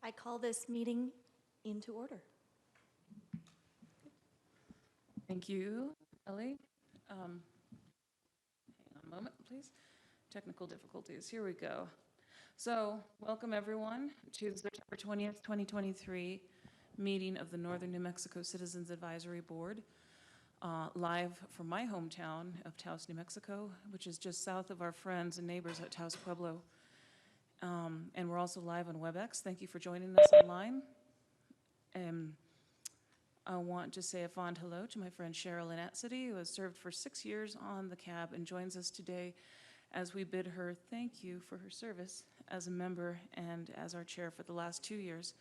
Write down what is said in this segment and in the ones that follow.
I call this meeting into order. Thank you, Ellie. Hang on a moment, please. Technical difficulties. Here we go. So, welcome everyone to the September 20th, 2023 meeting of the Northern New Mexico Citizens Advisory Board, live from my hometown of Taos, New Mexico, which is just south of our friends and neighbors at Taos Pueblo. And we're also live on WebEx. Thank you for joining us online. I want to say a fond hello to my friend Cheryl City, who has served for 6 years on the CAB and joins us today as we bid her thank you for her service as a member and as our chair for the last 2 years.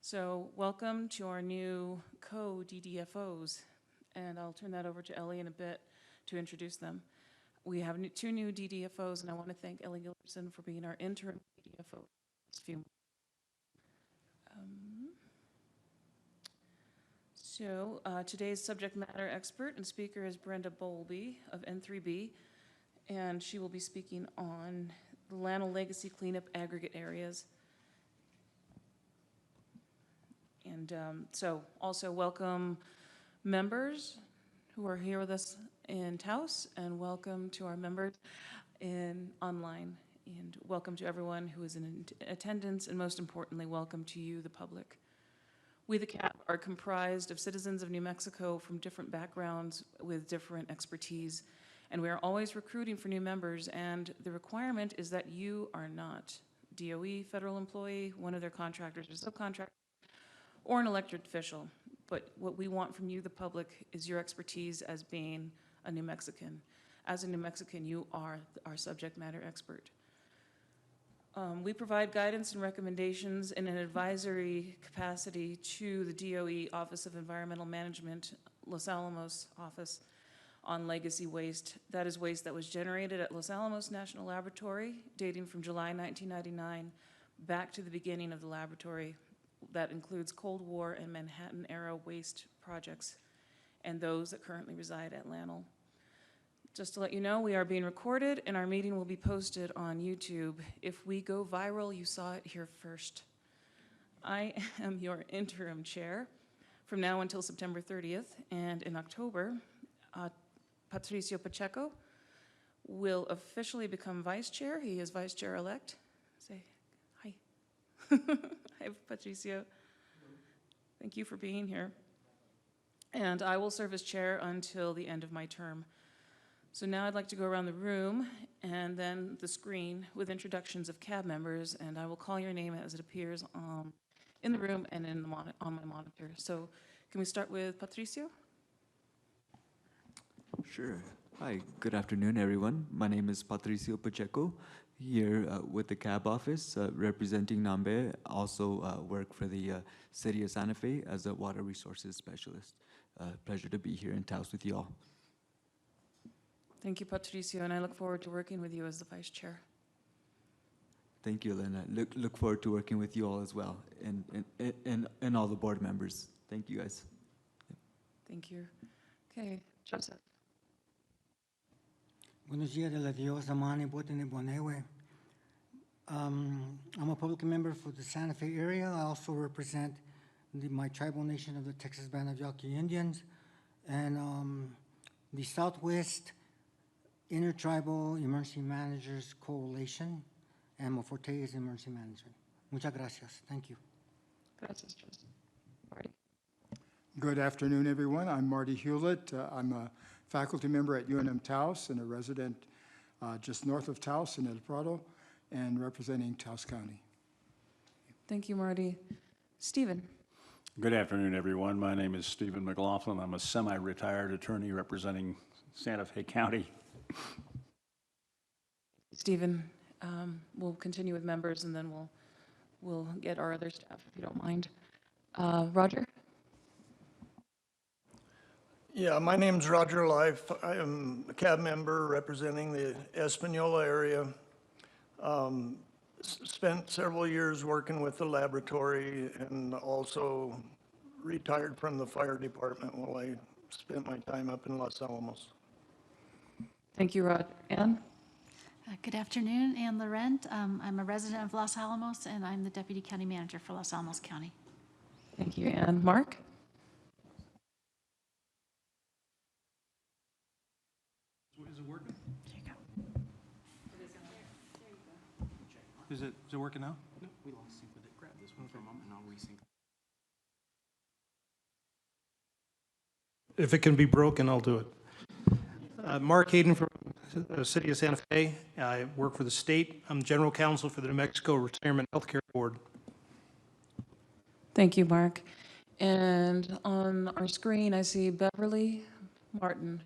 So welcome to our new co-DDFOs, and I'll turn that over to Ellie in a bit to introduce them. We have two new DDFOs, and I want to thank Ellie Gilbertson for being our interim DDFO. Today's subject matter expert and speaker is Brenda Bowlby of N3B, and she will be speaking on the Llano Legacy Cleanup Aggregate Areas. And so also welcome members who are here with us in Taos, and welcome to our members in online, and welcome to everyone who is in attendance, and most importantly, welcome to you, the public. We, the CAB, are comprised of citizens of New Mexico from different backgrounds with different expertise, and we are always recruiting for new members, and the requirement is that you are not DOE, federal employee, one of their contractors or subcontractors, or an elected official. But what we want from you, the public, is your expertise as being a New Mexican. As a New Mexican, you are our subject matter expert. We provide guidance and recommendations in an advisory capacity to the DOE Office of Environmental Management, Los Alamos office, on legacy waste. That is waste that was generated at Los Alamos National Laboratory, dating from July 1999 back to the beginning of the laboratory. That includes Cold War and Manhattan-era waste projects, and those that currently reside at Llano. Just to let you know, we are being recorded, and our meeting will be posted on YouTube. If we go viral, you saw it here first. I am your interim chair from now until September 30th, and in October, Patricio Pacheco will officially become vice chair. He is vice chair-elect. Say hi. Hi, Patricio. Thank you for being here. And I will serve as chair until the end of my term. So now I'd like to go around the room and then the screen with introductions of CAB members, and I will call your name as it appears in the room and in the on my monitor. So can we start with Patricio? Sure. Hi, good afternoon, everyone. My name is Patricio Pacheco, here with the CAB office, representing NAMBE. Also work for the City of Santa Fe as a water resources specialist. Pleasure to be here in Taos with you all. Thank you, Patricio, and I look forward to working with you as the vice chair. Thank you, Lynn. I look forward to working with you all as well, and all the board members. Thank you, guys. Thank you. Okay, Joseph. Buenos días de la Diosa Mani Botene Bonewe. I'm a public member for the Santa Fe area. I also represent my tribal nation of the Texas Band of Yaqui Indians and the Southwest Intertribal Emergency Managers Coalition, and Moforte is Emergency Management. Muchas gracias. Thank you. Gracias, Joseph. Marty. Good afternoon, everyone. I'm Marty Hewlett. I'm a faculty member at UNM Taos and a resident just north of Taos in El Prado and representing Taos County. Thank you, Marty. Stephen. Good afternoon, everyone. My name is Stephen McLaughlin. I'm a semi-retired attorney representing Santa Fe County. Stephen, we'll continue with members, and then we'll get our other staff, if you don't mind. Roger? Yeah, my name's Roger Life. I am a CAB member representing the Espanola area. Spent several years working with the laboratory and also retired from the fire department while I spent my time up in Los Alamos. Thank you, Rod. Ann? Good afternoon, Ann Laurent. I'm a resident of Los Alamos, and I'm the Deputy County Manager for Los Alamos County. Thank you, Ann. Mark? Is it working? There you go. Is it working now? No, we lost sync with it. Grab this one for a moment and I'll resync. If it can be broken, I'll do it. Mark Hayden from the City of Santa Fe. I work for the state. I'm General Counsel for the New Mexico Retirement Healthcare Board. Thank you, Mark. And on our screen, I see Beverly Martin.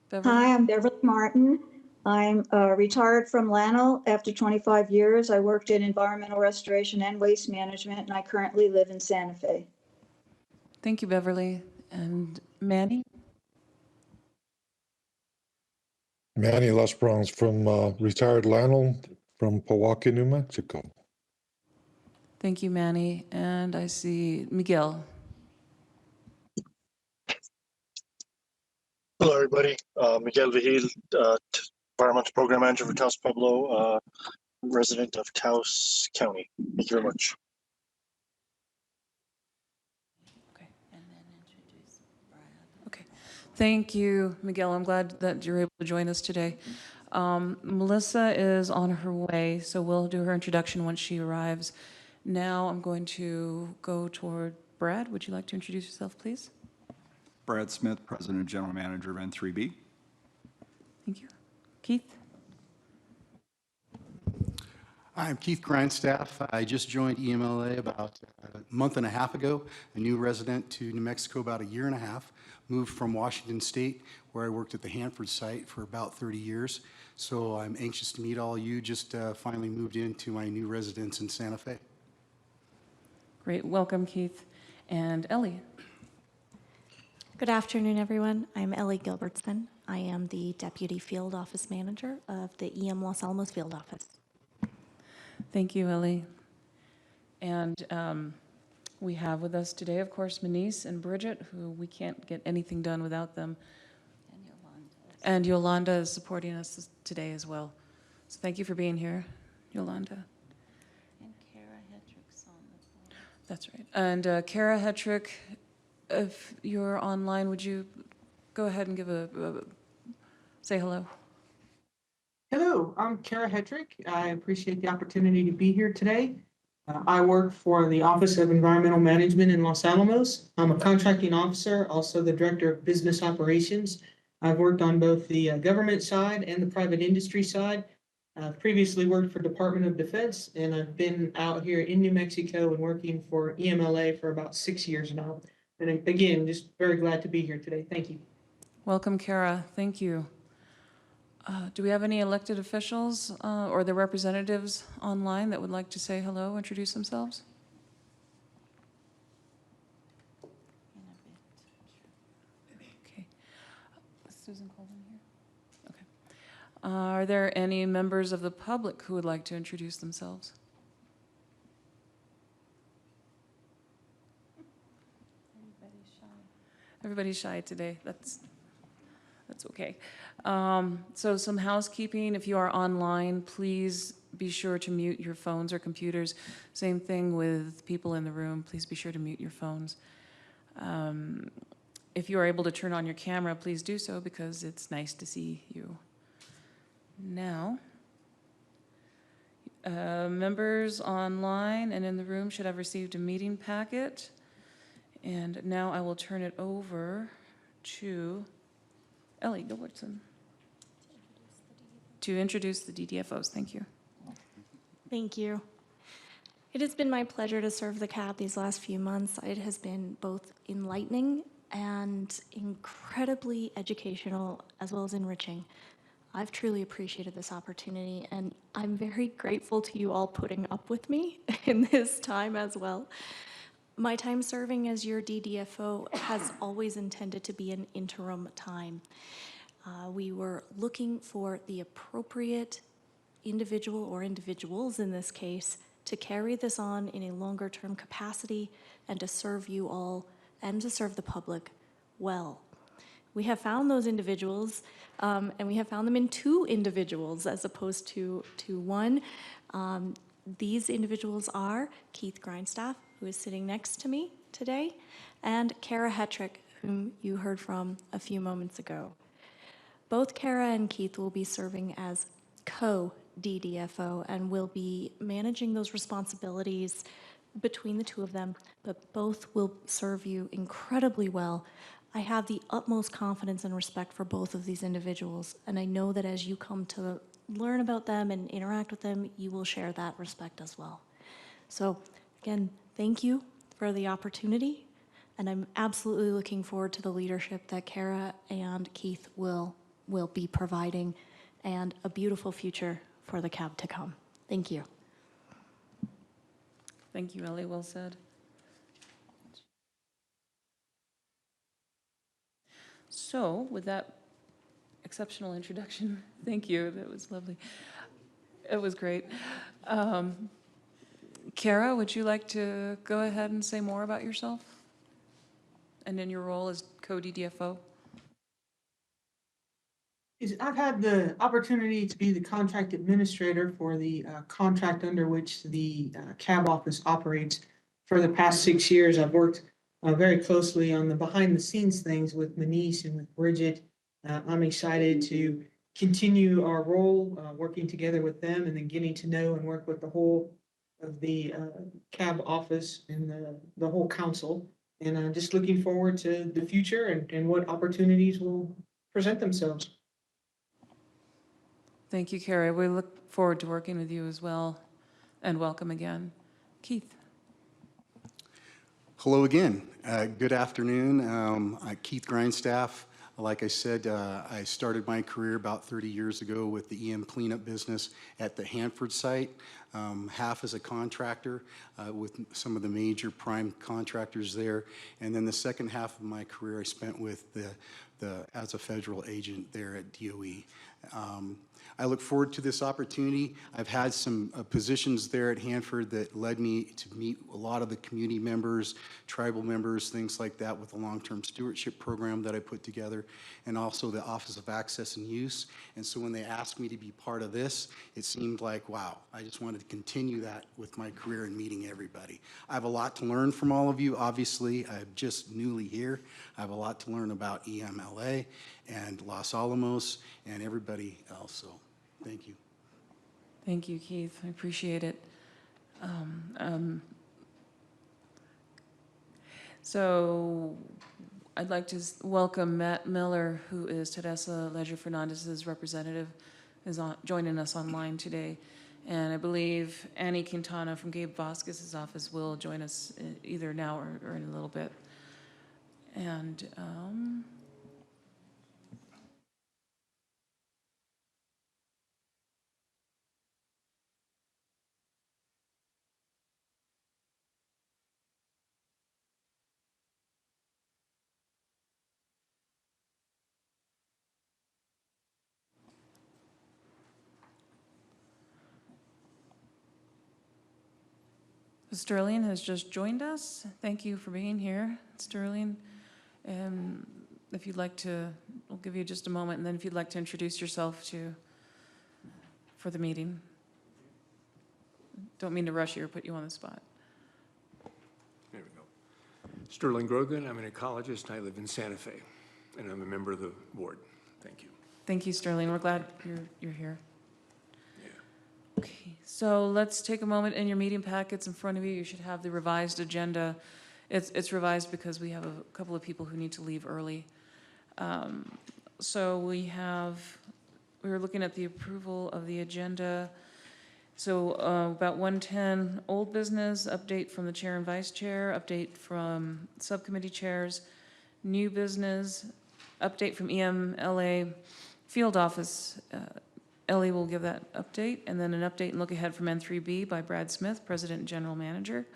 Beverly? Hi, I'm Beverly Martin. I'm retired from Lano after 25 years. I worked in environmental restoration and waste management, and I currently live in Santa Fe. Thank you, Beverly. And Manny? Manny Lesbrons from retired Lano from Pewaukee, New Mexico. Thank you, Manny. And I see Miguel. Hello, everybody. Miguel Vigil, Environmental Program Manager for Taos Pueblo, resident of Taos County. Thank you very much. Okay. And then introduce Brad. Okay. Thank you, Miguel. I'm glad that you're able to join us today. Melissa is on her way, so we'll do her introduction once she arrives. Now I'm going to go toward Brad. Would you like to introduce yourself, please? Brad Smith, President and General Manager of N3B. Thank you. Keith? I'm Keith Grindstaff. I just joined EMLA about a month and a half ago, a new resident to New Mexico about a year and a half. Moved from Washington State, where I worked at the Hanford site for about 30 years. So I'm anxious to meet all you. Just finally moved into my new residence in Santa Fe. Great. Welcome, Keith. And Ellie? Good afternoon, everyone. I'm Ellie Gilbertson. I am the Deputy Field Office Manager of the EM Los Alamos Field Office. Thank you, Ellie. And we have with us today, of course, Manise and Bridget, who we can't get anything done without them. And Yolanda is supporting us today as well. So thank you for being here, Yolanda. And Kara Hedrick's on the phone. That's right. And Kara Hetrick, if you're online, would you go ahead and give say hello? Hello, I'm Kara Hedrick. I appreciate the opportunity to be here today. I work for the Office of Environmental Management in Los Alamos. I'm a contracting officer, also the Director of Business Operations. I've worked on both the government side and the private industry side. I've previously worked for Department of Defense, and I've been out here in New Mexico and working for EMLA for about 6 years now. And again, just very glad to be here today. Thank you. Welcome, Kara. Thank you. Do we have any elected officials or their representatives online that would like to say hello, introduce themselves? Okay. Susan Colvin here? Okay. Are there any members of the public who would like to introduce themselves? Everybody's shy today. That's okay. So some housekeeping. If you are online, please be sure to mute your phones or computers. Same thing with people in the room. Please be sure to mute your phones. If you are able to turn on your camera, please do so because it's nice to see you. Now, members online and in the room should have received a meeting packet. And now I will turn it over to Ellie Gilbertson to introduce the DDFOs. Thank you. Thank you. It has been my pleasure to serve the CAB these last few months. It has been both enlightening and incredibly educational, as well as enriching. I've truly appreciated this opportunity, and I'm very grateful to you all putting up with me in this time as well. My time serving as your DDFO has always intended to be an interim time. We were looking for the appropriate individual or individuals in this case to carry this on in a longer term capacity and to serve you all and to serve the public well. We have found those individuals, and we have found them in two individuals as opposed to one. These individuals are Keith Grindstaff, who is sitting next to me today, and Kara Hetrick, whom you heard from a few moments ago. Both Kara and Keith will be serving as co-DDFO and will be managing those responsibilities between the two of them, but both will serve you incredibly well. I have the utmost confidence and respect for both of these individuals, and I know that as you come to learn about them and interact with them, you will share that respect as well. So again, thank you for the opportunity, and I'm absolutely looking forward to the leadership that Kara and Keith will be providing, and a beautiful future for the CAB to come. Thank you. Thank you, Ellie. Well said. So, with that exceptional introduction, thank you. That was lovely. It was great. Kara, would you like to go ahead and say more about yourself? And in your role as co-DDFO? I've had the opportunity to be the contract administrator for the contract under which the CAB office operates for the past 6 years. I've worked very closely on the behind the scenes things with Manish and with Bridget. I'm excited to continue our role working together with them and then getting to know and work with the whole of the CAB office and the whole council. And I'm just looking forward to the future and what opportunities will present themselves. Thank you, Kara. We look forward to working with you as well, and welcome again. Keith. Hello again. Good afternoon. I'm Keith Grindstaff. Like I said, I started my career about 30 years ago with the EM cleanup business at the Hanford site, half as a contractor with some of the major prime contractors there. And then the second half of my career I spent with as a federal agent there at DOE. I look forward to this opportunity. I've had some positions there at Hanford that led me to meet a lot of the community members, tribal members, things like that with the long-term stewardship program that I put together, and also the Office of Access and Use. And so when they asked me to be part of this, it seemed like, wow, I just wanted to continue that with my career and meeting everybody. I have a lot to learn from all of you. Obviously, I'm just newly here. I have a lot to learn about EMLA and Los Alamos and everybody else. So thank you. Thank you, Keith. I appreciate it. So I'd like to welcome Matt Miller, who is Teresa Ledger Fernandez's representative, is joining us online today. And I believe Annie Quintana from Gabe Vasquez's office will join us either now or in a little bit. And Sterling has just joined us. Thank you for being here, Sterling. And if you'd like to, we'll give you just a moment, and then if you'd like to introduce yourself for the meeting. Don't mean to rush you or put you on the spot. There we go. Sterling Grogan, I'm an ecologist, I live in Santa Fe, and I'm a member of the board. Thank you. Thank you, Sterling. We're glad you're here. Yeah. Okay, so let's take a moment. In your meeting packets in front of you, you should have the revised agenda. It's revised because we have a couple of people who need to leave early. So we were looking at the approval of the agenda. So about 110, old business, update from the chair and vice chair, update from subcommittee chairs, new business, update from EMLA field office. Ellie will give that update, and then an update and look ahead from N3B by Brad Smith, President and General Manager.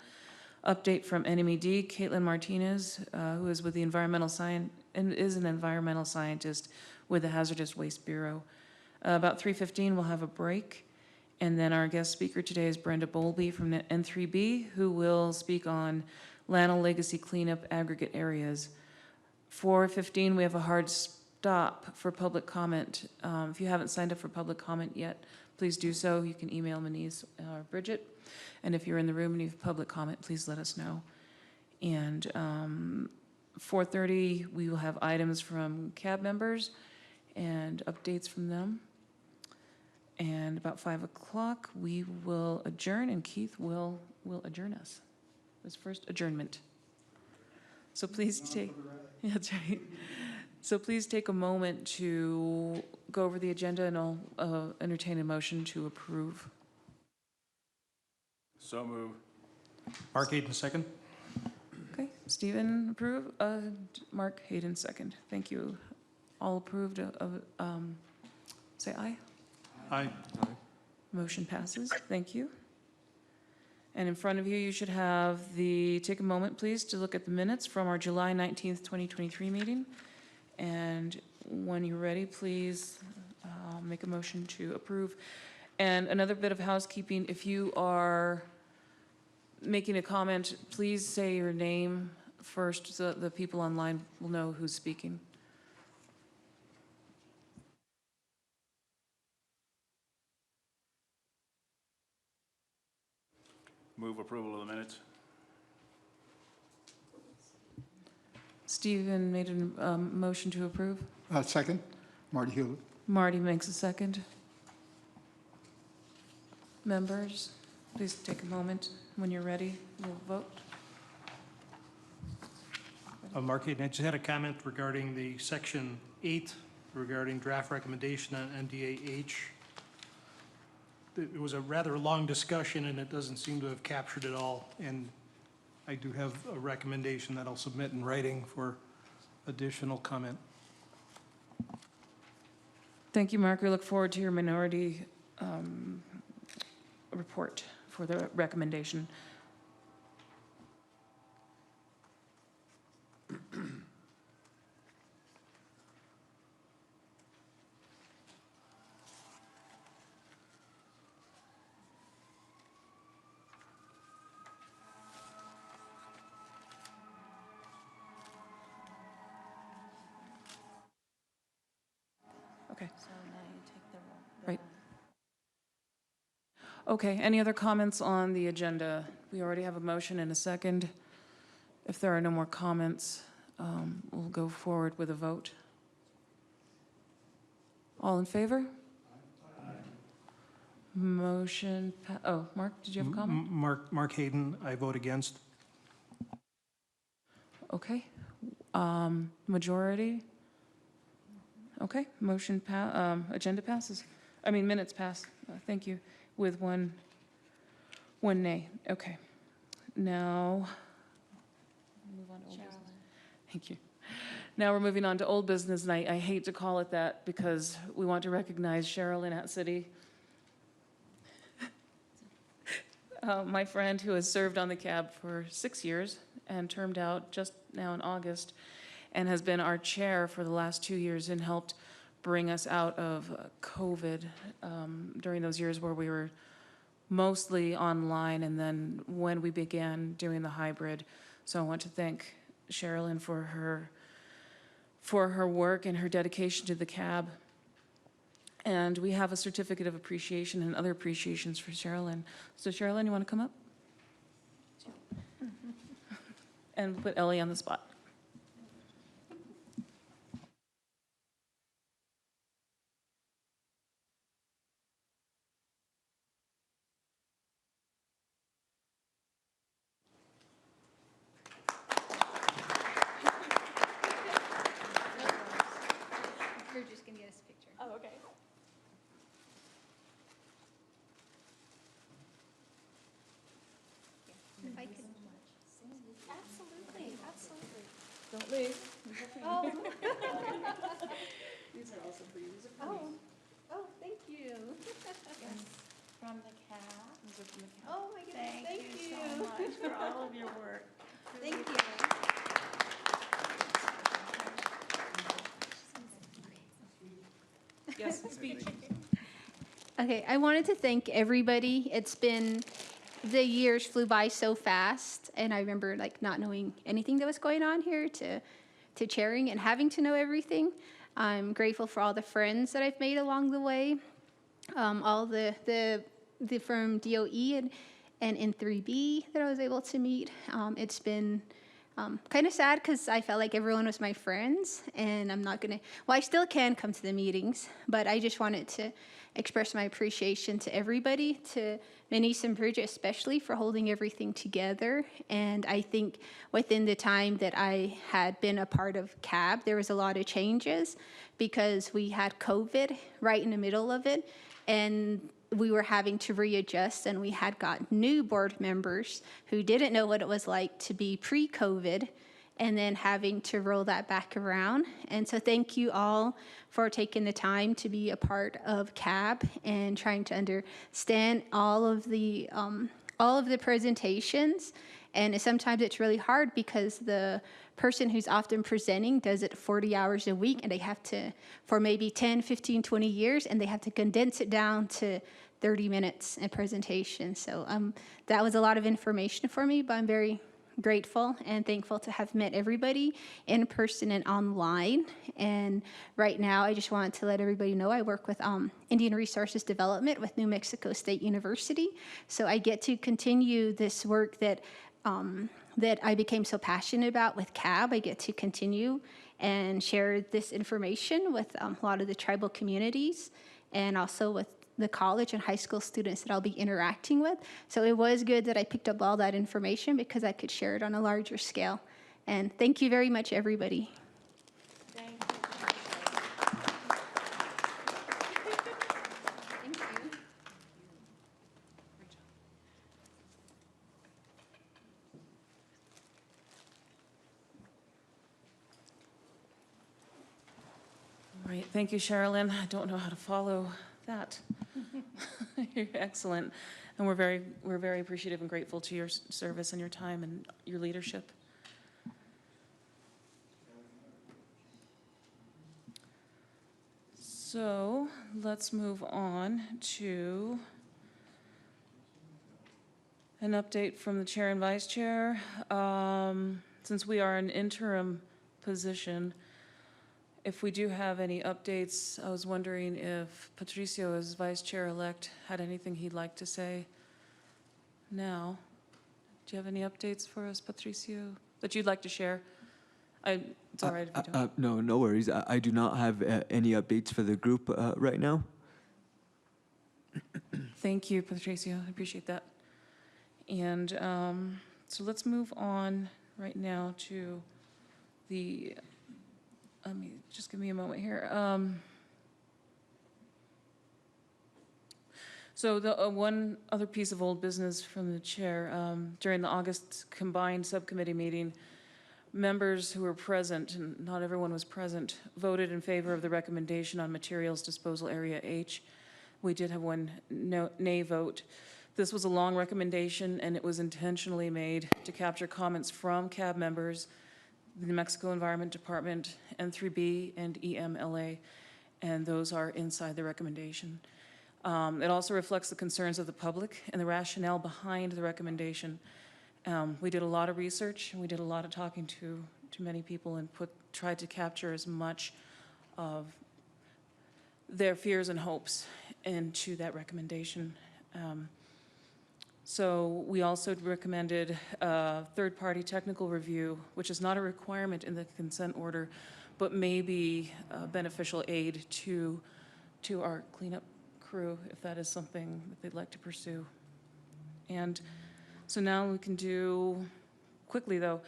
Update from NMED, Caitlin Martinez, who is with the environmental science and is an environmental scientist with the Hazardous Waste Bureau. About 3:15, we'll have a break. And then our guest speaker today is Brenda Bowlby from N3B, who will speak on Lano Legacy Cleanup Aggregate Areas. 4:15, we have a hard stop for public comment. If you haven't signed up for public comment yet, please do so. You can email Manise or Bridget. And if you're in the room and you have public comment, please let us know. And 4:30, we will have items from CAB members and updates from them. And about 5 o'clock, we will adjourn, and Keith will adjourn us. His first adjournment. So please take, yeah, that's right. So please take a moment to go over the agenda, and I'll entertain a motion to approve. So move. Mark Hayden, second. Okay, Stephen approve, Mark Hayden second. Thank you. All approved of, say aye. Aye. Motion passes. Thank you. And in front of you, you should have take a moment, please, to look at the minutes from our July 19th, 2023 meeting. And when you're ready, please make a motion to approve. And another bit of housekeeping, if you are making a comment, please say your name first so that the people online will know who's speaking. Move approval of the minutes. Stephen made a motion to approve. Second, Marty Hewlett. Marty makes a second. Members, please take a moment. When you're ready, we'll vote. Mark Hayden, I just had a comment regarding the section 8 regarding draft recommendation on NDAH. It was a rather long discussion and it doesn't seem to have captured it all. And I do have a recommendation that I'll submit in writing for additional comment. Thank you, Mark. We look forward to your minority report for the recommendation. Okay. So now you take the roll. Right. Okay, any other comments on the agenda? We already have a motion and a second. If there are no more comments, we'll go forward with a vote. All in favor? Motion, Mark, did you have a comment? Mark Hayden, I vote against. Okay. Majority? Okay, motion, agenda passes. I mean, minutes pass. Thank you. With one nay. Okay. Now, move on to old business. Thank you. Now we're moving on to old business, and I hate to call it that because we want to recognize Sherilyn at City. My friend who has served on the CAB for 6 years and termed out just now in August, and has been our chair for the last 2 years and helped bring us out of COVID during those years where we were mostly online, and then when we began doing the hybrid. So I want to thank Sherilyn for her work and her dedication to the CAB. And we have a certificate of appreciation and other appreciations for Sherilyn. So Sherilyn, you want to come up? And put Ellie on the spot. We're just gonna get us a picture. Oh, okay. If I could. Absolutely, absolutely. Don't leave. Oh. These are also for you. These are for me. Oh, thank you. Yes, from the CAB. These are from the CAB. Oh, my goodness, thank you. So much for all of your work. Thank you. Yes, speech. Okay, I wanted to thank everybody. The years flew by so fast, and I remember like not knowing anything that was going on here to to chairing and having to know everything. I'm grateful for all the friends that I've made along the way, all the from DOE and N3B that I was able to meet. It's been kind of sad because I felt like everyone was my friends, and I'm not gonna, well, I still can come to the meetings, but I just wanted to express my appreciation to everybody, to Denise and Bridget especially for holding everything together. And I think within the time that I had been a part of CAB, there was a lot of changes because we had COVID right in the middle of it, and we were having to readjust, and we had got new board members who didn't know what it was like to be pre-COVID, and then having to roll that back around. And so thank you all for taking the time to be a part of CAB and trying to understand all of the presentations. And sometimes it's really hard because the person who's often presenting does it 40 hours a week, and they have to, for maybe 10, 15, 20 years, and they have to condense it down to 30 minutes in presentation. So that was a lot of information for me, but I'm very grateful and thankful to have met everybody in person and online. And right now, I just wanted to let everybody know I work with Indian Resources Development with New Mexico State University. So I get to continue this work that I became so passionate about with CAB. I get to continue and share this information with a lot of the tribal communities and also with the college and high school students that I'll be interacting with. So it was good that I picked up all that information because I could share it on a larger scale. And thank you very much, everybody. Thank you. Thank you. All right, thank you, Sherilyn. I don't know how to follow that. You're excellent. And we're very appreciative and grateful to your service and your time and your leadership. So let's move on to an update from the chair and vice chair. Since we are an interim position, if we do have any updates, I was wondering if Patricio, as vice chair-elect, had anything he'd like to say now. Do you have any updates for us, Patricio, that you'd like to share? It's all right if you don't. No worries. I do not have any updates for the group right now. Thank you, Patricio. I appreciate that. And so let's move on right now to the, just give me a moment here. So the one other piece of old business from the chair, during the August combined subcommittee meeting, members who were present, and not everyone was present, voted in favor of the recommendation on materials disposal area H. We did have one nay vote. This was a long recommendation, and it was intentionally made to capture comments from CAB members, the New Mexico Environment Department, N3B, and EMLA, and those are inside the recommendation. It also reflects the concerns of the public and the rationale behind the recommendation. We did a lot of research, and we did a lot of talking to many people and tried to capture as much of their fears and hopes into that recommendation. So we also recommended a third-party technical review, which is not a requirement in the consent order, but may be a beneficial aid to our cleanup crew if that is something that they'd like to pursue. And so now we can do, quickly though,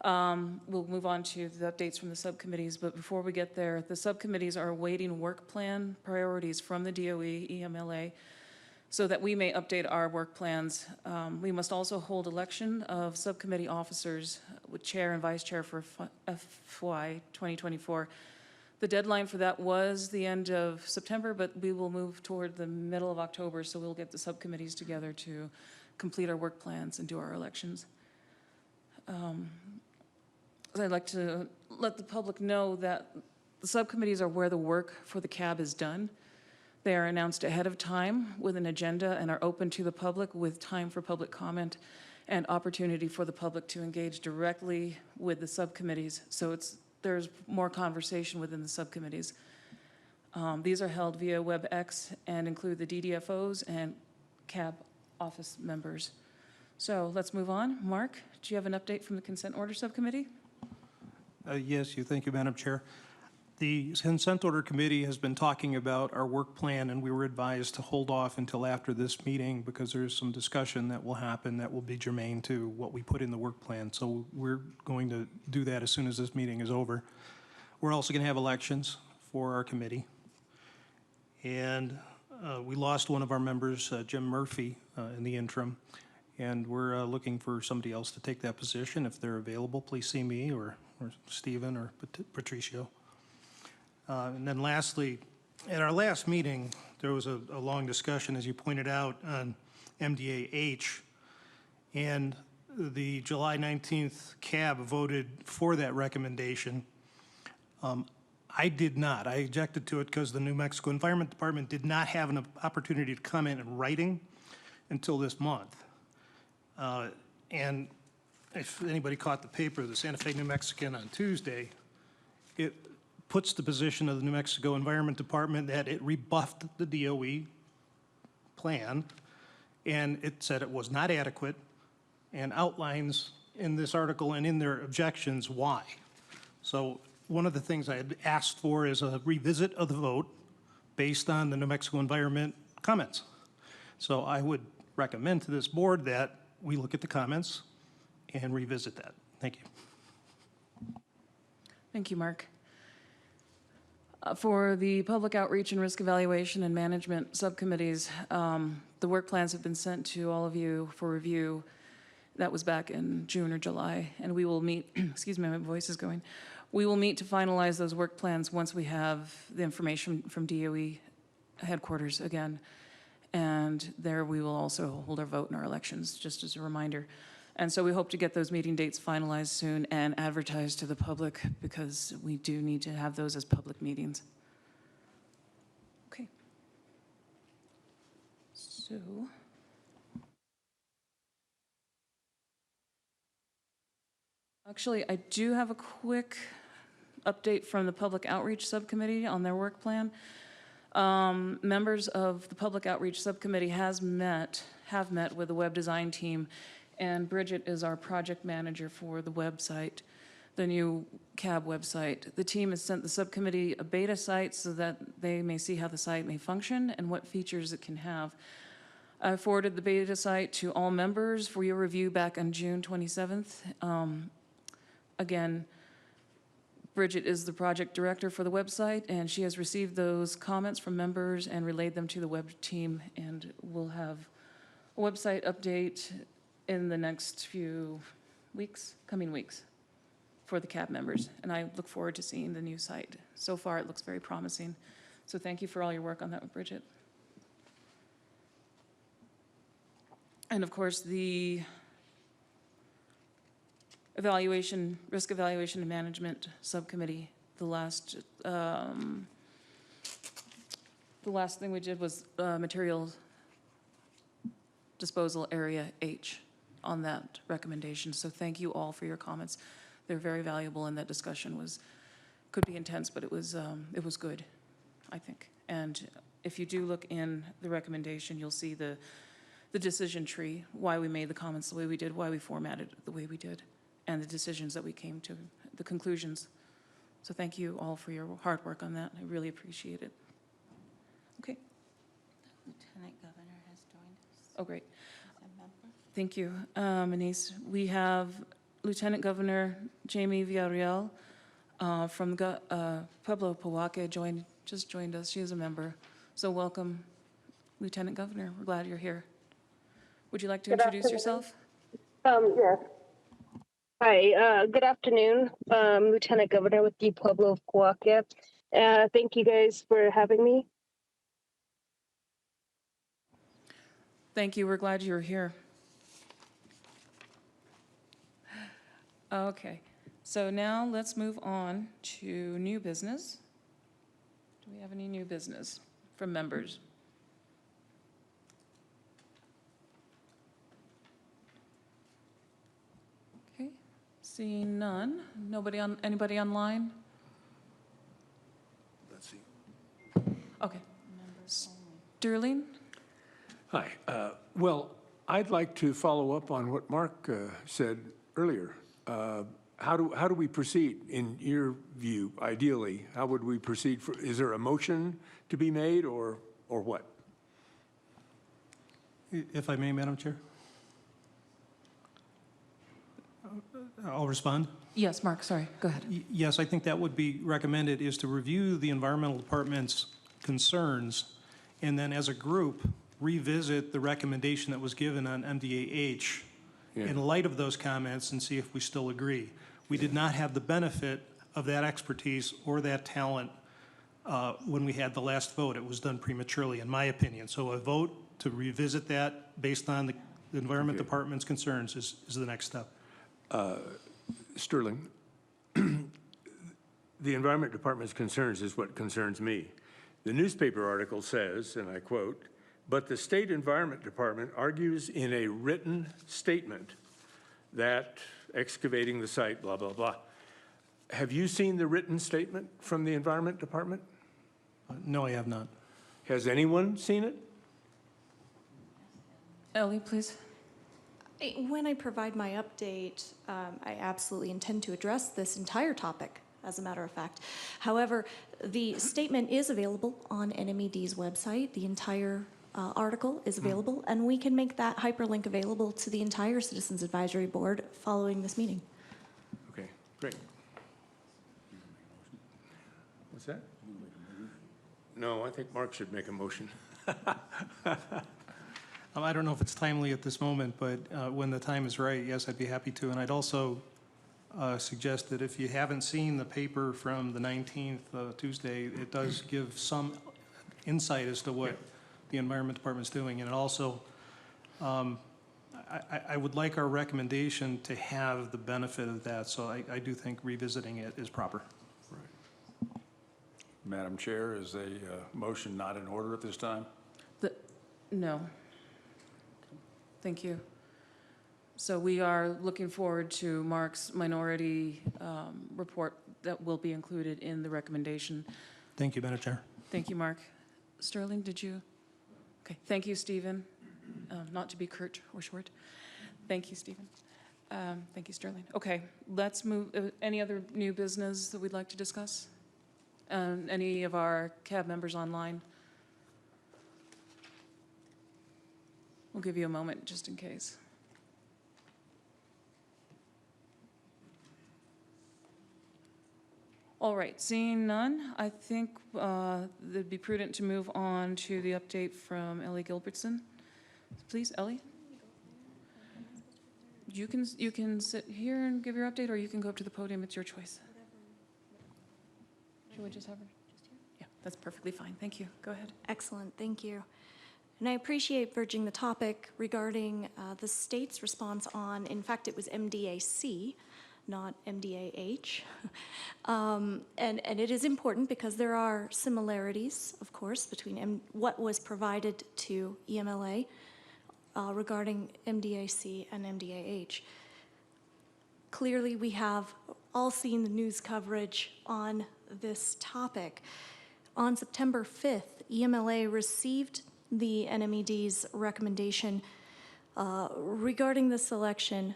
we'll move on to the updates from the subcommittees, but before we get there, the subcommittees are awaiting work plan priorities from the DOE, EMLA, so that we may update our work plans. We must also hold election of subcommittee officers with chair and vice chair for FY 2024. The deadline for that was the end of September, but we will move toward the middle of October, so we'll get the subcommittees together to complete our work plans and do our elections. I'd like to let the public know that the subcommittees are where the work for the CAB is done. They are announced ahead of time with an agenda and are open to the public with time for public comment and opportunity for the public to engage directly with the subcommittees. So it's there's more conversation within the subcommittees. These are held via WebEx and include the DDFOs and CAB office members. So let's move on. Mark, do you have an update from the consent order subcommittee? Yes, thank you, Madam Chair. The consent order committee has been talking about our work plan, and we were advised to hold off until after this meeting because there's some discussion that will happen that will be germane to what we put in the work plan. So we're going to do that as soon as this meeting is over. We're also going to have elections for our committee. And we lost one of our members, Jim Murphy, in the interim. And we're looking for somebody else to take that position. If they're available, please see me or Stephen or Patricio. And then lastly, at our last meeting, there was a long discussion, as you pointed out, on MDA-H. And the July 19th CAB voted for that recommendation. I did not. I objected to it because the New Mexico Environment Department did not have an opportunity to comment in writing until this month. And if anybody caught the paper, the Santa Fe New Mexican on Tuesday, it puts the position of the New Mexico Environment Department that it rebuffed the DOE plan, and it said it was not adequate, and outlines in this article and in their objections why. So one of the things I had asked for is a revisit of the vote based on the New Mexico Environment comments. So I would recommend to this board that we look at the comments and revisit that. Thank you. Thank you, Mark. For the Public Outreach and Risk Evaluation and Management subcommittees, the work plans have been sent to all of you for review. That was back in June or July, and we will meet, excuse me, my voice is going. We will meet to finalize those work plans once we have the information from DOE headquarters again. And there we will also hold our vote in our elections, just as a reminder. And so we hope to get those meeting dates finalized soon and advertised to the public because we do need to have those as public meetings. Okay. So. Actually, I do have a quick update from the Public Outreach Subcommittee on their work plan. Members of the Public Outreach Subcommittee have met with the web design team, and Bridget is our project manager for the website, the new CAB website. The team has sent the subcommittee a beta site so that they may see how the site may function and what features it can have. I forwarded the beta site to all members for your review back on June 27th. Again, Bridget is the project director for the website, and she has received those comments from members and relayed them to the web team, and we'll have a website update in the next few weeks, coming weeks, for the CAB members, and I look forward to seeing the new site. So far, it looks very promising. So thank you for all your work on that, Bridget. And of course, the Risk Evaluation and Management Subcommittee, the last thing we did was Materials Disposal Area H on that recommendation. So thank you all for your comments. They're very valuable, and that discussion could be intense, but it was good, I think. And if you do look in the recommendation, you'll see the decision tree, why we made the comments the way we did, why we formatted it the way we did, and the decisions that we came to, the conclusions. So thank you all for your hard work on that. I really appreciate it. Okay. Lieutenant Governor has joined us. Oh, great. As a member. Thank you, Anise. We have Lieutenant Governor Jamie Villarreal from Pueblo Powaque just joined us. She is a member. So welcome, Lieutenant Governor. We're glad you're here. Would you like to introduce yourself? Yes. Hi, good afternoon. Lieutenant Governor with the Pueblo of Powaque. Thank you guys for having me. Thank you. We're glad you're here. Okay. So now let's move on to new business. Do we have any new business from members? Seeing none. Anybody online? Let's see. Okay. Sterling? Hi. Well, I'd like to follow up on what Mark said earlier. How do we proceed in your view, ideally? How would we proceed? Is there a motion to be made or what? If I may, Madam Chair? I'll respond. Yes, Mark, sorry, go ahead. Yes, I think that would be recommended, is to review the environmental department's concerns, and then as a group, revisit the recommendation that was given on MDAH in light of those comments and see if we still agree. We did not have the benefit of that expertise or that talent when we had the last vote. It was done prematurely, in my opinion. So a vote to revisit that based on the Environment Department's concerns is the next step. Sterling, the Environment Department's concerns is what concerns me. The newspaper article says, and I quote, "But the State Environment Department argues in a written statement that excavating the site, blah, blah, blah." Have you seen the written statement from the Environment Department? No, I have not. Has anyone seen it? Ellie, please. When I provide my update, I absolutely intend to address this entire topic, as a matter of fact. However, the statement is available on NMED's website. The entire article is available, and we can make that hyperlink available to the entire Citizens Advisory Board following this meeting. Okay, great. What's that? No, I think Mark should make a motion. I don't know if it's timely at this moment, but when the time is right, yes, I'd be happy to. And I'd also suggest that if you haven't seen the paper from the 19th, Tuesday, it does give some insight as to what the Environment Department's doing. And it also, I would like our recommendation to have the benefit of that. So I do think revisiting it is proper. Madam Chair, is a motion not in order at this time? No. Thank you. So we are looking forward to Mark's minority report that will be included in the recommendation. Thank you, Madam Chair. Thank you, Mark. Sterling, did you? Okay, thank you, Stephen. Not to be curt or short. Thank you, Stephen. Thank you, Sterling. Okay, let's move. Any other new business that we'd like to discuss? Any of our CAB members online? We'll give you a moment just in case. All right, seeing none, I think it'd be prudent to move on to the update from Ellie Gilbertson. Please, Ellie. You can sit here and give your update, or you can go up to the podium. It's your choice. Should we just have her just here? Yeah, that's perfectly fine. Thank you. Go ahead. Excellent, thank you. And I appreciate bridging the topic regarding the state's response on, in fact, it was MDAC, not MDAH. And it is important because there are similarities, of course, between what was provided to EMLA regarding MDAC and MDAH. Clearly, we have all seen the news coverage on this topic. On September 5th, EMLA received the NMED's recommendation regarding the selection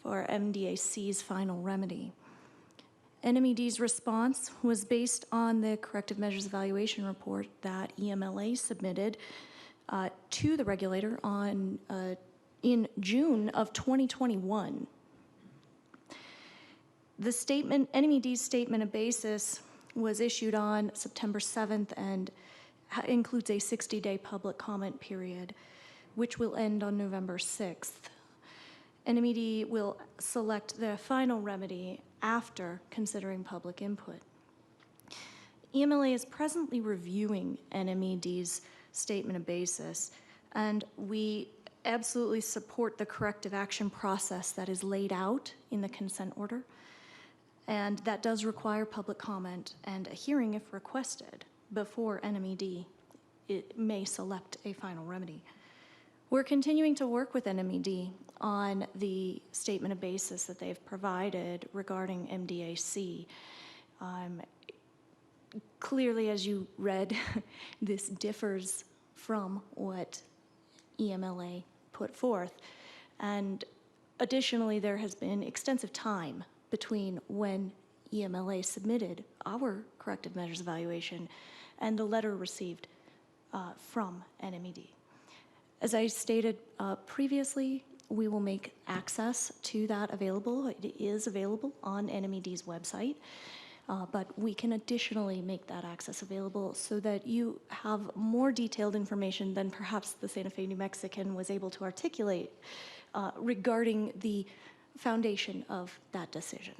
for MDAC's final remedy. NMED's response was based on the corrective measures evaluation report that EMLA submitted to the regulator in June of 2021. The statement, NMED's statement of basis, was issued on September 7th and includes a 60-day public comment period, which will end on November 6th. NMED will select the final remedy after considering public input. EMLA is presently reviewing NMED's statement of basis, and we absolutely support the corrective action process that is laid out in the consent order, and that does require public comment and a hearing if requested before NMED may select a final remedy. We're continuing to work with NMED on the statement of basis that they've provided regarding MDAC. Clearly, as you read, this differs from what EMLA put forth. And additionally, there has been extensive time between when EMLA submitted our corrective measures evaluation and the letter received from NMED. As I stated previously, we will make access to that available. It is available on NMED's website, but we can additionally make that access available so that you have more detailed information than perhaps the Santa Fe New Mexican was able to articulate regarding the foundation of that decision.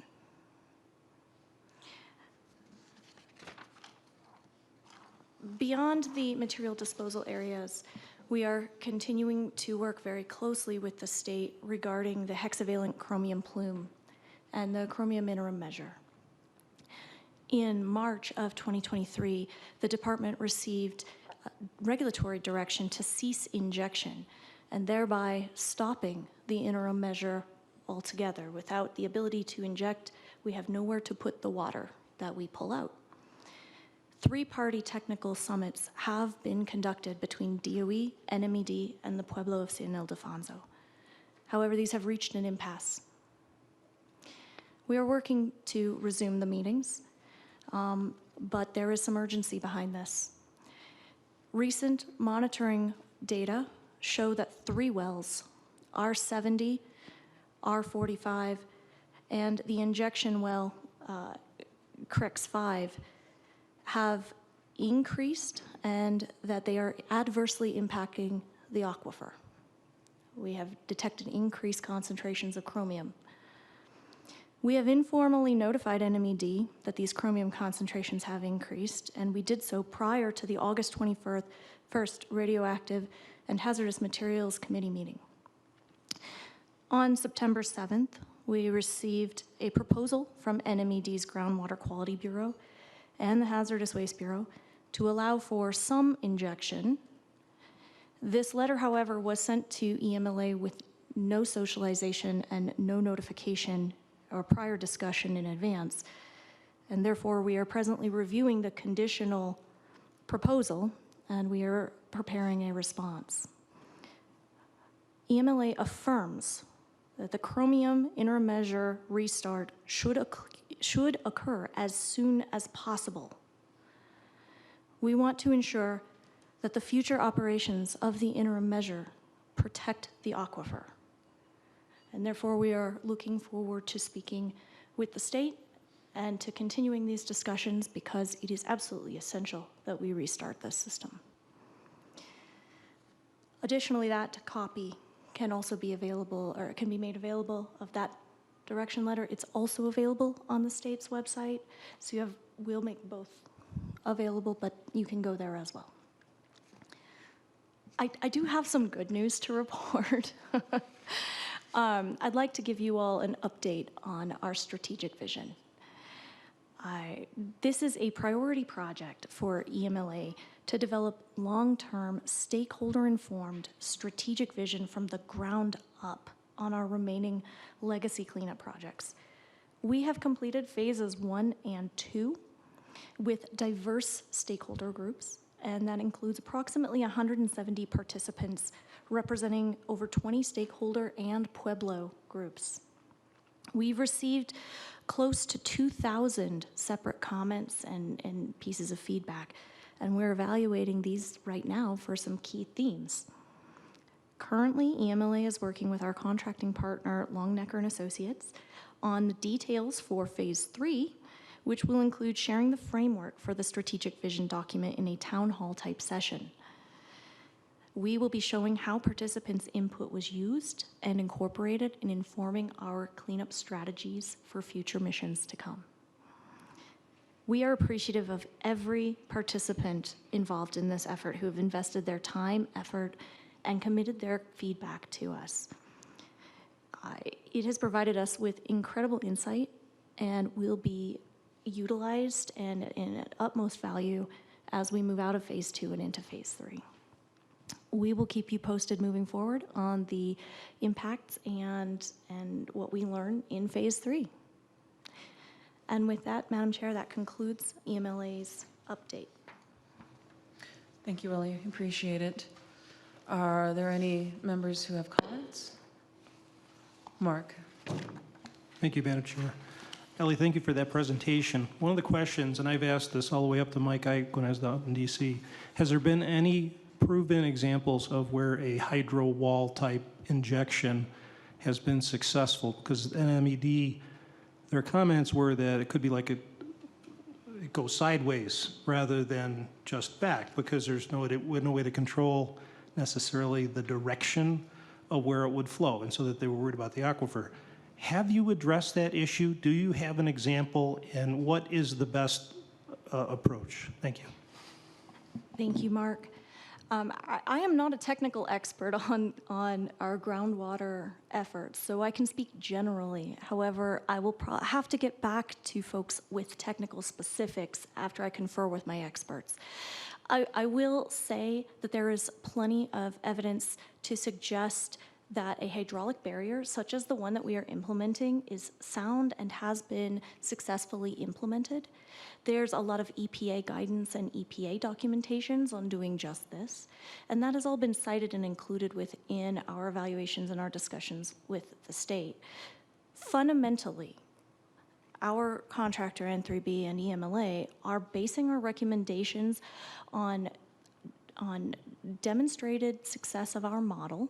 Beyond the material disposal areas, we are continuing to work very closely with the state regarding the hexavalent chromium plume and the chromium interim measure. In March of 2023, the department received regulatory direction to cease injection and thereby stopping the interim measure altogether. Without the ability to inject, we have nowhere to put the water that we pull out. 3-party technical summits have been conducted between DOE, NMED, and the Pueblo of San Ildefonso. However, these have reached an impasse. We are working to resume the meetings, but there is some urgency behind this. Recent monitoring data show that 3 wells, R70, R45, and the injection well, CREX 5, have increased and that they are adversely impacting the aquifer. We have detected increased concentrations of chromium. We have informally notified NMED that these chromium concentrations have increased, and we did so prior to the August 21st Radioactive and Hazardous Materials Committee meeting. On September 7th, we received a proposal from NMED's Groundwater Quality Bureau and the Hazardous Waste Bureau to allow for some injection. This letter, however, was sent to EMLA with no socialization and no notification or prior discussion in advance, and therefore we are presently reviewing the conditional proposal and we are preparing a response. EMLA affirms that the chromium intermeasure restart should occur as soon as possible. We want to ensure that the future operations of the interim measure protect the aquifer. And therefore, we are looking forward to speaking with the state and to continuing these discussions because it is absolutely essential that we restart this system. Additionally, that copy can also be available, or can be made available of that direction letter. It's also available on the state's website. So we'll make both available, but you can go there as well. I do have some good news to report. I'd like to give you all an update on our strategic vision. This is a priority project for EMLA to develop long-term, stakeholder-informed strategic vision from the ground up on our remaining legacy cleanup projects. We have completed phases 1 and 2 with diverse stakeholder groups, and that includes approximately 170 participants representing over 20 stakeholder and Pueblo groups. We've received close to 2,000 separate comments and pieces of feedback, and we're evaluating these right now for some key themes. Currently, EMLA is working with our contracting partner, Longnecker & Associates, on the details for Phase 3, which will include sharing the framework for the strategic vision document in a town hall type session. We will be showing how participants' input was used and incorporated in informing our cleanup strategies for future missions to come. We are appreciative of every participant involved in this effort who have invested their time, effort, and committed their feedback to us. It has provided us with incredible insight and will be utilized and at utmost value as we move out of Phase 2 and into Phase 3. we will keep you posted moving forward on the impacts and what we learn in Phase 3. And with that, Madam Chair, that concludes EMLA's update. Thank you, Ellie. Appreciate it. Are there any members who have comments? Mark. Thank you, Madam Chair. Ellie, thank you for that presentation. One of the questions, and I've asked this all the way up to Mike Ike when I was out in DC, has there been any proven examples of where a hydro wall type injection has been successful? Because NMED, their comments were that it could be like it goes sideways rather than just back, because there's no way to control necessarily the direction of where it would flow, and so that they were worried about the aquifer. Have you addressed that issue? Do you have an example, and what is the best approach? Thank you. Thank you, Mark. I am not a technical expert on our groundwater efforts, so I can speak generally. However, I will have to get back to folks with technical specifics after I confer with my experts. I will say that there is plenty of evidence to suggest that a hydraulic barrier, such as the one that we are implementing, is sound and has been successfully implemented. There's a lot of EPA guidance and EPA documentations on doing just this, and that has all been cited and included within our evaluations and our discussions with the state. Fundamentally, our contractor, N3B and EMLA, are basing our recommendations on demonstrated success of our model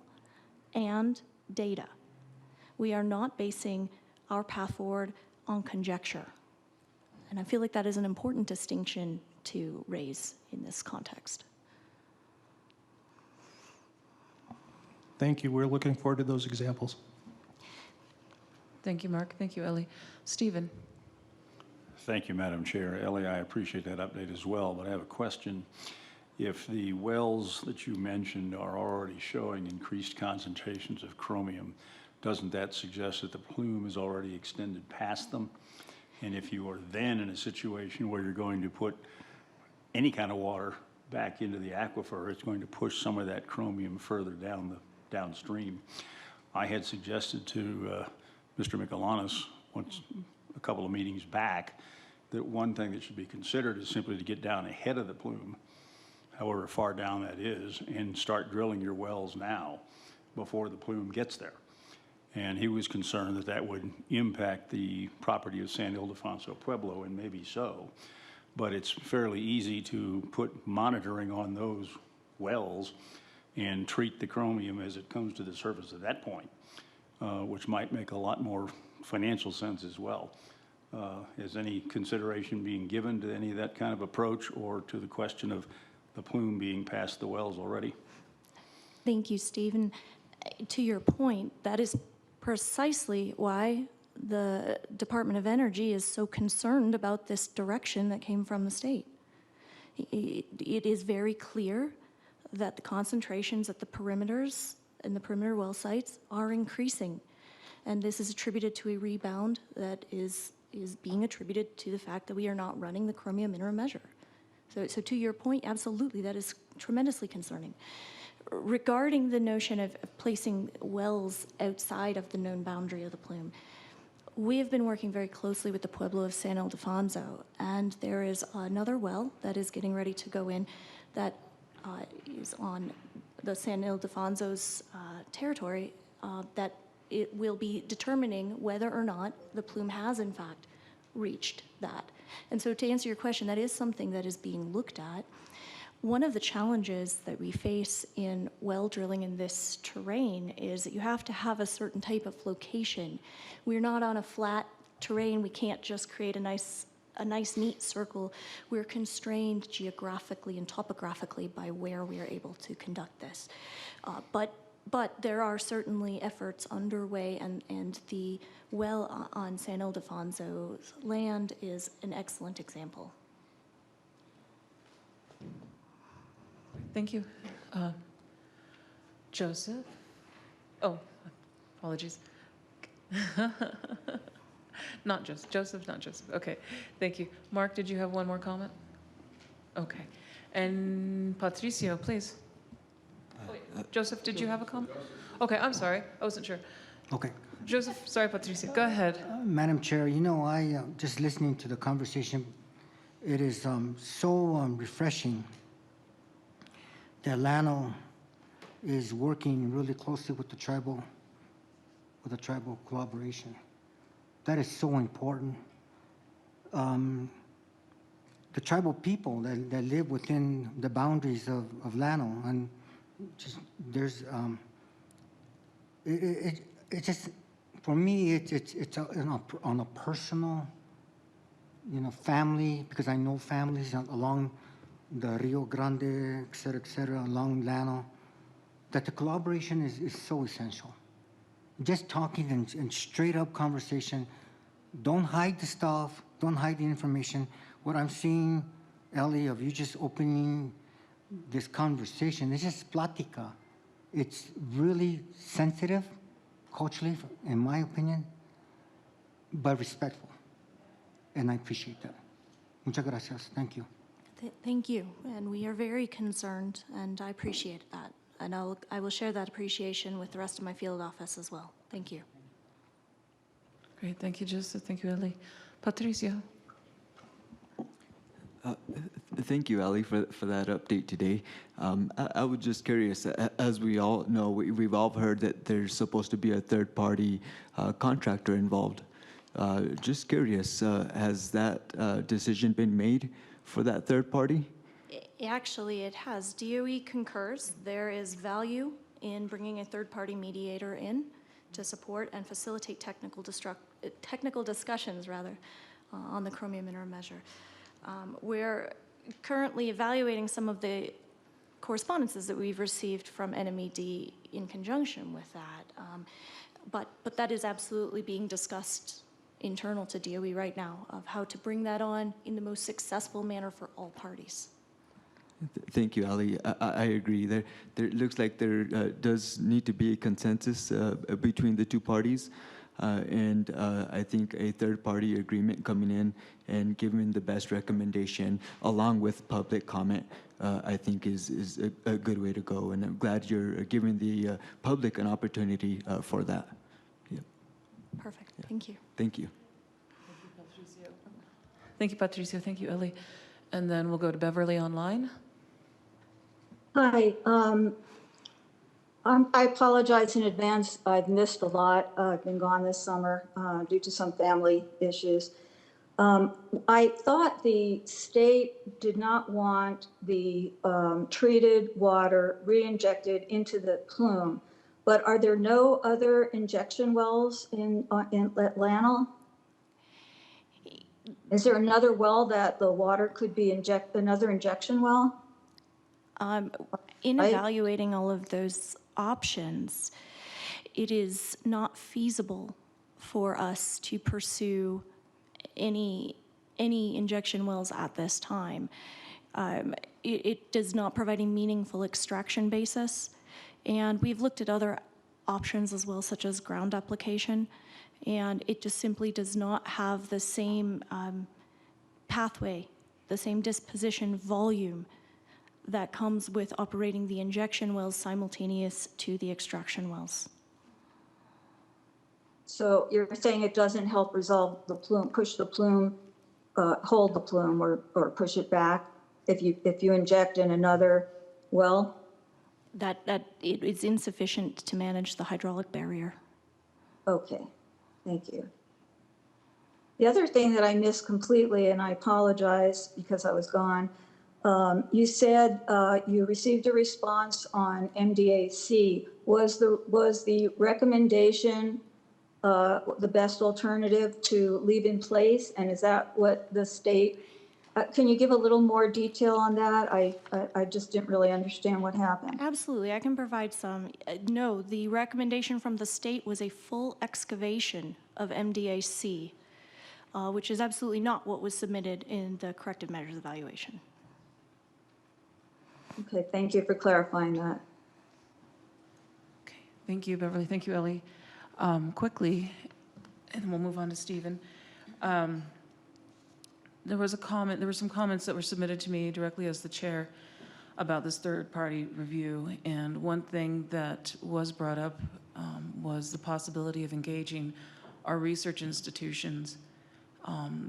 and data. We are not basing our path forward on conjecture. And I feel like that is an important distinction to raise in this context. Thank you. We're looking forward to those examples. Thank you, Mark. Thank you, Ellie. Stephen. Thank you, Madam Chair. Ellie, I appreciate that update as well, but I have a question. If the wells that you mentioned are already showing increased concentrations of chromium, doesn't that suggest that the plume is already extended past them? And if you are then in a situation where you're going to put any kind of water back into the aquifer, it's going to push some of that chromium further downstream. I had suggested to Mr. Michelanis a couple of meetings back that one thing that should be considered is simply to get down ahead of the plume, however far down that is, and start drilling your wells now before the plume gets there. And he was concerned that that would impact the property of San Ildefonso Pueblo, and maybe so. But it's fairly easy to put monitoring on those wells and treat the chromium as it comes to the surface at that point, which might make a lot more financial sense as well. Is any consideration being given to any of that kind of approach, or to the question of the plume being past the wells already? Thank you, Stephen. To your point, that is precisely why the Department of Energy is so concerned about this direction that came from the state. It is very clear that the concentrations at the perimeters and the perimeter well sites are increasing, and this is attributed to a rebound that is being attributed to the fact that we are not running the chromium interim measure. So to your point, absolutely, that is tremendously concerning. Regarding the notion of placing wells outside of the known boundary of the plume, we have been working very closely with the Pueblo of San Ildefonso, and there is another well that is getting ready to go in that is on the San Ildefonso's territory that it will be determining whether or not the plume has, in fact, reached that. And so to answer your question, that is something that is being looked at. One of the challenges that we face in well drilling in this terrain is that you have to have a certain type of location. We're not on a flat terrain. We can't just create a nice neat circle. We're constrained geographically and topographically by where we are able to conduct this. But there are certainly efforts underway, and the well on San Ildefonso's land is an excellent example. Thank you. Joseph? Oh, apologies. Not Joseph. Joseph, not Joseph. Okay, thank you. Mark, did you have one more comment? Okay. And Patricio, please. Uh, Wait. Joseph, did you have a comment? Okay, I'm sorry. I wasn't sure. Okay. Joseph, sorry, Patricia. Go ahead. Madam Chair, you know, I just listening to the conversation, it is so refreshing that Llano is working really closely with the tribal collaboration. That is so important. The tribal people that live within the boundaries of Llano, and just there's it just for me it's on a personal, you know, family, because I know families along the Rio Grande, et cetera, along Llano, that the collaboration is so essential. Just talking and straight up conversation. Don't hide the stuff. Don't hide the information. What I'm seeing, Ellie, of you just opening this conversation, it's just plática. It's really sensitive, culturally, in my opinion, but respectful. And I appreciate that. Muchas gracias. Thank you. Thank you. And we are very concerned, and I appreciate that. And I will share that appreciation with the rest of my field office as well. Thank you. Great. Thank you, Joseph. Thank you, Ellie. Patricia. Thank you, Ali, for that update today. I was just curious, as we all know, we've all heard that there's supposed to be a third-party contractor involved. Just curious, has that decision been made for that third party? Actually, it has. DOE concurs. There is value in bringing a third-party mediator in to support and facilitate technical discussions on the chromium intermeasure. We're currently evaluating some of the correspondences that we've received from NMED in conjunction with that. But that is absolutely being discussed internal to DOE right now, of how to bring that on in the most successful manner for all parties. Thank you, Ali. I agree. There looks like there does need to be a consensus between the two parties. And I think a third-party agreement coming in and giving the best recommendation along with public comment, I think is a good way to go. And I'm glad you're giving the public an opportunity for that. Yeah. Perfect. Thank you. Thank you. Thank you, Patricia. Thank you, Ellie. And then we'll go to Beverly online. Hi. I apologize in advance. I've missed a lot. I've been gone this summer due to some family issues. I thought the state did not want the treated water re-injected into the plume, but are there no other injection wells in Atlanta? Is there another well that the water could be another injection well? In evaluating all of those options, it is not feasible for us to pursue any injection wells at this time. It does not provide a meaningful extraction basis, and we've looked at other options as well, such as ground application, and it just simply does not have the same pathway, the same disposition volume that comes with operating the injection wells simultaneous to the extraction wells. So you're saying it doesn't help resolve the plume, push the plume, hold the plume, or push it back if you inject in another well? That it is insufficient to manage the hydraulic barrier. Okay, thank you. The other thing that I missed completely, and I apologize because I was gone, you said you received a response on MDAC. Was the recommendation the best alternative to leave in place? And is that what the state, can you give a little more detail on that? I just didn't really understand what happened. Absolutely, I can provide some. No, the recommendation from the state was a full excavation of MDAC, which is absolutely not what was submitted in the corrective measures evaluation. Okay, thank you for clarifying that. Okay, thank you, Beverly. Thank you, Ellie. Quickly, and then we'll move on to Stephen. There was some comments that were submitted to me directly as the chair about this third-party review. And one thing that was brought up was the possibility of engaging our research institutions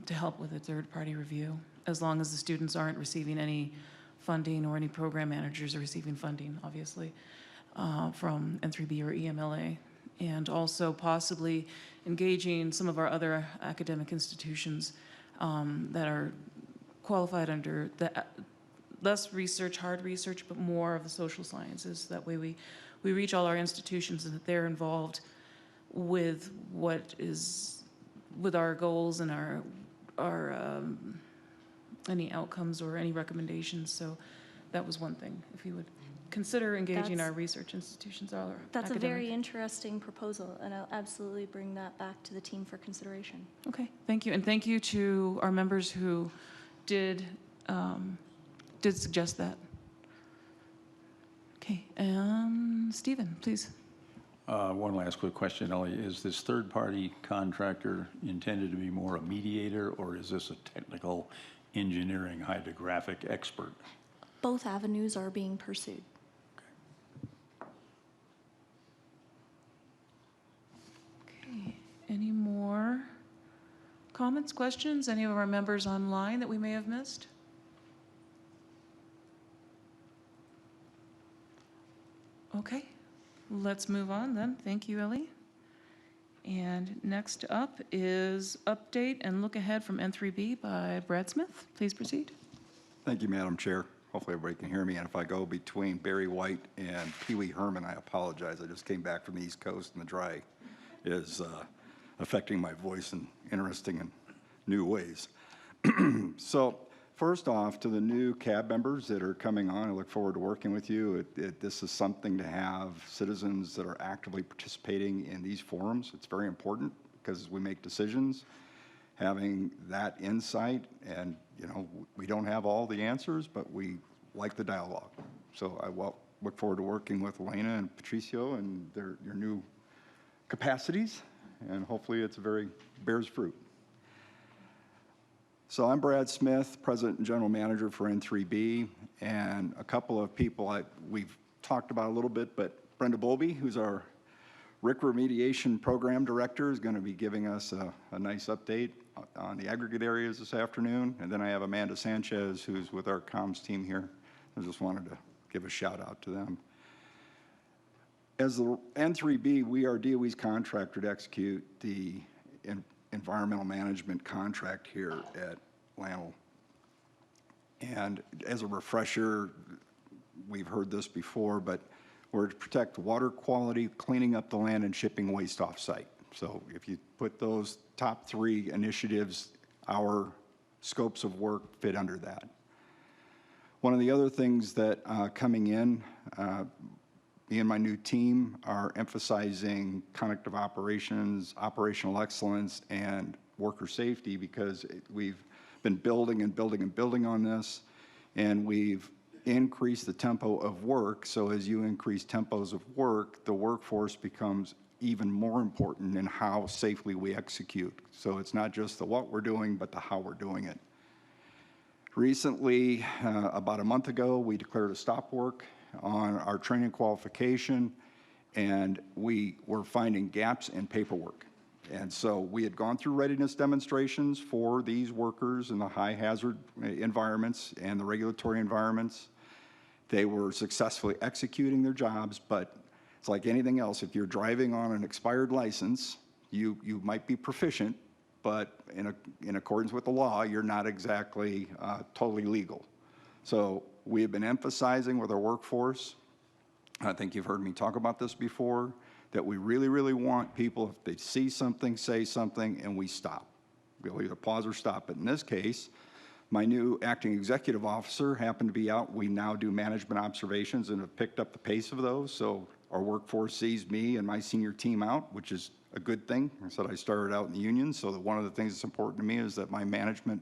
to help with a third-party review, as long as the students aren't receiving any funding or any program managers are receiving funding, obviously, from N3B or EMLA. And also possibly engaging some of our other academic institutions that are qualified under the less research, hard research, but more of the social sciences. That way we reach all our institutions and that they're involved with what is, with our goals and our any outcomes or any recommendations. So that was one thing, if you would consider engaging our research institutions. That's a very interesting proposal, and I'll absolutely bring that back to the team for consideration. Okay, thank you. And thank you to our members who did suggest that. Okay, Stephen, please. One last quick question, Ellie. Is this third-party contractor intended to be more a mediator, or is this a technical engineering hydrographic expert? Both avenues are being pursued. Okay, any more comments, questions? Any of our members online that we may have missed? Okay, let's move on then. Thank you, Ellie. And next up is update and look ahead from N3B by Brad Smith. Please proceed. Thank you, Madam Chair. Hopefully everybody can hear me. And if I go between Barry White and Pee Wee Herman, I apologize. I just came back from the East Coast and the dry is affecting my voice in interesting and new ways. So first off, to the new CAB members that are coming on, I look forward to working with you. This is something to have citizens that are actively participating in these forums. It's very important because we make decisions, having that insight, and we don't have all the answers, but we like the dialogue. So I look forward to working with Elena and Patricio and your new capacities, and hopefully it's bears fruit. So I'm Brad Smith, President and General Manager for N3B, and a couple of people we've talked about a little bit, but Brenda Bowlby, who's our RIC Remediation Program Director, is going to be giving us a nice update on the aggregate areas this afternoon. And then I have Amanda Sanchez, who's with our comms team here. I just wanted to give a shout out to them. As the N3B, we are DOE's contractor to execute the environmental management contract here at Lanel. And as a refresher, we've heard this before, but we're to protect water quality, cleaning up the land, and shipping waste off-site. So if you put those top three initiatives, our scopes of work fit under that. One of the other things that coming in, me and my new team are emphasizing connective operations, operational excellence, and worker safety, because we've been building and building and building on this, and we've increased the tempo of work. So as you increase tempos of work, the workforce becomes even more important in how safely we execute. So it's not just the what we're doing, but the how we're doing it. Recently, about a month ago, we declared a stop work on our training qualification, and we were finding gaps in paperwork. And so we had gone through readiness demonstrations for these workers in the high hazard environments and the regulatory environments. They were successfully executing their jobs, but it's like anything else. If you're driving on an expired license, you might be proficient, but in accordance with the law, you're not exactly totally legal. So we have been emphasizing with our workforce, I think you've heard me talk about this before, that we really, really want people, if they see something, say something, and we stop. We'll either pause or stop. But in this case, my new acting executive officer happened to be out. We now do management observations and have picked up the pace of those. So our workforce sees me and my senior team out, which is a good thing. I said I started out in the union, so that one of the things that's important to me is that my management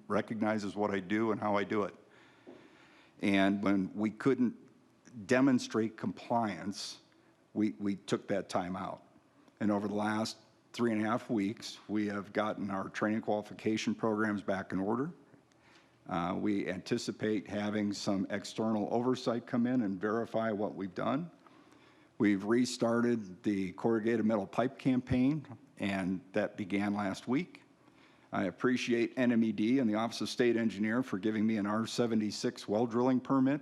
recognizes what I do and how I do it. And when we couldn't demonstrate compliance, we took that time out. And over the last 3.5 weeks, we have gotten our training qualification programs back in order. We anticipate having some external oversight come in and verify what we've done. We've restarted the corrugated metal pipe campaign, and that began last week. I appreciate NMED and the Office of State Engineer for giving me an R76 well drilling permit,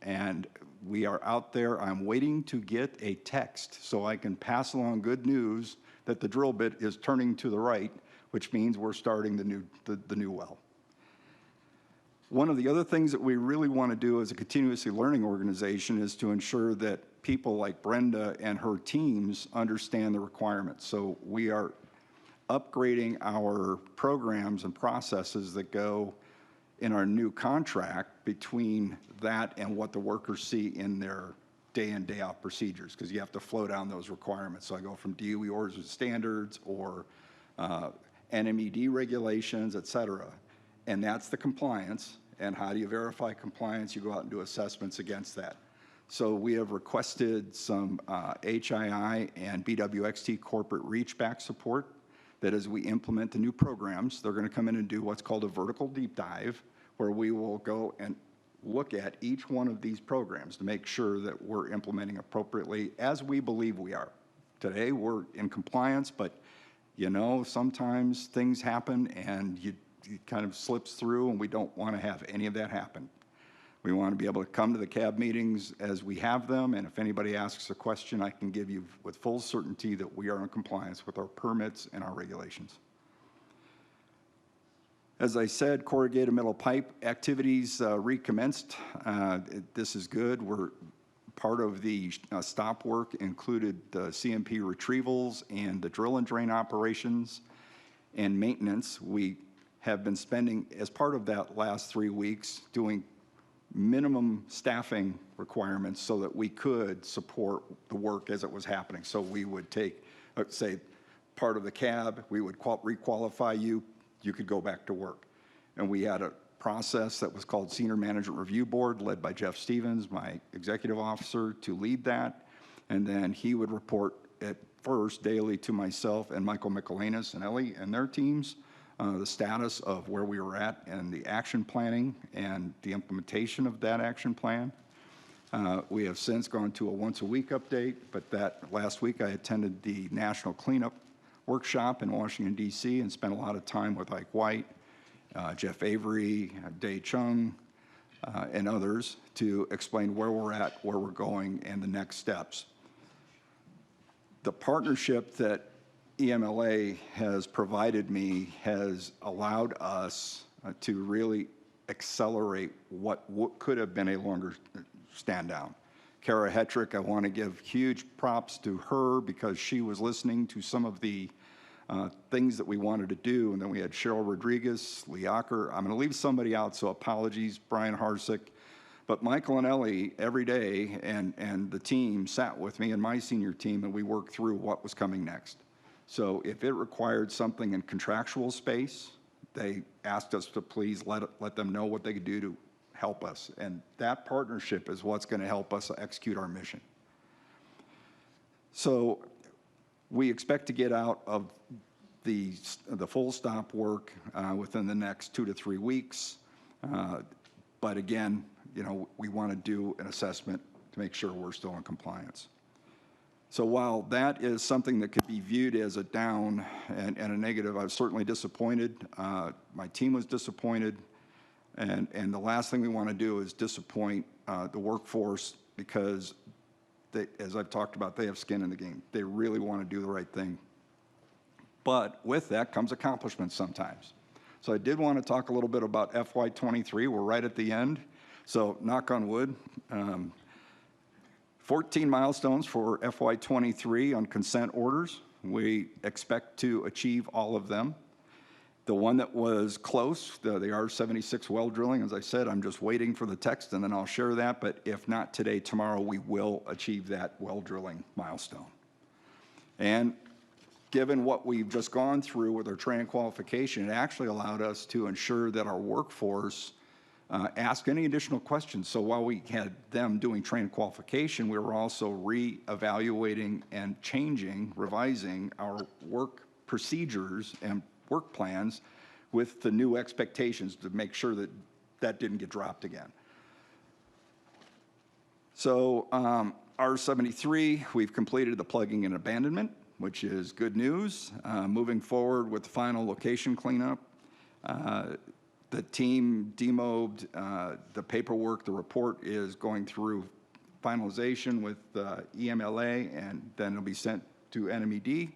and we are out there. I'm waiting to get a text so I can pass along good news that the drill bit is turning to the right, which means we're starting the new well. One of the other things that we really want to do as a continuously learning organization is to ensure that people like Brenda and her teams understand the requirements. So we are upgrading our programs and processes that go in our new contract between that and what the workers see in their day in, day out procedures, because you have to flow down those requirements. So I go from DOE orders and standards or NMED regulations, et cetera. And that's the compliance. And how do you verify compliance? You go out and do assessments against that. So we have requested some HII and BWXT corporate reach back support, that as we implement the new programs, they're going to come in and do what's called a vertical deep dive, where we will go and look at each one of these programs to make sure that we're implementing appropriately as we believe we are. Today, we're in compliance, but you know, sometimes things happen and it kind of slips through, and we don't want to have any of that happen. We want to be able to come to the CAB meetings as we have them, and if anybody asks a question, I can give you with full certainty that we are in compliance with our permits and our regulations. As I said, corrugated metal pipe activities recommenced. This is good. We're part of the stop work included the CMP retrievals and the drill and drain operations and maintenance. We have been spending, as part of that last 3 weeks, doing minimum staffing requirements so that we could support the work as it was happening. So we would take, let's say, part of the cab, we would requalify you, you could go back to work. And we had a process that was called Senior Management Review Board, led by Jeff Stevens, my executive officer, to lead that. And then he would report at first daily to myself and Michael Michelanis and Ellie and their teams, the status of where we were at and the action planning and the implementation of that action plan. We have since gone to a once-a-week update, but that last week I attended the National Cleanup Workshop in Washington, D.C., and spent a lot of time with Ike White, Jeff Avery, Day Chung, and others to explain where we're at, where we're going, and the next steps. The partnership that EMLA has provided me has allowed us to really accelerate what could have been a longer stand down. Kara Hetrick, I want to give huge props to her because she was listening to some of the things that we wanted to do. And then we had Cheryl Rodriguez, Lee Acker. I'm going to leave somebody out, so apologies, Brian Harsick. But Michael and Ellie, every day, and the team sat with me and my senior team, and we worked through what was coming next. So if it required something in contractual space, they asked us to please let them know what they could do to help us. And that partnership is what's going to help us execute our mission. So we expect to get out of the full stop work within the next 2 to 3 weeks. But again, you know, we want to do an assessment to make sure we're still in compliance. So while that is something that could be viewed as a down and a negative, I was certainly disappointed. My team was disappointed. And the last thing we want to do is disappoint the workforce, because they, as I've talked about, they have skin in the game. They really want to do the right thing. But with that comes accomplishments sometimes. So I did want to talk a little bit about FY23. We're right at the end. So knock on wood. 14 milestones for FY23 on consent orders. We expect to achieve all of them. The one that was close, the R76 well drilling, as I said, I'm just waiting for the text and then I'll share that. But if not today, tomorrow, we will achieve that well drilling milestone. And given what we've just gone through with our training qualification, it actually allowed us to ensure that our workforce ask any additional questions. So while we had them doing training qualification, we were also re-evaluating and changing, revising our work procedures and work plans with the new expectations to make sure that that didn't get dropped again. So R73, we've completed the plugging and abandonment, which is good news. Moving forward with the final location cleanup. The team demobbed the paperwork. The report is going through finalization with EMLA, and then it'll be sent to NMED,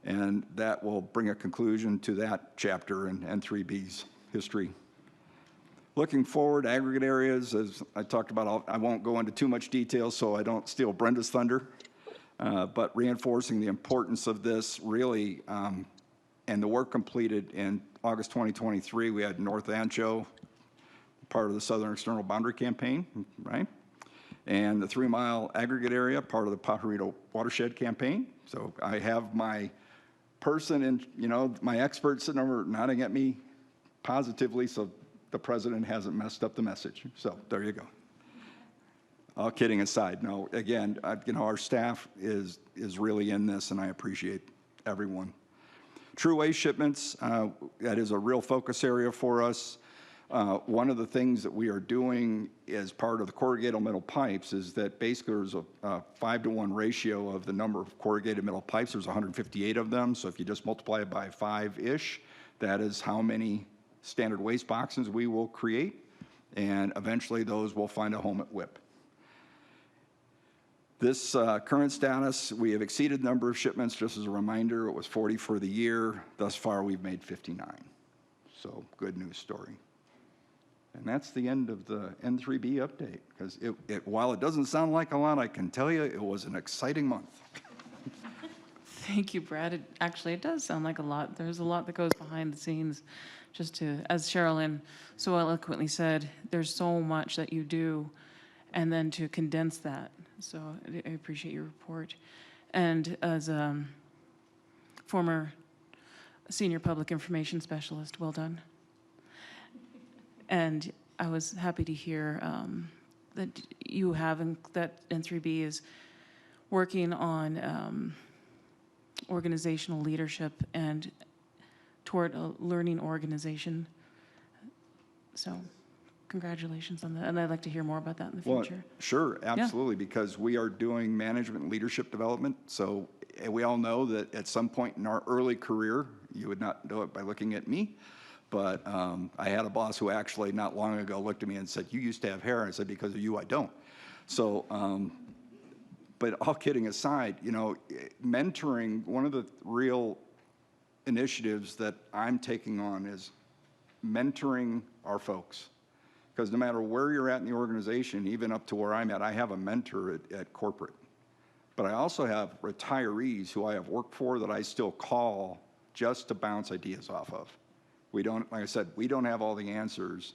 and that will bring a conclusion to that chapter in N3B's history. Looking forward, aggregate areas, as I talked about, I won't go into too much detail so I don't steal Brenda's thunder, but reinforcing the importance of this really, and the work completed in August 2023, we had North Ancho, part of the Southern External Boundary Campaign, right? And the 3 Mile aggregate area, part of the Pajarito Watershed Campaign. So I have my person and, my expert sitting over nodding at me positively, so the president hasn't messed up the message. So there you go. All kidding aside, no, again, our staff is really in this, and I appreciate everyone. True waste shipments, that is a real focus area for us. One of the things that we are doing as part of the corrugated metal pipes is that basically there's a 5-to-1 ratio of the number of corrugated metal pipes. There's 158 of them, so if you just multiply it by 5-ish, that is how many standard waste boxes we will create, and eventually those will find a home at WIP. This current status, we have exceeded the number of shipments. Just as a reminder, it was 40 for the year. Thus far, we've made 59. So good news story. And that's the end of the N3B update, because while it doesn't sound like a lot, I can tell you it was an exciting month. Thank you, Brad. It does sound like a lot. There's a lot that goes behind the scenes. Just to, as Sherilyn so eloquently said, there's so much that you do, and then to condense that. So I appreciate your report. And as a former senior public information specialist, well done. And I was happy to hear that you have, that N3B is working on organizational leadership and toward a learning organization. So congratulations on that. And I'd like to hear more about that in the future. Sure, absolutely, because we are doing management and leadership development. So we all know that at some point in our early career, you would not know it by looking at me, but I had a boss who actually not long ago looked at me and said, "You used to have hair." I said, "Because of you, I don't." So, but all kidding aside, mentoring, one of the real initiatives that I'm taking on is mentoring our folks. Because no matter where you're at in the organization, even up to where I'm at, I have a mentor at corporate. But I also have retirees who I have worked for that I still call just to bounce ideas off of. We don't, like I said, we don't have all the answers,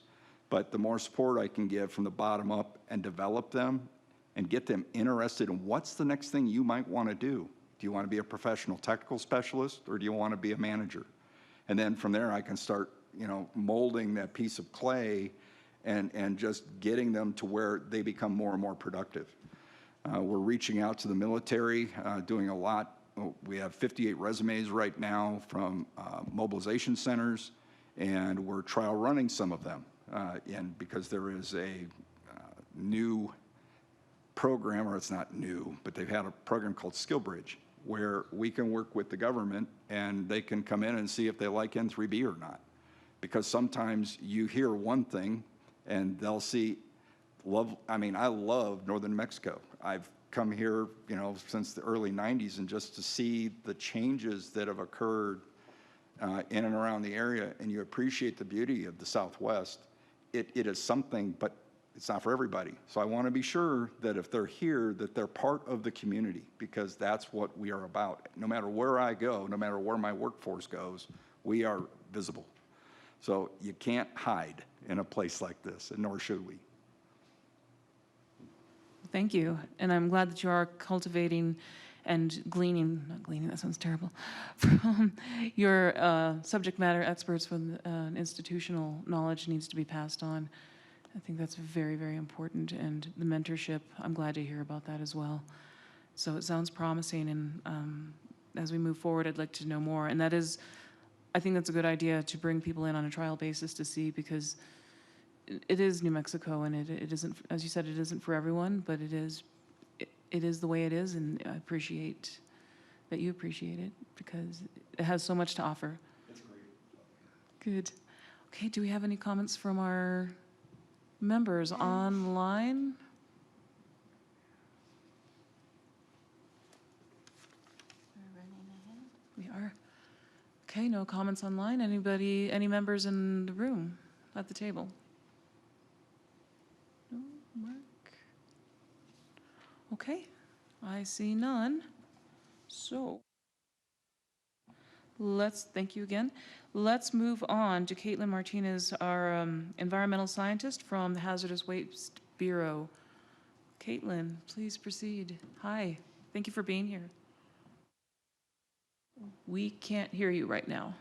but the more support I can give from the bottom up and develop them and get them interested in what's the next thing you might want to do. Do you want to be a professional technical specialist, or do you want to be a manager? And then from there, I can start, molding that piece of clay and just getting them to where they become more and more productive. We're reaching out to the military, doing a lot. We have 58 resumes right now from mobilization centers, and we're trial running some of them. And because there is a new program, or it's not new, but they've had a program called Skill Bridge, where we can work with the government and they can come in and see if they like N3B or not. Because sometimes you hear one thing and they'll see, I love Northern Mexico. I've come here, since the early 90s, and just to see the changes that have occurred in and around the area, and you appreciate the beauty of the Southwest. It is something, but it's not for everybody. So I want to be sure that if they're here, that they're part of the community, because that's what we are about. No matter where I go, no matter where my workforce goes, we are visible. So you can't hide in a place like this, and nor should we. Thank you. And I'm glad that you are cultivating and not gleaning, that sounds terrible, from your subject matter experts when institutional knowledge needs to be passed on. I think that's very, very important. And the mentorship, I'm glad to hear about that as well. So it sounds promising. And as we move forward, I'd like to know more. And I think that's a good idea, to bring people in on a trial basis to see, because it is New Mexico, and it isn't, as you said, it isn't for everyone, but it is the way it is, and I appreciate that you appreciate it, because it has so much to offer. It's great. Good. Okay, do we have any comments from our members online? We are. Okay, no comments online. Anybody, any members in the room at the table? No, Mark? Okay, I see none. So thank you again. Let's move on to Caitlin Martinez, our environmental scientist from the Hazardous Waste Bureau. Caitlin, please proceed. Hi, thank you for being here. We can't hear you right now.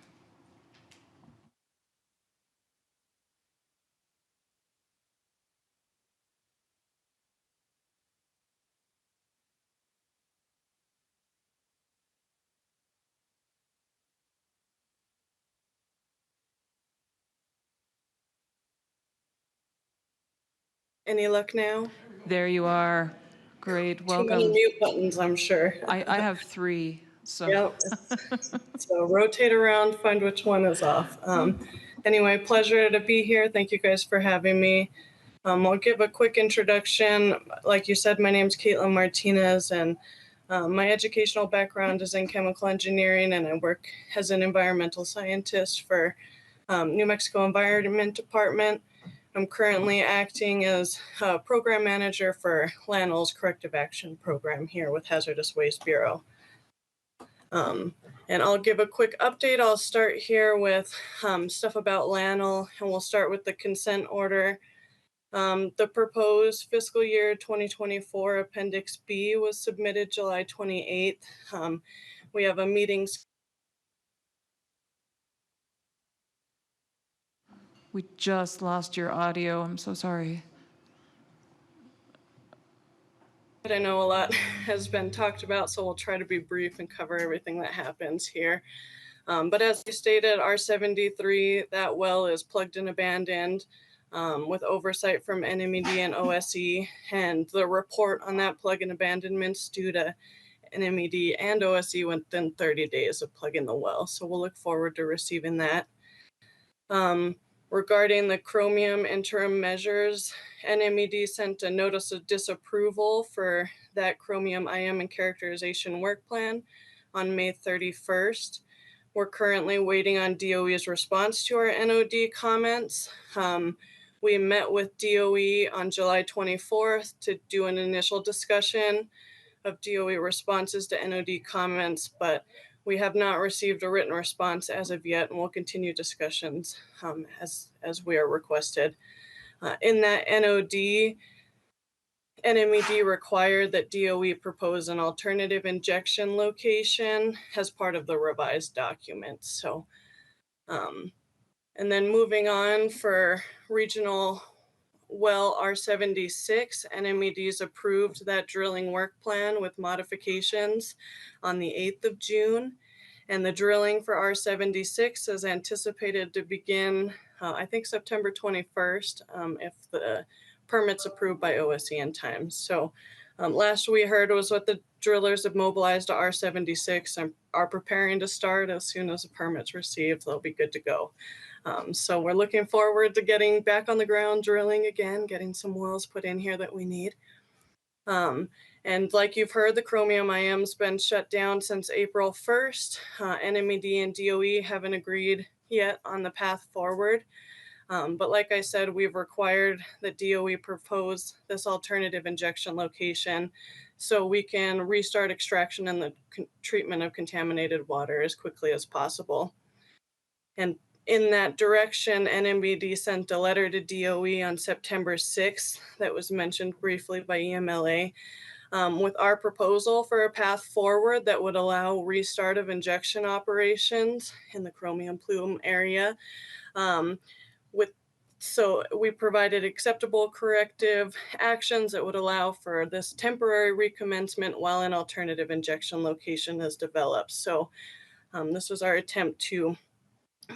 Any luck now? There you are. Great, Too many welcome. mute buttons, I'm sure. I have 3, so. Yep. So rotate around, find which one is off. Anyway, pleasure to be here. Thank you guys for having me. I'll give a quick introduction. Like you said, my name's Caitlin Martinez, and my educational background is in chemical engineering, and I work as an environmental scientist for New Mexico Environment Department. I'm currently acting as a program manager for LANL's Corrective Action Program here with Hazardous Waste Bureau. And I'll give a quick update. I'll start here with stuff about LANL, and we'll start with the consent order. The proposed fiscal year 2024 Appendix B was submitted July 28th. We have a meeting. We just lost your audio. I'm so sorry. I know a lot has been talked about, so we'll try to be brief and cover everything that happens here. But as you stated, R73, that well is plugged and abandoned with oversight from NNMCAB and OSE, and the report on that plug and abandonment's due to NNMCAB and OSE within 30 days of plugging the well. So we'll look forward to receiving that. Regarding the chromium interim measures, NNMCAB sent a notice of disapproval for that chromium IM and characterization work plan on May 31st. We're currently waiting on DOE's response to our NOD comments. We met with DOE on July 24th to do an initial discussion of DOE responses to NOD comments, but we have not received a written response as of yet, and we'll continue discussions as we are requested. In that NOD, NNMCAB required that DOE propose an alternative injection location as part of the revised document. So, and then moving on for regional well R76, NNMCAB's approved that drilling work plan with modifications on the 8th of June. And the drilling for R76 is anticipated to begin, I think, September 21st, if the permit's approved by OSE in time. So last we heard was what the drillers have mobilized to R76 and are preparing to start as soon as the permit's received. They'll be good to go. So we're looking forward to getting back on the ground, drilling again, getting some wells put in here that we need. And like you've heard, the chromium IM's been shut down since April 1st. NNMCAB and DOE haven't agreed yet on the path forward. But like I said, we've required that DOE propose this alternative injection location so we can restart extraction and the treatment of contaminated water as quickly as possible. And in that direction, NNMCAB sent a letter to DOE on September 6th that was mentioned briefly by EMLA with our proposal for a path forward that would allow restart of injection operations in the chromium plume area. So we provided acceptable corrective actions that would allow for this temporary recommencement while an alternative injection location is developed. So this was our attempt to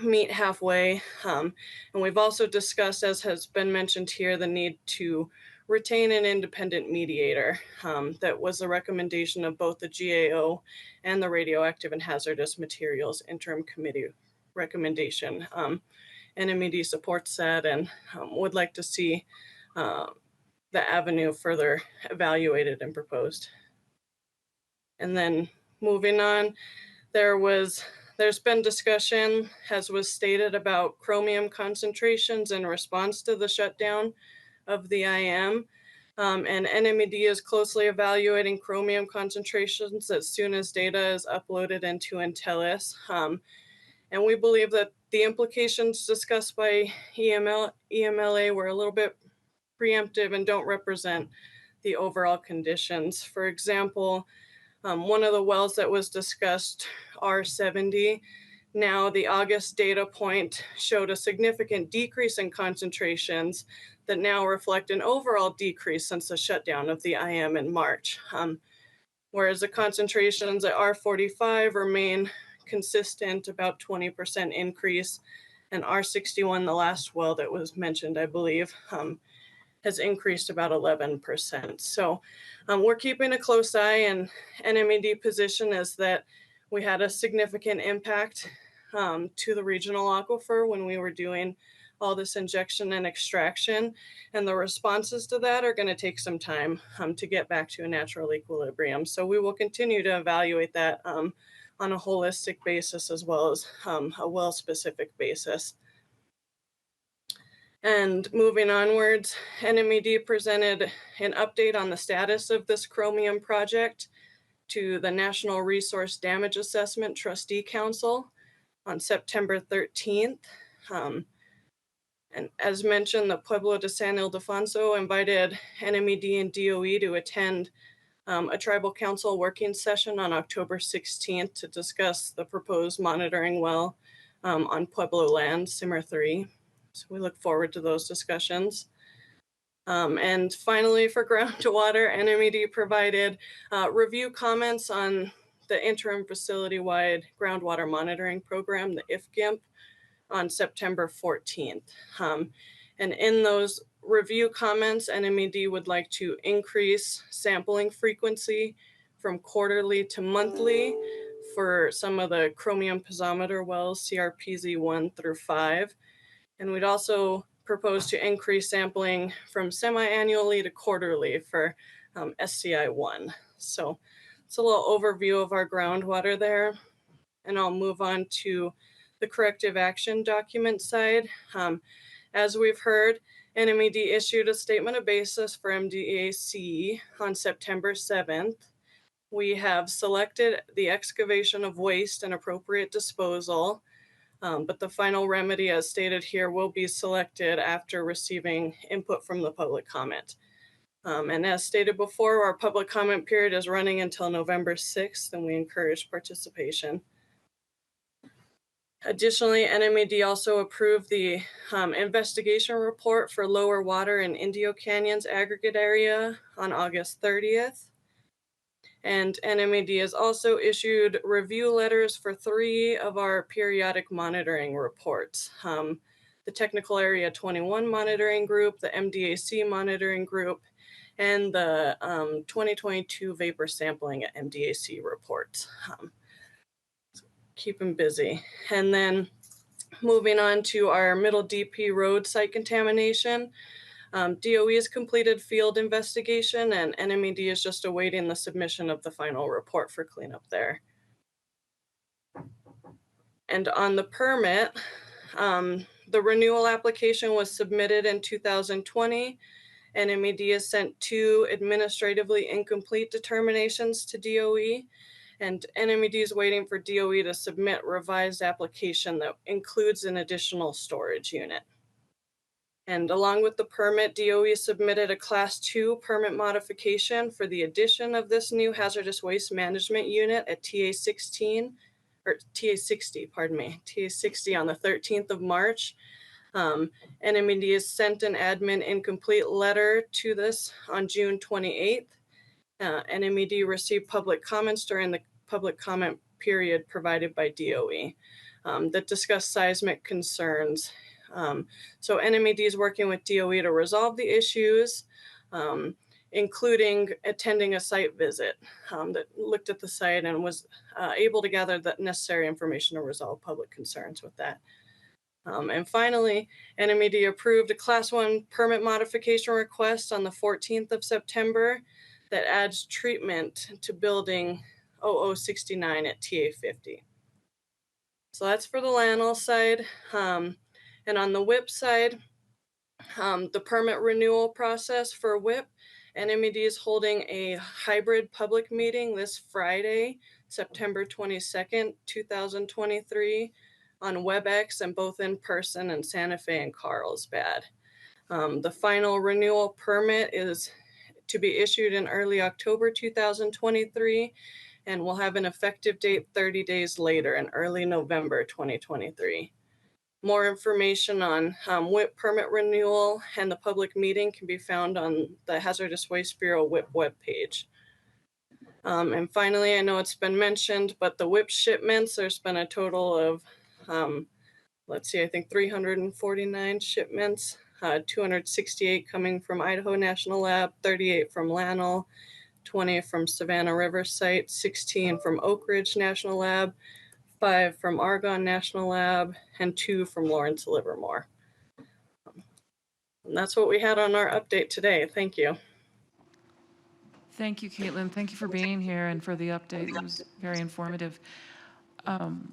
meet halfway. And we've also discussed, as has been mentioned here, the need to retain an independent mediator. That was the recommendation of both the GAO and the Radioactive and Hazardous Materials Interim Committee recommendation. NMED supports that and would like to see the avenue further evaluated and proposed. And then moving on, there's been discussion, as was stated, about chromium concentrations in response to the shutdown of the IM. And NMED is closely evaluating chromium concentrations as soon as data is uploaded into Intellis. And we believe that the implications discussed by EMLA were a little bit preemptive and don't represent the overall conditions. For example, one of the wells that was discussed, R70, now the August data point showed a significant decrease in concentrations that now reflect an overall decrease since the shutdown of the IM in March. Whereas the concentrations at R45 remain consistent, about 20% increase, and R61, the last well that was mentioned, I believe, has increased about 11%. So we're keeping a close eye, and NMED position is that we had a significant impact to the regional aquifer when we were doing all this injection and extraction, and the responses to that are going to take some time to get back to a natural equilibrium. So we will continue to evaluate that on a holistic basis as well as a well-specific basis. And moving onwards, NMED presented an update on the status of this chromium project to the National Resource Damage Assessment Trustee Council on September 13th. And as mentioned, the Pueblo de San Ildefonso invited NMED and DOE to attend a tribal council working session on October 16th to discuss the proposed monitoring well on Pueblo land, Simmer 3. So we look forward to those discussions. And finally, for groundwater, NMED provided review comments on the interim facility-wide groundwater monitoring program, the IFGIMP, on September 14th. And in those review comments, NMED would like to increase sampling frequency from quarterly to monthly for some of the chromium piezometer wells, CRPZ 1 through 5. And we'd also propose to increase sampling from semi-annually to quarterly for SCI 1. So it's a little overview of our groundwater there. And I'll move on to the corrective action document side. As we've heard, NMED issued a statement of basis for MDAC on September 7th. We have selected the excavation of waste and appropriate disposal, but the final remedy, as stated here, will be selected after receiving input from the public comment. And as stated before, our public comment period is running until November 6th, and we encourage participation. Additionally, NMED also approved the investigation report for lower water in Indio Canyon's aggregate area on August 30th. And NMED has also issued review letters for 3 of our periodic monitoring reports. The Technical Area 21 Monitoring Group, the MDAC Monitoring Group, and the 2022 Vapor Sampling at MDAC reports. Keep them busy. And then moving on to our Middle DP Road site contamination. DOE has completed field investigation, and NMED is just awaiting the submission of the final report for cleanup there. And on the permit, the renewal application was submitted in 2020. NMED has sent 2 administratively incomplete determinations to DOE. And NMED is waiting for DOE to submit revised application that includes an additional storage unit. And along with the permit, DOE submitted a Class 2 permit modification for the addition of this new hazardous waste management unit at TA 60, pardon me, TA 60 on the 13th of March. NMED has sent an admin incomplete letter to this on June 28th. NMED received public comments during the public comment period provided by DOE. that discuss seismic concerns. So NMED is working with DOE to resolve the issues, including attending a site visit that looked at the site and was able to gather the necessary information to resolve public concerns with that. And finally, NMED approved a Class 1 permit modification request on the 14th of September that adds treatment to building 0069 at TA 50. So that's for the Lanel side. And on the WIP side, the permit renewal process for WIP, NMED is holding a hybrid public meeting this Friday, September 22nd, 2023, on WebEx and both in person in Santa Fe and Carlsbad. The final renewal permit is to be issued in early October 2023 and will have an effective date 30 days later in early November 2023. More information on WIP permit renewal and the public meeting can be found on the Hazardous Waste Bureau WIP webpage. And finally, I know it's been mentioned, but the WIP shipments, there's been a total of, let's see, I think 349 shipments, 268 coming from Idaho National Lab, 38 from Lanel, 20 from Savannah River Site, 16 from Oak Ridge National Lab, 5 from Argonne National Lab, and 2 from Lawrence Livermore. And that's what we had on our update today. Thank you. Thank you, Caitlin. Thank you for being here and for the update. It was very informative. One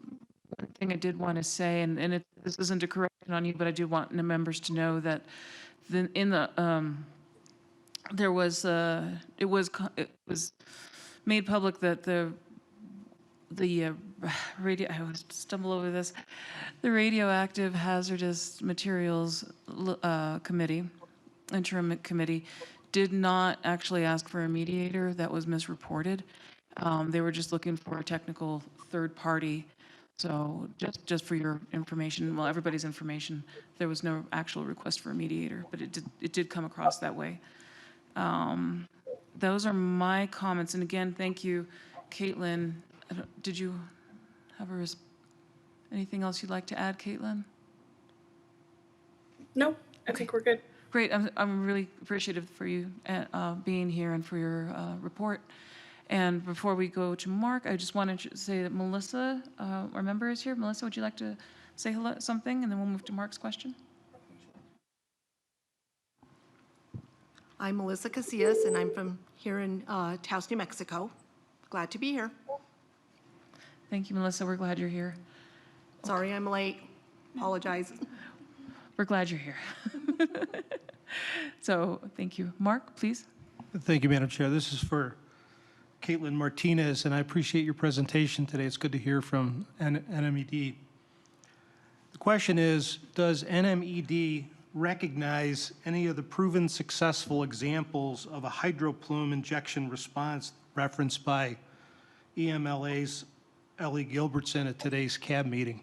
thing I did want to say, and this isn't a correction on you, but I do want the members to know that it was made public that the radio, I always stumble over this, the Radioactive Hazardous Materials Committee, interim committee, did not actually ask for a mediator. That was misreported. They were just looking for a technical third party. So just for your information, well, everybody's information, there was no actual request for a mediator, but it did come across that way. Those are my comments. And again, thank you, Caitlin. Did you have anything else you'd like to add, Caitlin? No, I think we're good. Great. I'm really appreciative for you being here and for your report. And before we go to Mark, I just wanted to say that Melissa, our member, is here. Melissa, would you like to say hello, something, and then we'll move to Mark's question? I'm Melissa Casillas, and I'm from here in Taos, New Mexico. Glad to be here. Thank you, Melissa. We're glad you're here. Sorry I'm late. Apologize. We're glad you're here. So thank you. Mark, please. Thank you, Madam Chair. This is for Caitlin Martinez, and I appreciate your presentation today. It's good to hear from NMED. The question is, does NMED recognize any of the proven successful examples of a hydroplume injection response referenced by EMLA's Ellie Gilbertson at today's CAB meeting?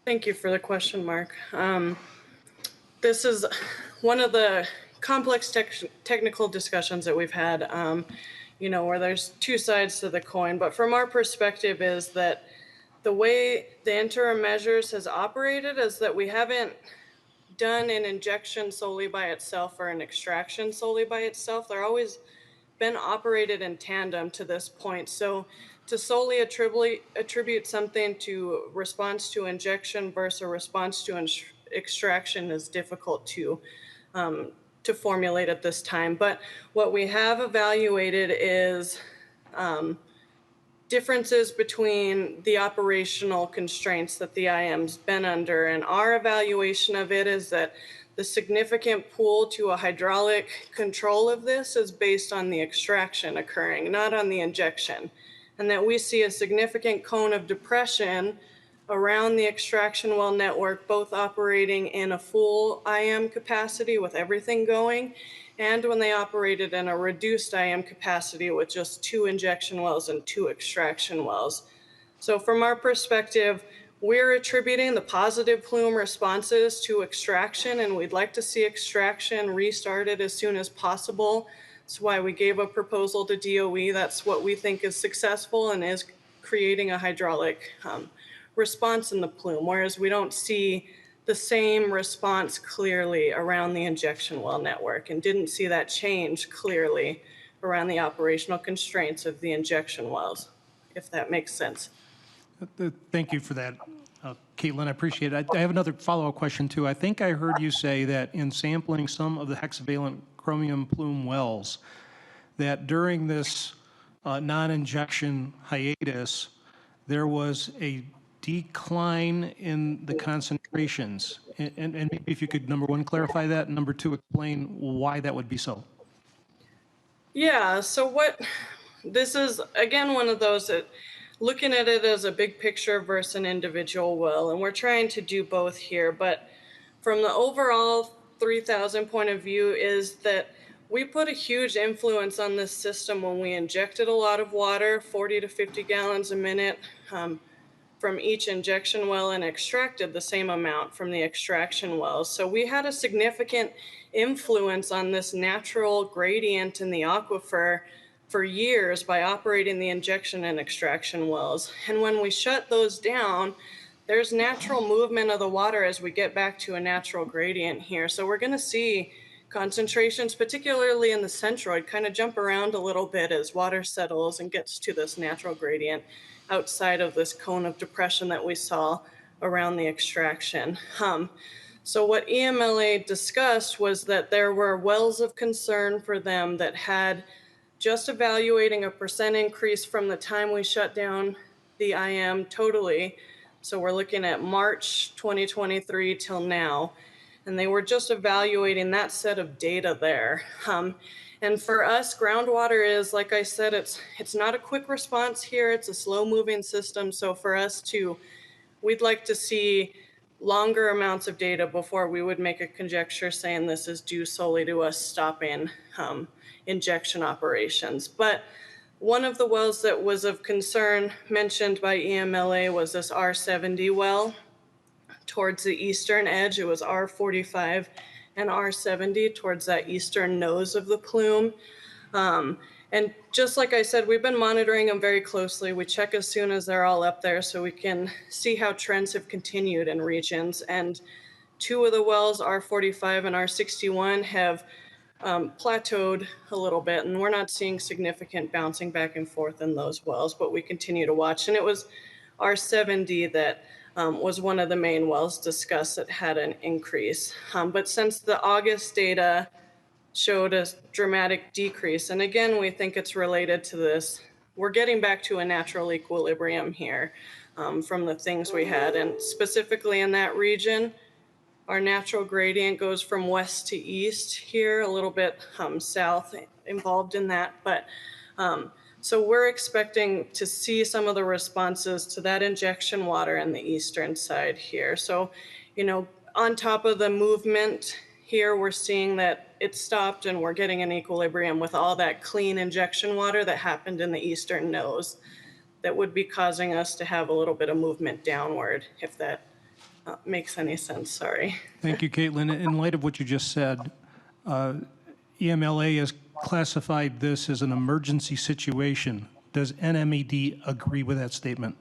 Thank you for the question, Mark. This is one of the complex technical discussions that we've had, where there's two sides to the coin. But from our perspective is that the way the interim measures has operated is that we haven't done an injection solely by itself or an extraction solely by itself. They're always been operated in tandem to this point. So to solely attribute something to response to injection versus a response to extraction is difficult to formulate at this time. But what we have evaluated is differences between the operational constraints that the IM's been under. And our evaluation of it is that the significant pull to a hydraulic control of this is based on the extraction occurring, not on the injection. And that we see a significant cone of depression around the extraction well network, both operating in a full IM capacity with everything going, and when they operated in a reduced IM capacity with just 2 injection wells and 2 extraction wells. So from our perspective, we're attributing the positive plume responses to extraction, and we'd like to see extraction restarted as soon as possible. That's why we gave a proposal to DOE. That's what we think is successful and is creating a hydraulic response in the plume, whereas we don't see the same response clearly around the injection well network, and didn't see that change clearly around the operational constraints of the injection wells, if that makes sense. Thank you for that, Caitlin. I appreciate it. I have another follow-up question, too. I think I heard you say that in sampling some of the hexavalent chromium plume wells, that during this non-injection hiatus, there was a decline in the concentrations. And maybe if you could, number one, clarify that, and number two, explain why that would be so. Yeah, so this is, again, one of those that looking at it as a big picture versus an individual well, and we're trying to do both here, but from the overall 3000 point of view is that we put a huge influence on this system when we injected a lot of water, 40 to 50 gallons a minute from each injection well, and extracted the same amount from the extraction wells. So we had a significant influence on this natural gradient in the aquifer for years by operating the injection and extraction wells. And when we shut those down, there's natural movement of the water as we get back to a natural gradient here. So we're going to see concentrations, particularly in the centroid, kind of jump around a little bit as water settles and gets to this natural gradient outside of this cone of depression that we saw around the extraction. So what EMLA discussed was that there were wells of concern for them that had just evaluating a % increase from the time we shut down the IM totally. So we're looking at March 2023 till now, and they were just evaluating that set of data there. And for us, groundwater is, like I said, it's not a quick response here. It's a slow moving system. So for us we'd like to see longer amounts of data before we would make a conjecture saying this is due solely to us stopping injection operations. But one of the wells that was of concern mentioned by EMLA was this R70 well towards the eastern edge. It was R45 and R70 towards that eastern nose of the plume. And just like I said, we've been monitoring them very closely. We check as soon as they're all up there so we can see how trends have continued in regions. And two of the wells, R45 and R61, have plateaued a little bit, and we're not seeing significant bouncing back and forth in those wells, but we continue to watch. And it was R70 that was one of the main wells discussed that had an increase. But since the August data showed a dramatic decrease, and again, we think it's related to this, we're getting back to a natural equilibrium here from the things we had. And specifically in that region, our natural gradient goes from west to east here, a little bit south involved in that. But so we're expecting to see some of the responses to that injection water in the eastern side here. So, on top of the movement here, we're seeing that it stopped and we're getting an equilibrium with all that clean injection water that happened in the eastern nose that would be causing us to have a little bit of movement downward, if that makes any sense. Sorry. Thank you, Caitlin. In light of what you just said, EMLA has classified this as an emergency situation. Does NMED agree with that statement?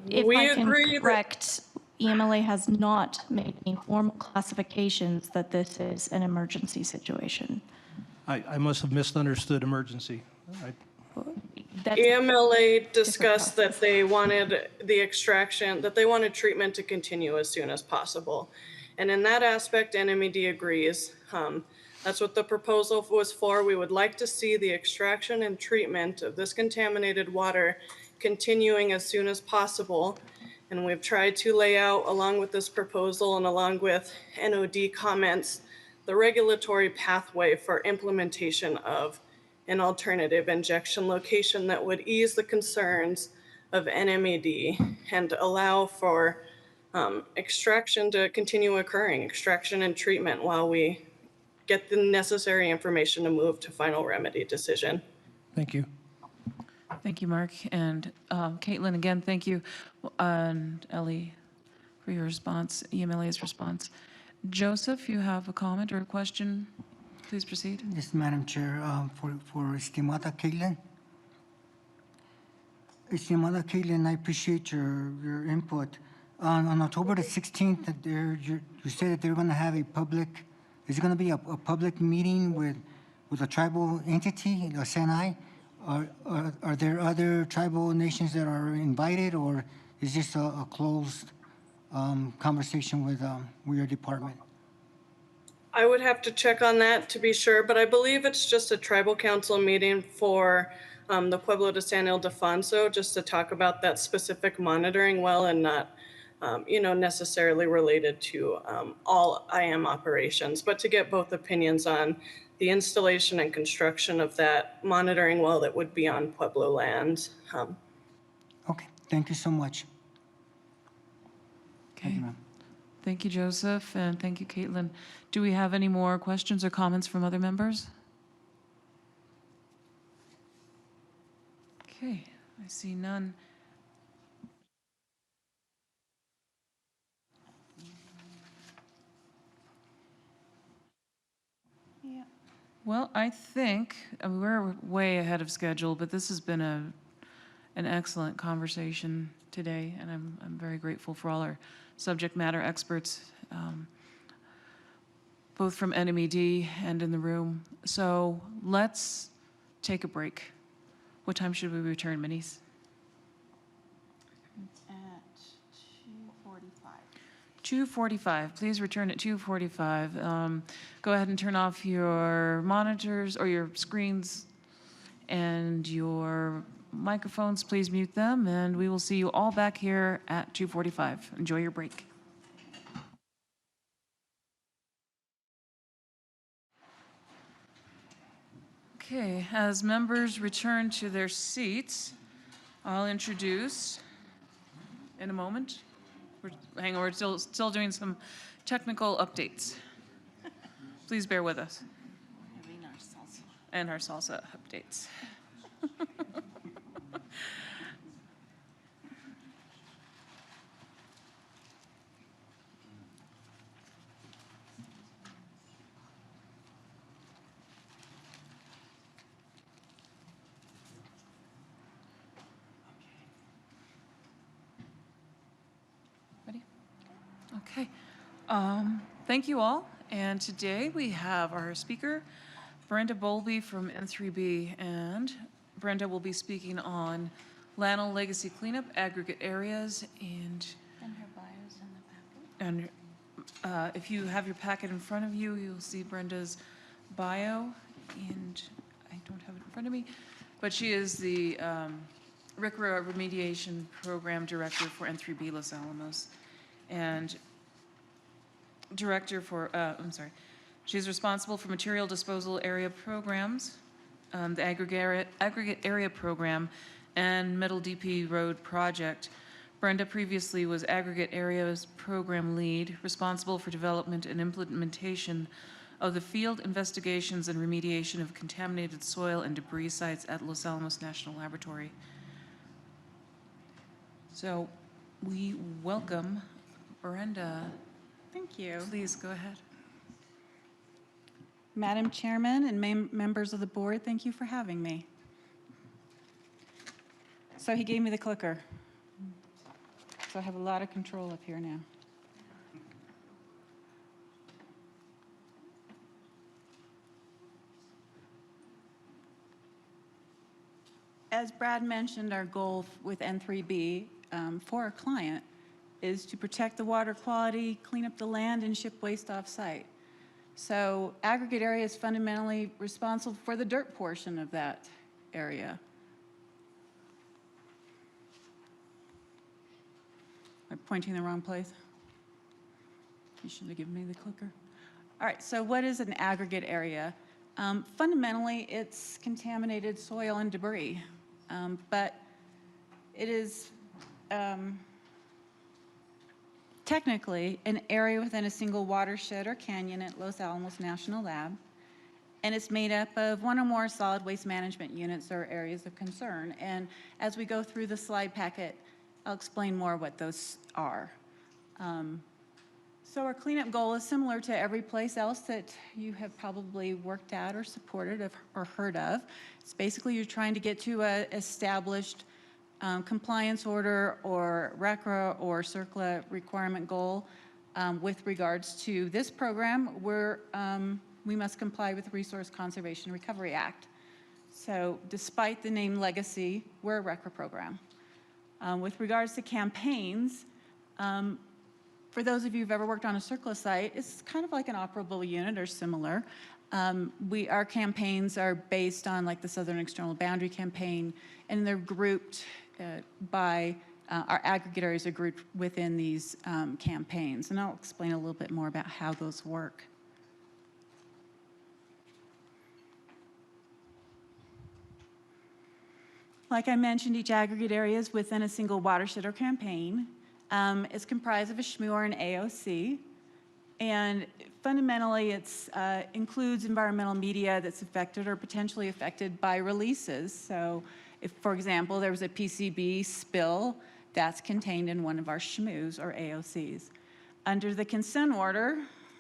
If We I can agree that- correct, EMLA has not made any formal classifications that this is an emergency situation. I must have misunderstood emergency. EMLA discussed that they wanted the extraction, that they wanted treatment to continue as soon as possible. And in that aspect, NMED agrees. That's what the proposal was for. We would like to see the extraction and treatment of this contaminated water continuing as soon as possible. And we've tried to lay out, along with this proposal and along with NOD comments, the regulatory pathway for implementation of an alternative injection location that would ease the concerns of NMED and allow for extraction to continue occurring, extraction and treatment, while we get the necessary information to move to final remedy decision. Thank you. Thank you, Mark. And Caitlin, again, thank you. And Ellie, for your response, EMLA's response. Joseph, you have a comment or a question? Please proceed. Yes, Madam Chair, for estimata Caitlin. Estimada Caitlin, I appreciate your input. On October the 16th, that you said that they're going to have a public, is it going to be a public meeting with a tribal entity, the Senai? Are there other tribal nations that are invited, or is this a closed conversation with your department? I would have to check on that to be sure, but I believe it's just a tribal council meeting for the Pueblo de San Ildefonso, just to talk about that specific monitoring well and not, necessarily related to all IM operations, but to get both opinions on the installation and construction of that monitoring well that would be on Pueblo land. Okay, thank you so much. Okay. Thank you, ma'am. Thank you, Joseph, and thank you, Caitlin. Do we have any more questions or comments from other members? Okay, I see none. Yeah. Well, I think we're way ahead of schedule, but this has been an excellent conversation today, and I'm very grateful for all our subject matter experts, both from NMED and in the room. So let's take a break. What time should we return, Minis? At 2:45. 2:45. Please return at 2:45. Go ahead and turn off your monitors or your screens and your microphones. Please mute them, and we will see you all back here at 2:45. Enjoy your break. Okay, as members return to their seats, I'll introduce in a moment. Hang on, we're still doing some technical updates. Please bear with us. And our salsa updates. Ready? Okay. Thank you all. And today we have our speaker, Brenda Bowlby from N3B, and Brenda will be speaking on Lannel Legacy Cleanup aggregate areas and her bio's in the packet. and if you have your packet in front of you, you'll see Brenda's bio, and I don't have it in front of me, but she is the RCRA Remediation Program Director for N3B Los Alamos, and Director for, she's responsible for material disposal area programs, the aggregate area program, and Middle DP Road project. Brenda previously was aggregate areas program lead, responsible for development and implementation of the field investigations and remediation of contaminated soil and debris sites at Los Alamos National Laboratory. So we welcome Brenda. Thank you. Please go ahead. Madam Chairman and members of the board, thank you for having me. So he gave me the clicker. So I have a lot of control up here now. As Brad mentioned, our goal with N3B for our client is to protect the water quality, clean up the land, and ship waste off-site. So aggregate area is fundamentally responsible for the dirt portion of that area. Am I pointing in the wrong place? You should have given me the clicker. All right, so what is an aggregate area? Fundamentally, it's contaminated soil and debris, but it is technically an area within a single watershed or canyon at Los Alamos National Lab, and it's made up of one or more solid waste management units or areas of concern. And as we go through the slide packet, I'll explain more what those are. So our cleanup goal is similar to every place else that you have probably worked at or supported or heard of. It's basically you're trying to get to an established compliance order or RECRA or CERCLA requirement goal with regards to this program, we must comply with the Resource Conservation Recovery Act. So despite the name Legacy, we're a RECRA program. With regards to campaigns, for those of you who've ever worked on a CERCLA site, it's kind of like an operable unit or similar. Our campaigns are based on like the Southern External Boundary Campaign, and they're grouped by, our aggregate areas are grouped within these campaigns. And I'll explain a little bit more about how those work. Like I mentioned, each aggregate area is within a single watershed or campaign. It's comprised of a SHMU or an AOC. And fundamentally, it includes environmental media that's affected or potentially affected by releases. So if, for example, there was a PCB spill, that's contained in one of our SHMUs or AOCs. Under the consent order,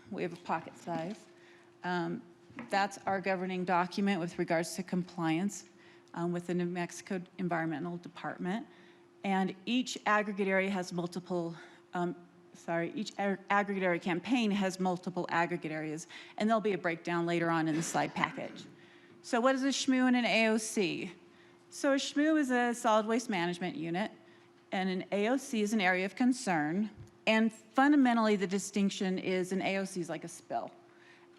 we have a pocket size. That's our governing document with regards to compliance with the New Mexico Environmental Department. And each aggregate area has multiple, each aggregate area campaign has multiple aggregate areas, and there'll be a breakdown later on in the slide package. So what is a SHMU and an AOC? So a SHMU is a solid waste management unit, and an AOC is an area of concern. And fundamentally, the distinction is an AOC is like a spill.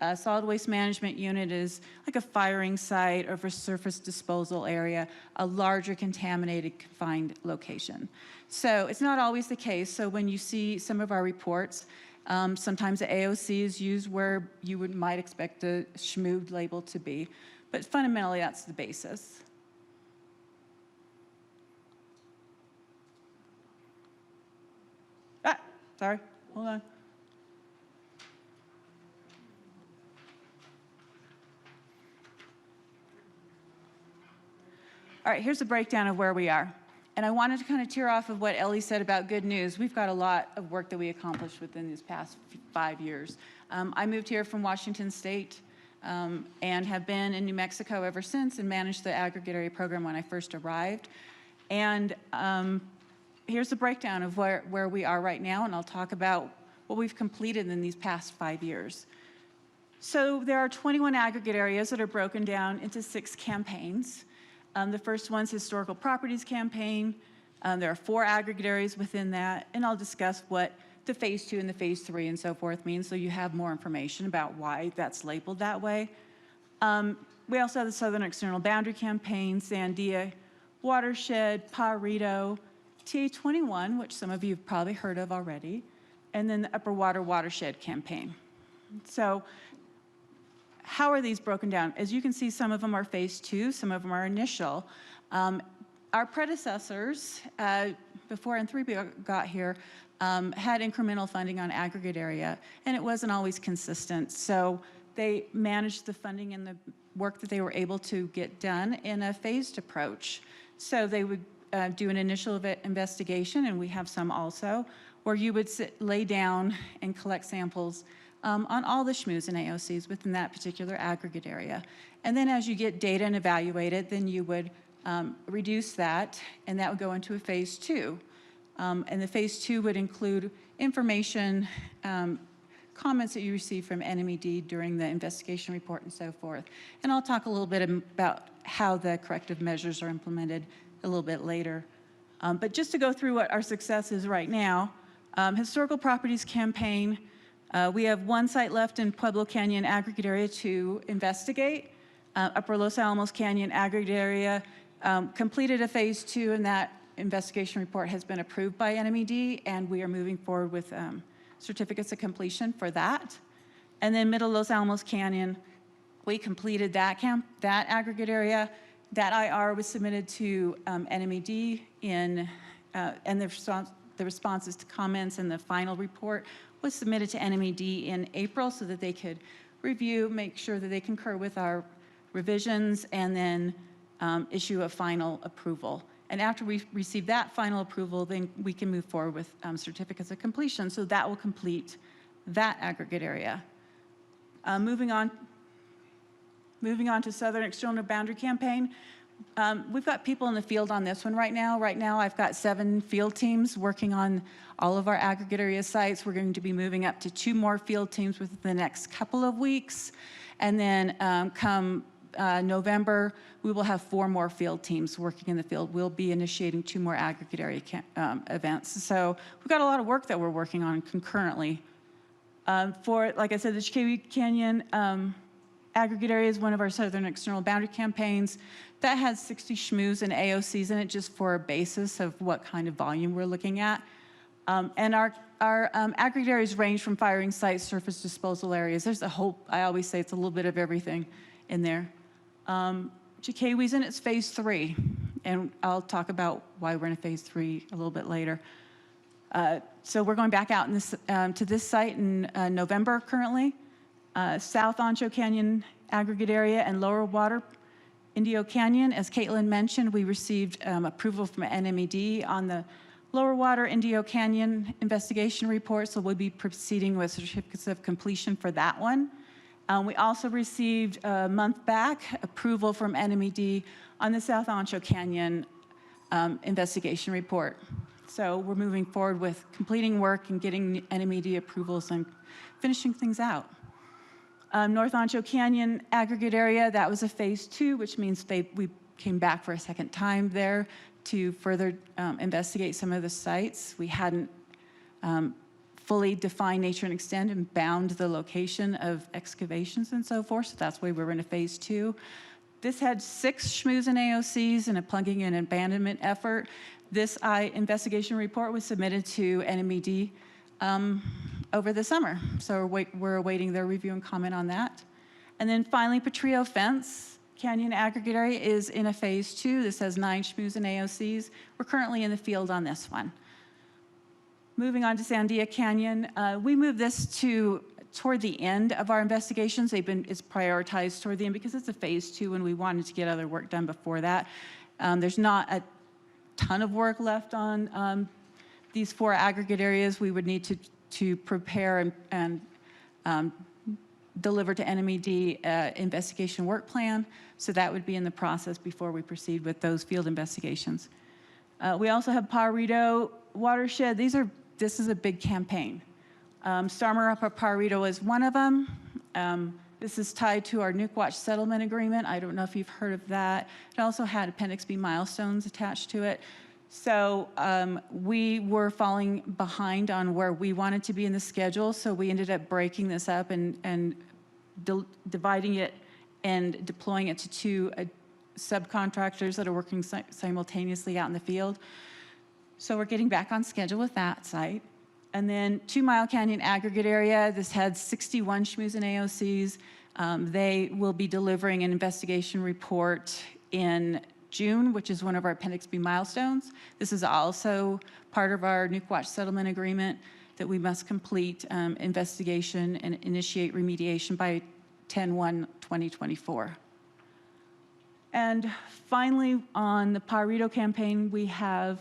A solid waste management unit is like a firing site or a surface disposal area, a larger contaminated confined location. So it's not always the case. So when you see some of our reports, sometimes the AOC is used where you might expect a SHMU label to be. But fundamentally, that's the basis. Sorry, hold on. All right, here's a breakdown of where we are. And I wanted to kind of tear off of what Ellie said about good news. We've got a lot of work that we accomplished within these past 5 years. I moved here from Washington State and have been in New Mexico ever since and managed the aggregate area program when I first arrived. And here's the breakdown of where we are right now, and I'll talk about what we've completed in these past 5 years. So there are 21 aggregate areas that are broken down into 6 campaigns. The first one's Historical Properties Campaign. There are 4 aggregate areas within that, and I'll discuss what the Phase 2 and the Phase 3 and so forth mean, so you have more information about why that's labeled that way. We also have the Southern External Boundary Campaign, Sandia Watershed, Pajarito, TA21, which some of you have probably heard of already, and then the Upper Water Watershed Campaign. So how are these broken down? As you can see, some of them are Phase 2, some of them are initial. Our predecessors, before N3B got here, had incremental funding on aggregate area, and it wasn't always consistent. So they managed the funding and the work that they were able to get done in a phased approach. So they would do an initial investigation, and we have some also, where you would lay down and collect samples on all the SHMUs and AOCs within that particular aggregate area. And then as you get data and evaluate it, then you would reduce that, and that would go into a Phase 2. And the Phase 2 would include information, comments that you receive from NNMCAB during the investigation report and so forth. And I'll talk a little bit about how the corrective measures are implemented a little bit later. But just to go through what our success is right now, Historical Properties Campaign, we have 1 site left in Pueblo Canyon aggregate area to investigate. Upper Los Alamos Canyon aggregate area completed a Phase 2, and that investigation report has been approved by NNMCAB, and we are moving forward with certificates of completion for that. And then Middle Los Alamos Canyon, we completed that aggregate area. That IR was submitted to NNMCAB and the responses to comments and the final report was submitted to NNMCAB in April so that they could review, make sure that they concur with our revisions, and then issue a final approval. And after we receive that final approval, then we can move forward with certificates of completion. So that will complete that aggregate area. Moving on to Southern External Boundary Campaign, We've got people in the field on this one right now. Right now, I've got 7 field teams working on all of our aggregate area sites. We're going to be moving up to 2 more field teams within the next couple of weeks. And then come November, we will have 4 more field teams working in the field. We'll be initiating 2 more aggregate area events. So we've got a lot of work that we're working on concurrently. For, like I said, the Chickahua Canyon aggregate area is one of our southern external boundary campaigns. That has 60 SHMUs and AOCs in it just for a basis of what kind of volume we're looking at. And our aggregate areas range from firing sites, surface disposal areas. There's a whole, I always say it's a little bit of everything in there. Chickahoua's in its phase 3, and I'll talk about why we're in a phase 3 a little bit later. So we're going back out in this, to this site in November currently. South Ancho Canyon aggregate area and lower water Indio Canyon. As Caitlin mentioned, we received approval from NNMCAB on the lower water Indio Canyon investigation report, so we'll be proceeding with certificates of completion for that one. We also received a month back approval from NNMCAB on the South Ancho Canyon investigation report. So we're moving forward with completing work and getting NNMCAB approvals and finishing things out. North Ancho Canyon aggregate area, that was a phase 2, which means we came back for a second time there to further investigate some of the sites. We hadn't fully defined nature and extent and bound the location of excavations and so forth, so that's why we were in a phase 2. This had 6 SHMUs and AOCs and a plugging and abandonment effort. This investigation report was submitted to NNMCAB over the summer. So we're awaiting their review and comment on that. And then finally, Petrillo Fence Canyon aggregate area is in a phase 2. This has 9 SHMUs and AOCs. We're currently in the field on this one. Moving on to Sandia Canyon, we moved this toward the end of our investigations. It's prioritized toward the end because it's a phase 2 and we wanted to get other work done before that. There's not a ton of work left on these 4 aggregate areas. We would need to prepare and deliver to NNMCAB investigation work plan. So that would be in the process before we proceed with those field investigations. We also have Pajarito watershed. This is a big campaign. Starmer Pajarito is one of them. This is tied to our Nuke Watch settlement agreement. I don't know if you've heard of that. It also had Appendix B milestones attached to it. So we were falling behind on where we wanted to be in the schedule, so we ended up breaking this up and dividing it and deploying it to 2 subcontractors that are working simultaneously out in the field. So we're getting back on schedule with that site. And then 2 Mile Canyon aggregate area, this had 61 SHMUs and AOCs. They will be delivering an investigation report in June, which is one of our Appendix B milestones. This is also part of our Nuke Watch settlement agreement that we must complete investigation and initiate remediation by 10/1/2024. And finally, on the Pajarito campaign, we have,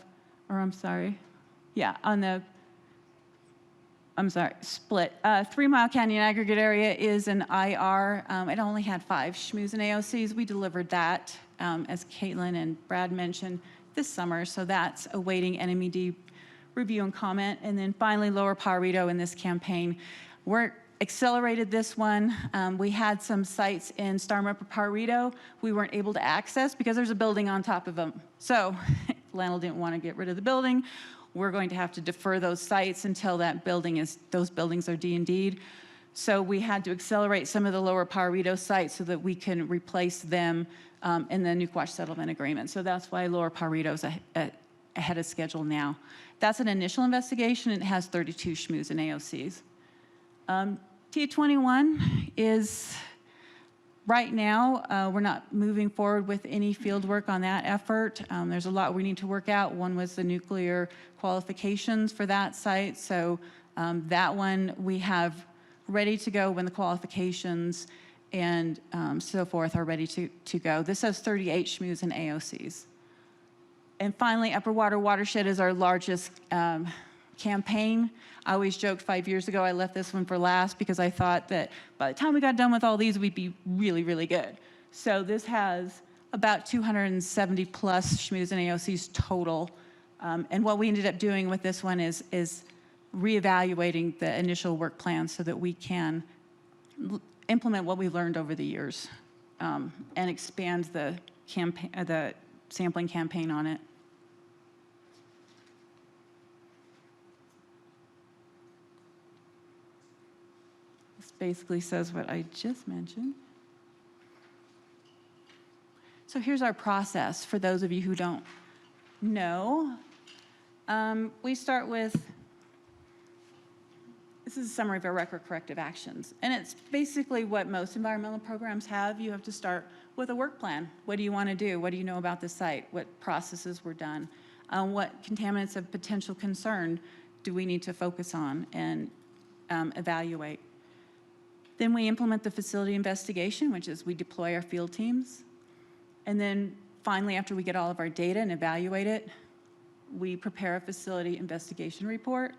split. 3 Mile Canyon aggregate area is an IR. It only had 5 SHMUs and AOCs. We delivered that, as Caitlin and Brad mentioned, this summer. So that's awaiting NNMCAB review and comment. And then finally, Lower Pajarito in this campaign. We're accelerated this one. We had some sites in Starmer Pajarito we weren't able to access because there's a building on top of them. So landlord didn't want to get rid of the building. We're going to have to defer those sites until those buildings are D&D'd. So we had to accelerate some of the Lower Pajarito sites so that we can replace them in the Nuke Watch settlement agreement. So that's why Lower Pajarito is ahead of schedule now. That's an initial investigation. It has 32 SHMUs and AOCs. T21 is, right now, we're not moving forward with any field work on that effort. There's a lot we need to work out. One was the nuclear qualifications for that site. So that one we have ready to go when the qualifications and so forth are ready to go. This has 38 SHMUs and AOCs. And finally, Upper Water Watershed is our largest campaign. I always joked 5 years ago I left this one for last because I thought that by the time we got done with all these, we'd be really, really good. So this has about 270 plus SHMUs and AOCs total. And what we ended up doing with this one is reevaluating the initial work plan so that we can implement what we've learned over the years and expand the sampling campaign on it. This basically says what I just mentioned. So here's our process for those of you who don't know. We start with, this is a summary of our record corrective actions. And it's basically what most environmental programs have. You have to start with a work plan. What do you want to do? What do you know about the site? What processes were done? What contaminants of potential concern do we need to focus on and evaluate? Then we implement the facility investigation, which is we deploy our field teams. And then finally, after we get all of our data and evaluate it, we prepare a facility investigation report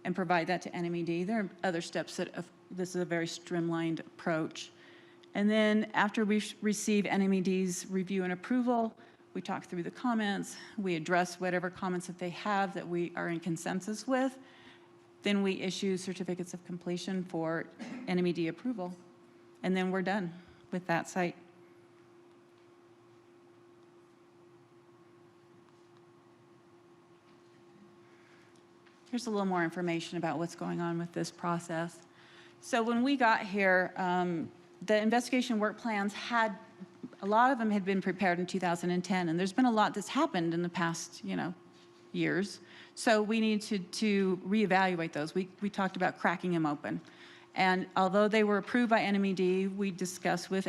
and provide that to NMED. There are other steps that this is a very streamlined approach. And then after we receive NMED's review and approval, we talk through the comments, we address whatever comments that they have that we are in consensus with. Then we issue certificates of completion for NMED approval. And then we're done with that site. Here's a little more information about what's going on with this process. So when we got here, the investigation work plans a lot of them had been prepared in 2010, and there's been a lot that's happened in the past, years. So we need to reevaluate those. We talked about cracking them open. And although they were approved by NMED, we discussed with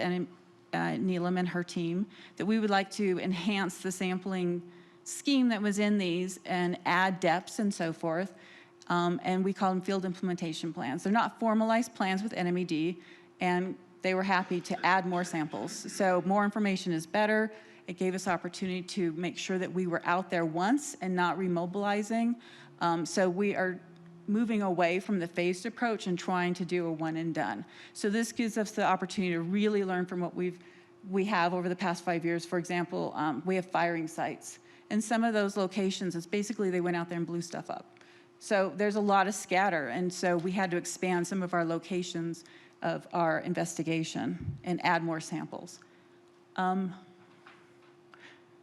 Neelam and her team that we would like to enhance the sampling scheme that was in these and add depths and so forth. And we call them field implementation plans. They're not formalized plans with NMED, and they were happy to add more samples. So more information is better. It gave us opportunity to make sure that we were out there once and not remobilizing. So we are moving away from the phased approach and trying to do a one and done. So this gives us the opportunity to really learn from what we have over the past 5 years. For example, we have firing sites. And some of those locations, it's basically they went out there and blew stuff up. So there's a lot of scatter, and so we had to expand some of our locations of our investigation and add more samples.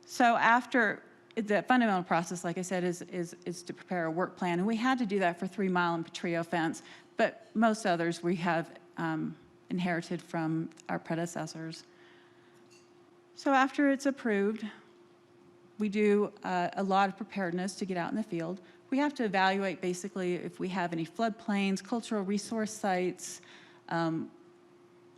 So after the fundamental process, like I said, is to prepare a work plan, and we had to do that for 3 Mile and Patrio fence, but most others we have inherited from our predecessors. So after it's approved, we do a lot of preparedness to get out in the field. We have to evaluate basically if we have any floodplains, cultural resource sites,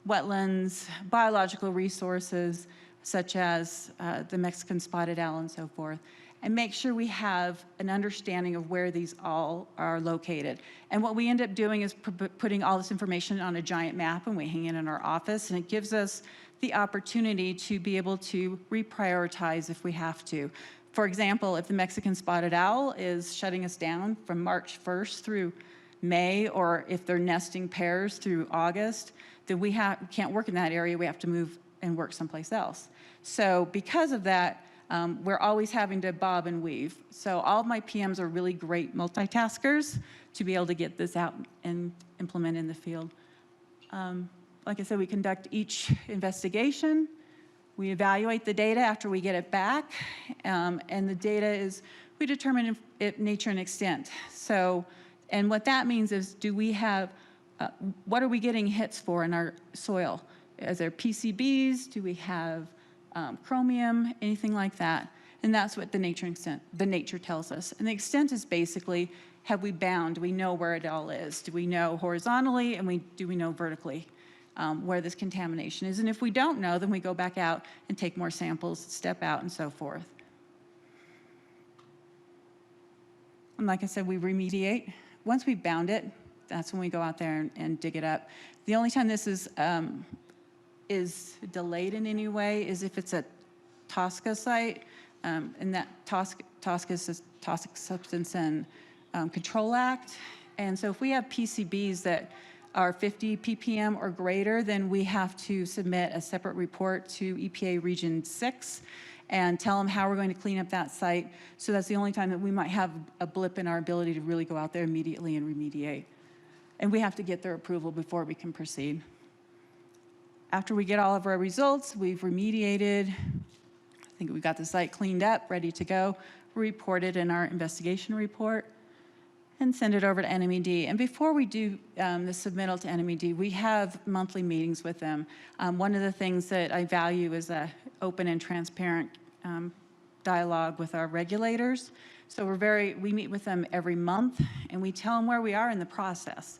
wetlands, biological resources, such as the Mexican spotted owl and so forth, and make sure we have an understanding of where these all are located. And what we end up doing is putting all this information on a giant map, and we hang it in our office, and it gives us the opportunity to be able to reprioritize if we have to. For example, if the Mexican spotted owl is shutting us down from March 1st through May, or if they're nesting pairs through August, then we can't work in that area. We have to move and work someplace else. So because of that, we're always having to bob and weave. So all of my PMs are really great multitaskers to be able to get this out and implement in the field. Like I said, we conduct each investigation. We evaluate the data after we get it back. And the data is, we determine nature and extent. So, and what that means is, do we have, what are we getting hits for in our soil? Is there PCBs? Do we have chromium? Anything like that? And that's what the nature and extent, the nature tells us. And the extent is basically, have we bound? Do we know where it all is? Do we know horizontally, and do we know vertically where this contamination is? And if we don't know, then we go back out and take more samples, step out, and so forth. And like I said, we remediate. Once we bound it, that's when we go out there and dig it up. The only time this is delayed in any way is if it's a TSCA site, and that TSCA is the Toxic Substance and Control Act. And so if we have PCBs that are 50 ppm or greater, then we have to submit a separate report to EPA Region 6 and tell them how we're going to clean up that site. So that's the only time that we might have a blip in our ability to really go out there immediately and remediate. And we have to get their approval before we can proceed. After we get all of our results, we've remediated. I think we've got the site cleaned up, ready to go, reported in our investigation report, and send it over to NMED. And before we do the submittal to NMED, we have monthly meetings with them. One of the things that I value is an open and transparent dialogue with our regulators. So we meet with them every month, and we tell them where we are in the process.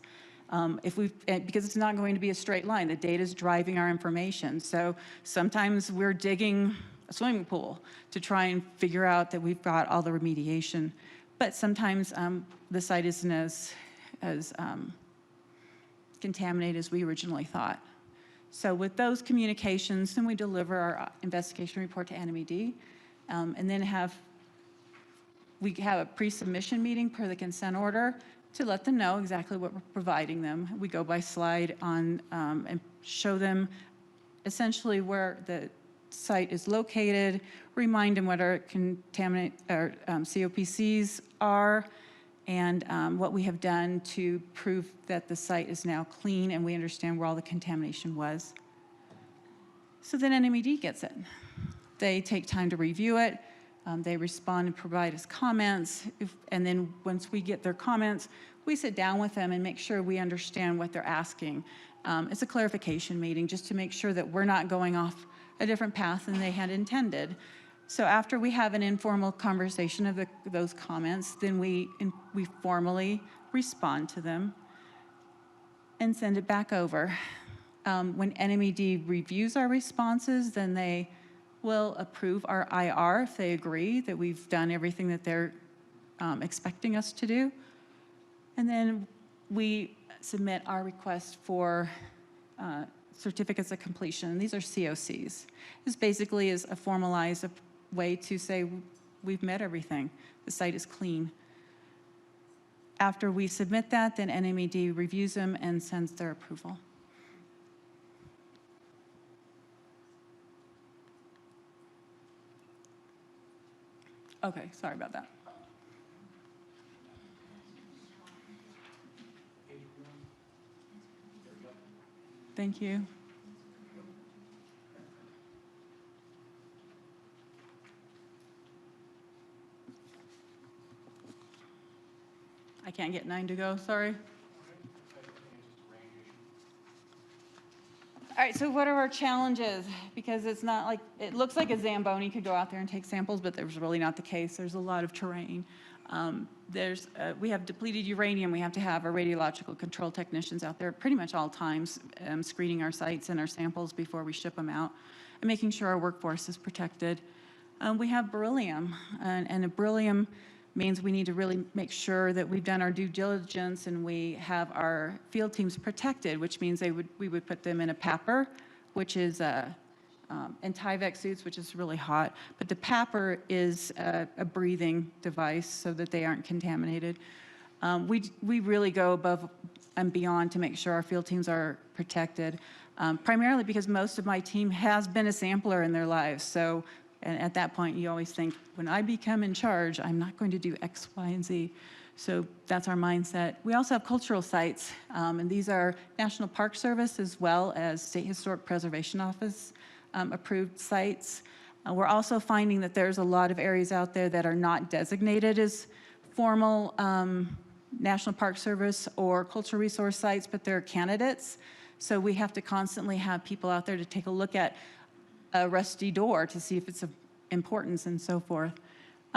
Because it's not going to be a straight line. The data is driving our information. So sometimes we're digging a swimming pool to try and figure out that we've got all the remediation. But sometimes the site isn't as contaminated as we originally thought. So with those communications, then we deliver our investigation report to NMED, and then we have a pre-submission meeting per the consent order to let them know exactly what we're providing them. We go by slide on and show them essentially where the site is located, remind them what our COPCs are, and what we have done to prove that the site is now clean and we understand where all the contamination was. So then NMED gets it. They take time to review it. They respond and provide us comments. And then once we get their comments, we sit down with them and make sure we understand what they're asking. It's a clarification meeting just to make sure that we're not going off a different path than they had intended. So after we have an informal conversation of those comments, then we formally respond to them and send it back over. When NMED reviews our responses, then they will approve our IR if they agree that we've done everything that they're expecting us to do. And then we submit our request for certificates of completion. And these are COCs. This basically is a formalized way to say we've met everything. The site is clean. After we submit that, then NMED reviews them and sends their approval. Okay, sorry about that. Thank you. I can't get 9 to go, sorry. All right, so what are our challenges? Because it's not like, it looks like a Zamboni could go out there and take samples, but there's really not the case. There's a lot of terrain. We have depleted uranium. We have to have our radiological control technicians out there pretty much all times, screening our sites and our samples before we ship them out, and making sure our workforce is protected. We have beryllium, and beryllium means we need to really make sure that we've done our due diligence and we have our field teams protected, which means we would put them in a PAPR, which is and Tyvek suits, which is really hot. But the PAPR is a breathing device so that they aren't contaminated. We really go above and beyond to make sure our field teams are protected, primarily because most of my team has been a sampler in their lives. So, and at that point, you always think, when I become in charge, I'm not going to do X, Y, and Z. So that's our mindset. We also have cultural sites, and these are National Park Service as well as State Historic Preservation Office approved sites. We're also finding that there's a lot of areas out there that are not designated as formal National Park Service or cultural resource sites, but they're candidates. So we have to constantly have people out there to take a look at a rusty door to see if it's of importance and so forth.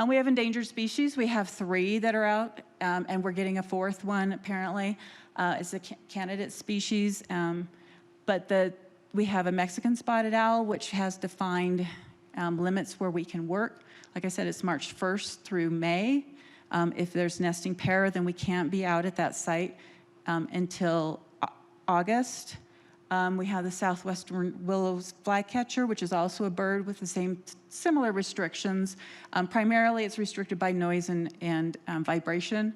We have endangered species. We have 3 that are out, and we're getting a 4th one apparently. It's a candidate species, but we have a Mexican spotted owl, which has defined limits where we can work. Like I said, it's March 1st through May. If there's nesting pair, then we can't be out at that site until August. We have the southwestern willows flycatcher, which is also a bird with the similar restrictions. Primarily, it's restricted by noise and vibration.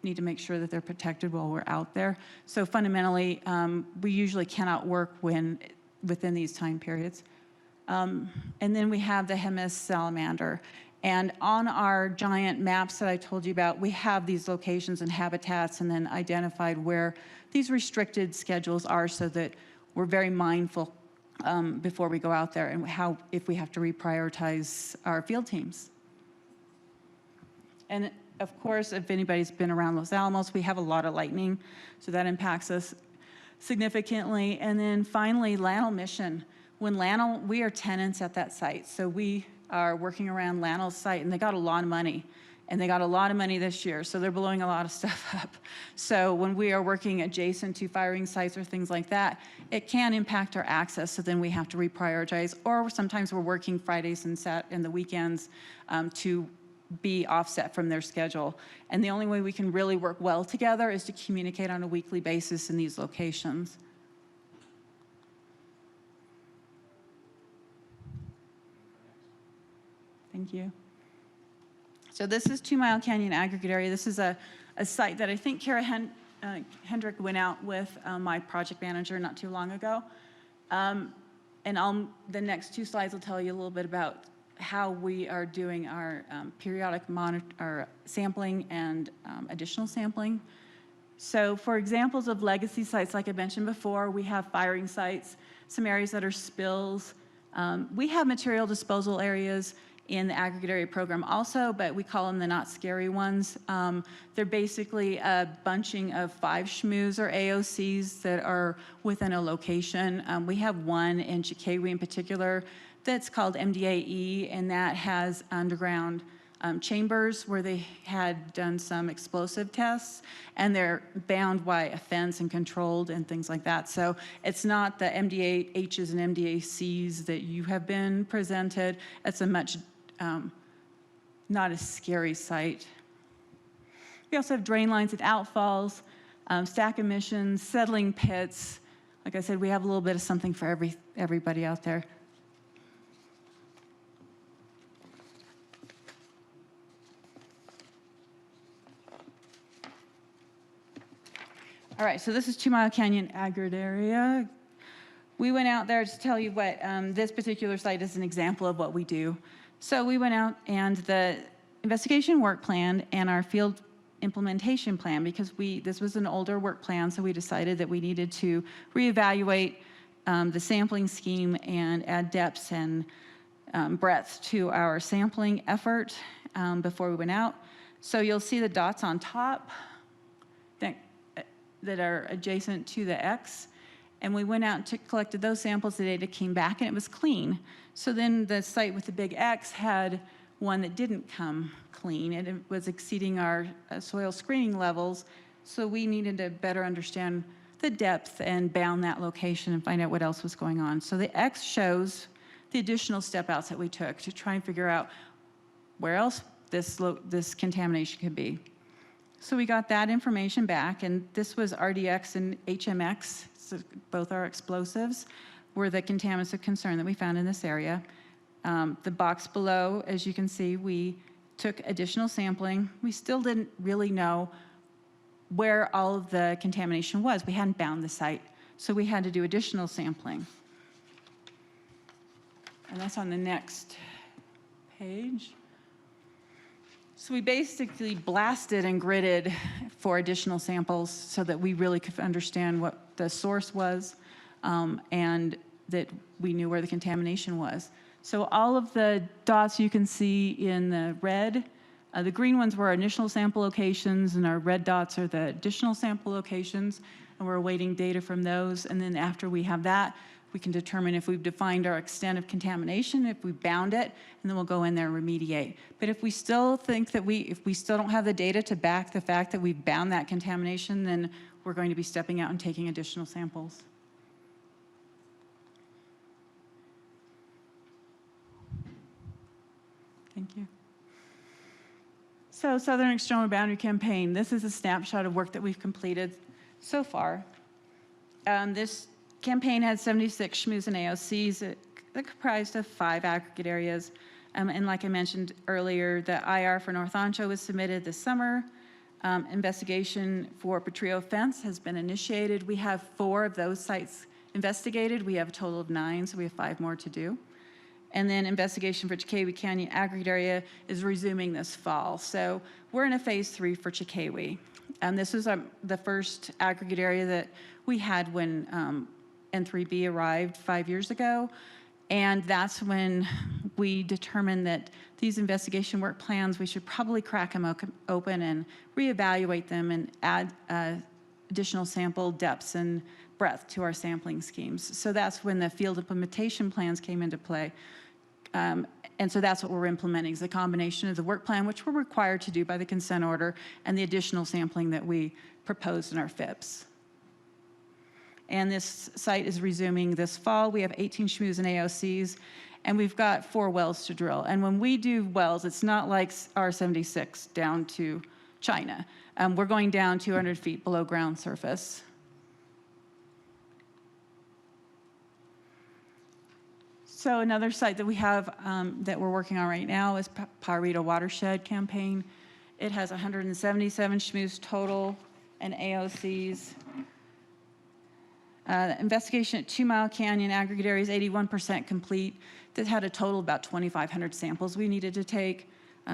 need to make sure that they're protected while we're out there. So fundamentally, we usually cannot work within these time periods. And then we have the Hemis salamander. And on our giant maps that I told you about, we have these locations and habitats and then identified where these restricted schedules are so that we're very mindful before we go out there and if we have to reprioritize our field teams. And of course, if anybody's been around Los Alamos, we have a lot of lightning, so that impacts us significantly. And then finally, Lanel Mission. When Lanel, we are tenants at that site, so we are working around Lanel's site, and they got a lot of money. And they got a lot of money this year, so they're blowing a lot of stuff up. So when we are working adjacent to firing sites or things like that, it can impact our access, so then we have to reprioritize. Or sometimes we're working Fridays and the weekends to be offset from their schedule. And the only way we can really work well together is to communicate on a weekly basis in these locations. Thank you. So this is 2 Mile Canyon aggregate area. This is a site that I think Kara Hendrick went out with my project manager not too long ago. And the next 2 slides will tell you a little bit about how we are doing our periodic our sampling and additional sampling. So for examples of legacy sites, like I mentioned before, we have firing sites, some areas that are spills. We have material disposal areas in the aggregate area program also, but we call them the not scary ones. They're basically a bunching of 5 SHMUs or AOCs that are within a location. We have one in Chicago in particular that's called MDAE, and that has underground chambers where they had done some explosive tests, and they're bound by a fence and controlled and things like that. So it's not the MDAHs and MDACs that you have been presented. It's a much not a scary site. We also have drain lines and outfalls, stack emissions, settling pits. Like I said, we have a little bit of something for everybody out there. All right, so this is 2 Mile Canyon aggregate area. We went out there to tell you what this particular site is an example of what we do. So we went out, and the investigation work plan and our field implementation plan, because this was an older work plan, so we decided that we needed to reevaluate the sampling scheme and add depths and breadth to our sampling effort before we went out. So you'll see the dots on top that are adjacent to the X. And we went out and collected those samples. The data came back, and it was clean. So then the site with the big X had one that didn't come clean, and it was exceeding our soil screening levels. So we needed to better understand the depth and bound that location and find out what else was going on. So the X shows the additional step outs that we took to try and figure out where else this contamination could be. So we got that information back, and this was RDX and HMX, so both are explosives, were the contaminants of concern that we found in this area. The box below, as you can see, we took additional sampling. We still didn't really know where all of the contamination was. We hadn't bound the site, so we had to do additional sampling. And that's on the next page. So we basically blasted and gridded for additional samples so that we really could understand what the source was and that we knew where the contamination was. So all of the dots you can see in the red, the green ones were our initial sample locations, and our red dots are the additional sample locations, and we're awaiting data from those. And then after we have that, we can determine if we've defined our extent of contamination, if we've bound it, and then we'll go in there and remediate. But if we still think that if we still don't have the data to back the fact that we've bound that contamination, then we're going to be stepping out and taking additional samples. Thank you. So Southern External Boundary Campaign, this is a snapshot of work that we've completed so far. This campaign had 76 SHMUs and AOCs that comprised of 5 aggregate areas. And like I mentioned earlier, the IR for North Ancho was submitted this summer. Investigation for Petrillo fence has been initiated. We have 4 of those sites investigated. We have a total of 9, so we have 5 more to do. And then investigation for Chicawee Canyon aggregate area is resuming this fall. So we're in a phase 3 for Chicawee. And this was the first aggregate area that we had when N3B arrived 5 years ago. And that's when we determined that these investigation work plans, we should probably crack them open and reevaluate them and add additional sample depths and breadth to our sampling schemes. So that's when the field implementation plans came into play. And so that's what we're implementing, is a combination of the work plan, which we're required to do by the consent order, and the additional sampling that we proposed in our FIPS. And this site is resuming this fall. We have 18 SHMUs and AOCs, and we've got 4 wells to drill. And when we do wells, it's not like R76 down to China. We're going down 200 feet below ground surface. So another site that we have that we're working on right now is Pajarito Watershed Campaign. It has 177 SHMUs total and AOCs. Investigation at 2 Mile Canyon aggregate area is 81% complete. That had a total of about 2,500 samples we needed to take.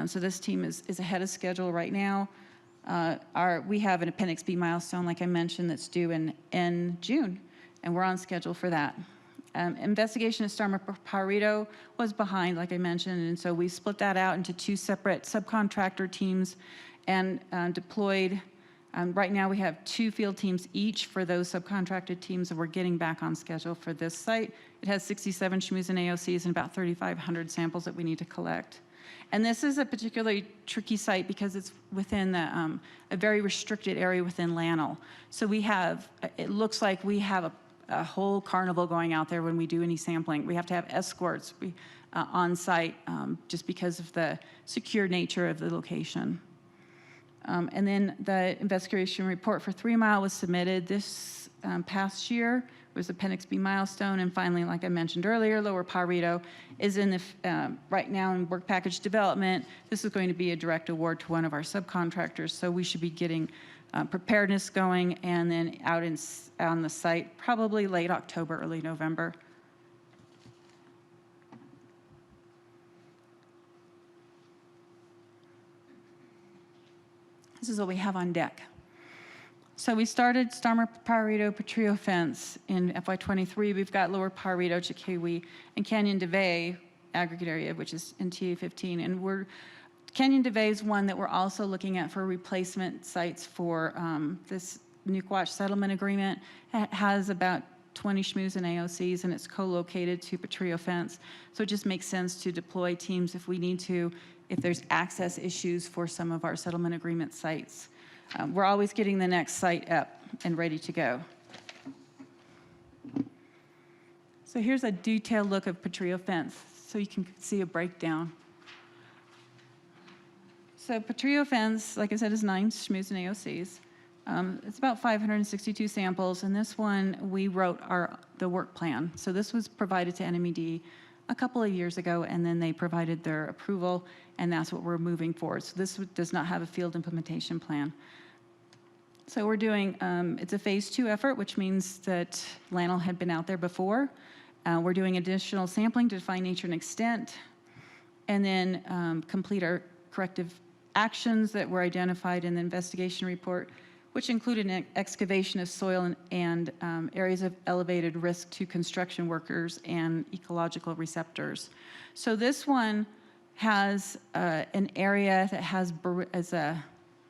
So this team is ahead of schedule right now. We have an Appendix B milestone, like I mentioned, that's due in June, and we're on schedule for that. Investigation at Starmer Pajarito was behind, like I mentioned, and so we split that out into 2 separate subcontractor teams and deployed. Right now we have 2 field teams each for those subcontracted teams, and we're getting back on schedule for this site. It has 67 SHMUs and AOCs and about 3,500 samples that we need to collect. And this is a particularly tricky site because it's within a very restricted area within Lannel. So it looks like we have a whole carnival going out there when we do any sampling. We have to have escorts on site just because of the secure nature of the location. And then the investigation report for 3 Mile was submitted this past year. It was Appendix B milestone. And finally, like I mentioned earlier, Lower Pajarito is in the right now in work package development. This is going to be a direct award to one of our subcontractors. So we should be getting preparedness going and then out on the site probably late October, early November. This is what we have on deck. So we started Starmer Pajarito Petrillo fence in FY23. We've got Lower Pajarito, Chicawee, and Canyon de Bay aggregate area, which is in TA15. And Canyon de Bay is one that we're also looking at for replacement sites for this Nukwatch settlement agreement. It has about 20 SHMUs and AOCs, and it's co-located to Petrillo fence. So it just makes sense to deploy teams if we need to, if there's access issues for some of our settlement agreement sites. We're always getting the next site up and ready to go. So here's a detailed look of Petrillo fence, so you can see a breakdown. So Petrillo fence, like I said, is 9 SHMUs and AOCs. It's about 562 samples, and this one we wrote the work plan. So this was provided to NMED a couple of years ago, and then they provided their approval, and that's what we're moving forward. So this does not have a field implementation plan. So we're doing, it's a phase 2 effort, which means that Lannel had been out there before. We're doing additional sampling to define nature and extent, and then complete our corrective actions that were identified in the investigation report, which included an excavation of soil and areas of elevated risk to construction workers and ecological receptors. So this one has an area that has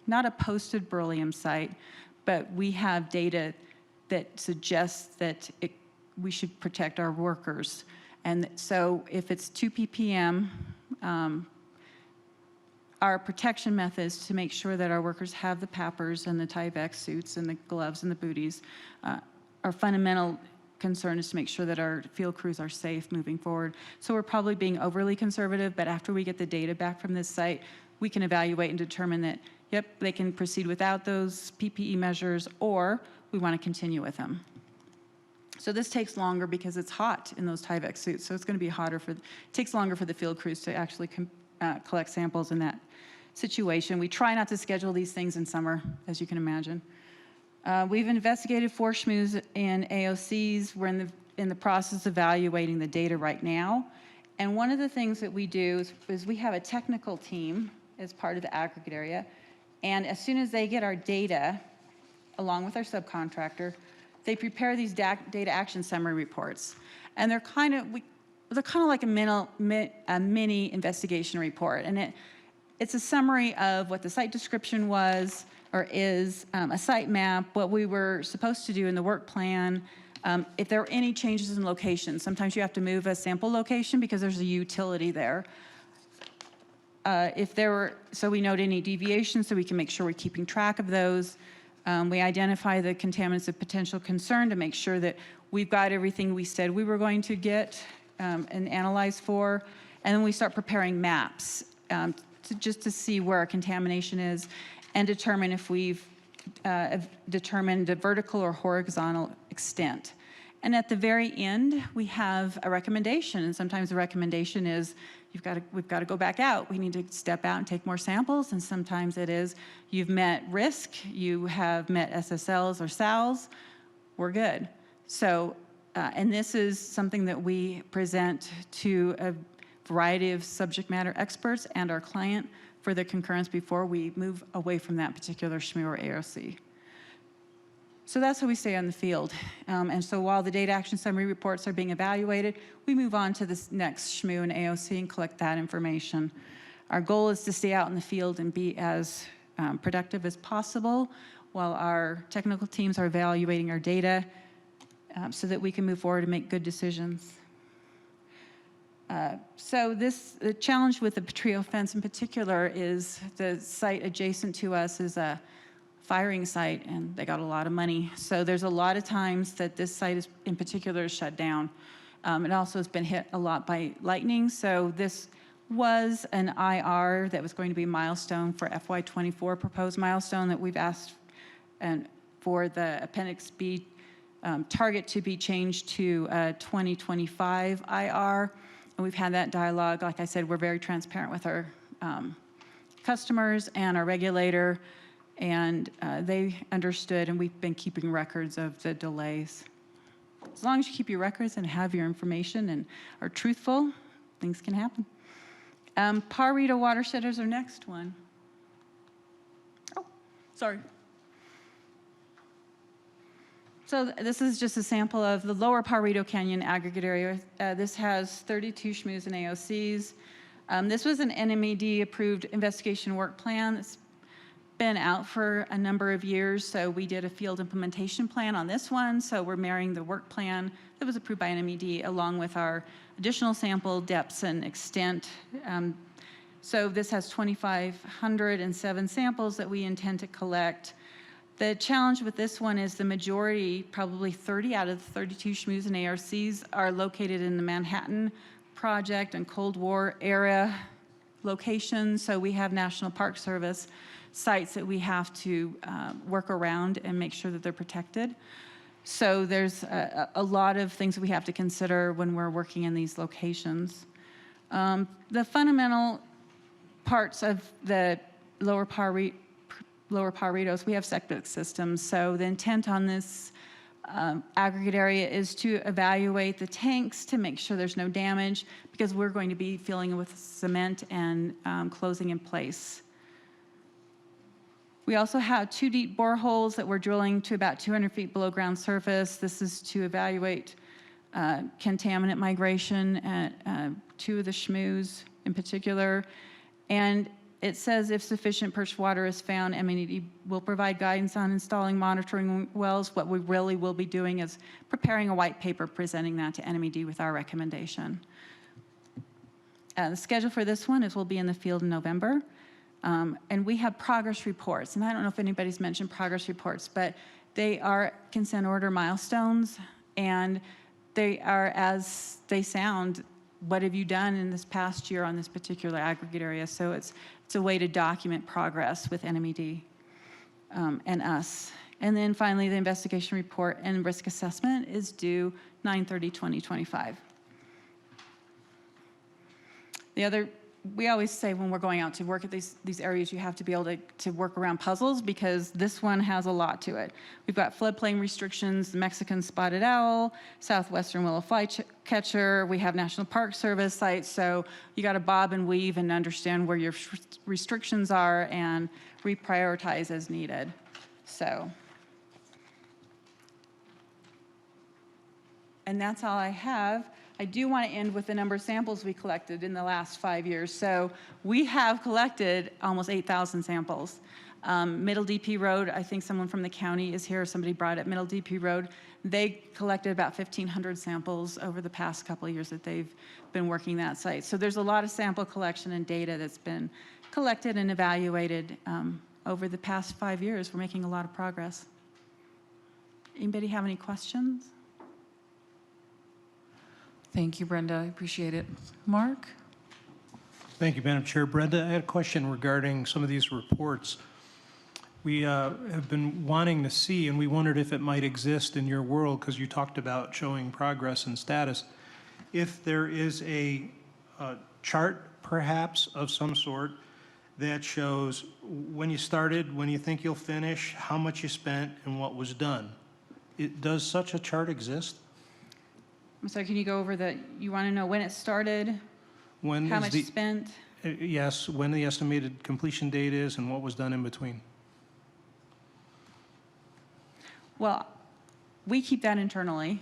not a posted beryllium site, but we have data that suggests that we should protect our workers. And so if it's 2 ppm, our protection methods to make sure that our workers have the PAPRs and the Tyvek suits and the gloves and the booties. Our fundamental concern is to make sure that our field crews are safe moving forward. So we're probably being overly conservative, but after we get the data back from this site, we can evaluate and determine that, yep, they can proceed without those PPE measures, or we want to continue with them. So this takes longer because it's hot in those Tyvek suits, so it's going to be hotter it takes longer for the field crews to actually collect samples in that situation. We try not to schedule these things in summer, as you can imagine. We've investigated 4 SHMUs and AOCs. We're in the process of evaluating the data right now. And one of the things that we do is we have a technical team as part of the aggregate area. And as soon as they get our data, along with our subcontractor, they prepare these data action summary reports. And they're kind of like a mini investigation report. And it's a summary of what the site description was or is, a site map, what we were supposed to do in the work plan, if there were any changes in location. Sometimes you have to move a sample location because there's a utility there. So we note any deviations so we can make sure we're keeping track of those. We identify the contaminants of potential concern to make sure that we've got everything we said we were going to get and analyze for. And then we start preparing maps just to see where our contamination is and determine if we've determined a vertical or horizontal extent. And at the very end, we have a recommendation. And sometimes the recommendation is we've got to go back out. We need to step out and take more samples. And sometimes it is you've met risk, you have met SSLs or SALs, we're good. So, and this is something that we present to a variety of subject matter experts and our client for the concurrence before we move away from that particular SHMU or AOC. So that's how we stay on the field. And so while the data action summary reports are being evaluated, we move on to this next SHMU and AOC and collect that information. Our goal is to stay out in the field and be as productive as possible while our technical teams are evaluating our data so that we can move forward and make good decisions. So the challenge with the Petrillo fence in particular is the site adjacent to us is a firing site, and they got a lot of money. So there's a lot of times that this site in particular is shut down. It also has been hit a lot by lightning. So this was an IR that was going to be a milestone for FY24 proposed milestone that we've asked and for the Appendix B target to be changed to 2025 IR. And we've had that dialogue. Like I said, we're very transparent with our customers and our regulator, and they understood, and we've been keeping records of the delays. As long as you keep your records and have your information and are truthful, things can happen. Pajarito watershed is our next one. Oh, sorry. So this is just a sample of the lower Pajarito Canyon aggregate area. This has 32 SHMUs and AOCs. This was an NNMCAB-approved investigation work plan that's been out for a number of years. So we did a field implementation plan on this one. So we're marrying the work plan that was approved by NNMCAB along with our additional sample depths and extent. So this has 2,507 samples that we intend to collect. The challenge with this one is the majority, probably 30 out of the 32 SHMUs and ARCs, are located in the Manhattan Project and Cold War era locations. So we have National Park Service sites that we have to work around and make sure that they're protected. So there's a lot of things that we have to consider when we're working in these locations. The fundamental parts of the lower Pajaritos, we have septic systems. So the intent on this aggregate area is to evaluate the tanks to make sure there's no damage because we're going to be filling with cement and closing in place. We also have 2 deep boreholes that we're drilling to about 200 feet below ground surface. This is to evaluate contaminant migration at 2 of the SHMUs in particular. And it says if sufficient purged water is found, MNED will provide guidance on installing monitoring wells. What we really will be doing is preparing a white paper, presenting that to NNMCAB with our recommendation. The schedule for this one is we'll be in the field in November. And we have progress reports. And I don't know if anybody's mentioned progress reports, but they are consent order milestones, and they are as they sound. What have you done in this past year on this particular aggregate area? So it's a way to document progress with NNMCAB and us. And then finally, the investigation report and risk assessment is due 9/30/2025. The other we always say when we're going out to work at these areas, you have to be able to work around puzzles because this one has a lot to it. We've got floodplain restrictions, the Mexican spotted owl, southwestern willow flycatcher. We have National Park Service sites. So you got to bob and weave and understand where your restrictions are and reprioritize as needed. So, and that's all I have. I do want to end with the number of samples we collected in the last 5 years. So we have collected almost 8,000 samples. Middle DP Road, I think someone from the county is here. Somebody brought up Middle DP Road. They collected about 1,500 samples over the past couple of years that they've been working that site. So there's a lot of sample collection and data that's been collected and evaluated over the past 5 years. We're making a lot of progress. Anybody have any questions? Thank you, Brenda. I appreciate it. Mark? Thank you, Madam Chair. Brenda, I had a question regarding some of these reports. We have been wanting to see, and we wondered if it might exist in your world, because you talked about showing progress and status. If there is a chart, perhaps, of some sort that shows when you started, when you think you'll finish, how much you spent, and what was done. Does such a chart exist? I'm sorry, can you go over that? You want to know when it started, When how is much the- spent? Yes, when the estimated completion date is and what was done in between. Well, we keep that internally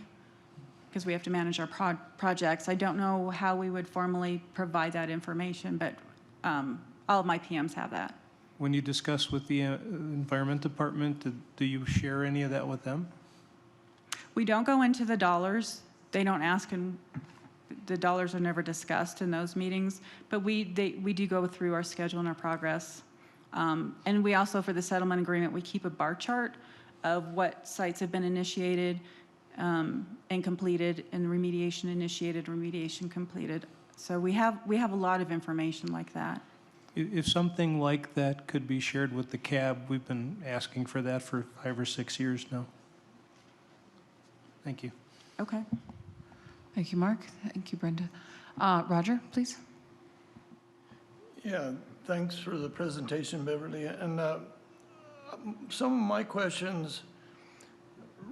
because we have to manage our projects. I don't know how we would formally provide that information, but all of my PMs have that. When you discuss with the Environment Department, do you share any of that with them? We don't go into the dollars. They don't ask, and the dollars are never discussed in those meetings. But we do go through our schedule and our progress. And we also, for the settlement agreement, we keep a bar chart of what sites have been initiated and completed, and remediation initiated, remediation completed. So we have a lot of information like that. If something like that could be shared with the CAB, we've been asking for that for 5 or 6 years now. Thank you. Okay. Thank you, Mark. Thank you, Brenda. Roger, please. Yeah, thanks for the presentation, Beverly. And some of my questions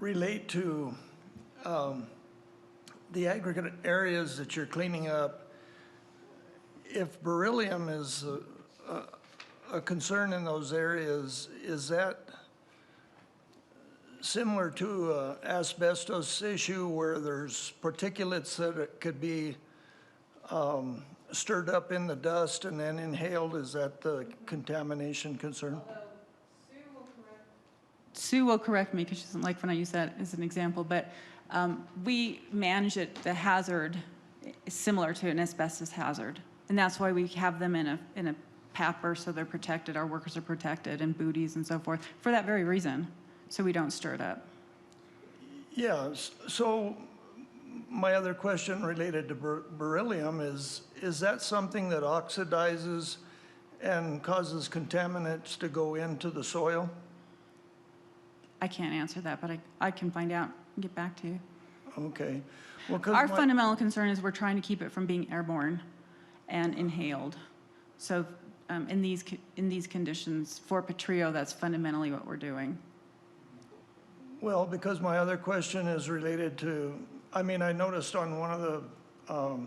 relate to the aggregate areas that you're cleaning up. If beryllium is a concern in those areas, is that similar to asbestos issue where there's particulates that could be stirred up in the dust and then inhaled? Is that the contamination concern? Sue will correct me because she doesn't like when I use that as an example, but we manage it, the hazard is similar to an asbestos hazard. And that's why we have them in a PAPR so they're protected, our workers are protected, and booties and so forth, for that very reason, so we don't stir it up. Yeah, so my other question related to beryllium is that something that oxidizes and causes contaminants to go into the soil? I can't answer that, but I can find out and get back to you. Okay. Well, 'cause our fundamental concern is we're trying to keep it from being airborne and inhaled. So in these conditions, for Petrio, that's fundamentally what we're doing. Well, because my other question is related to, I mean, I noticed on one of the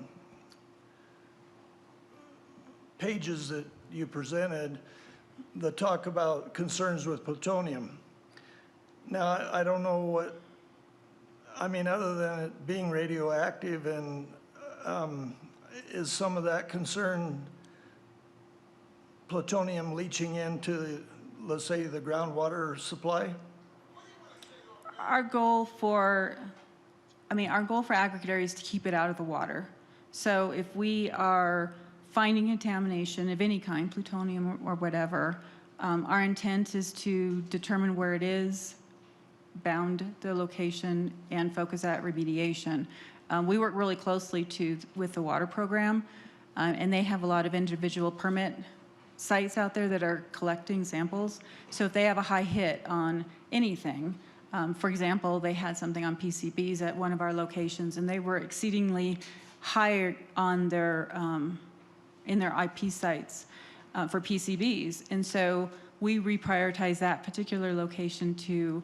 pages that you presented, the talk about concerns with plutonium. Now, I don't know what, I mean, other than it being radioactive, and is some of that concern plutonium leaching into, let's say, the groundwater supply? Our goal for aggregate areas is to keep it out of the water. So if we are finding contamination of any kind, plutonium or whatever, our intent is to determine where it is, bound the location, and focus at remediation. We work really closely with the water program, and they have a lot of individual permit sites out there that are collecting samples. So if they have a high hit on anything, for example, they had something on PCBs at one of our locations, and they were exceedingly high on their in their IP sites for PCBs. And so we reprioritize that particular location to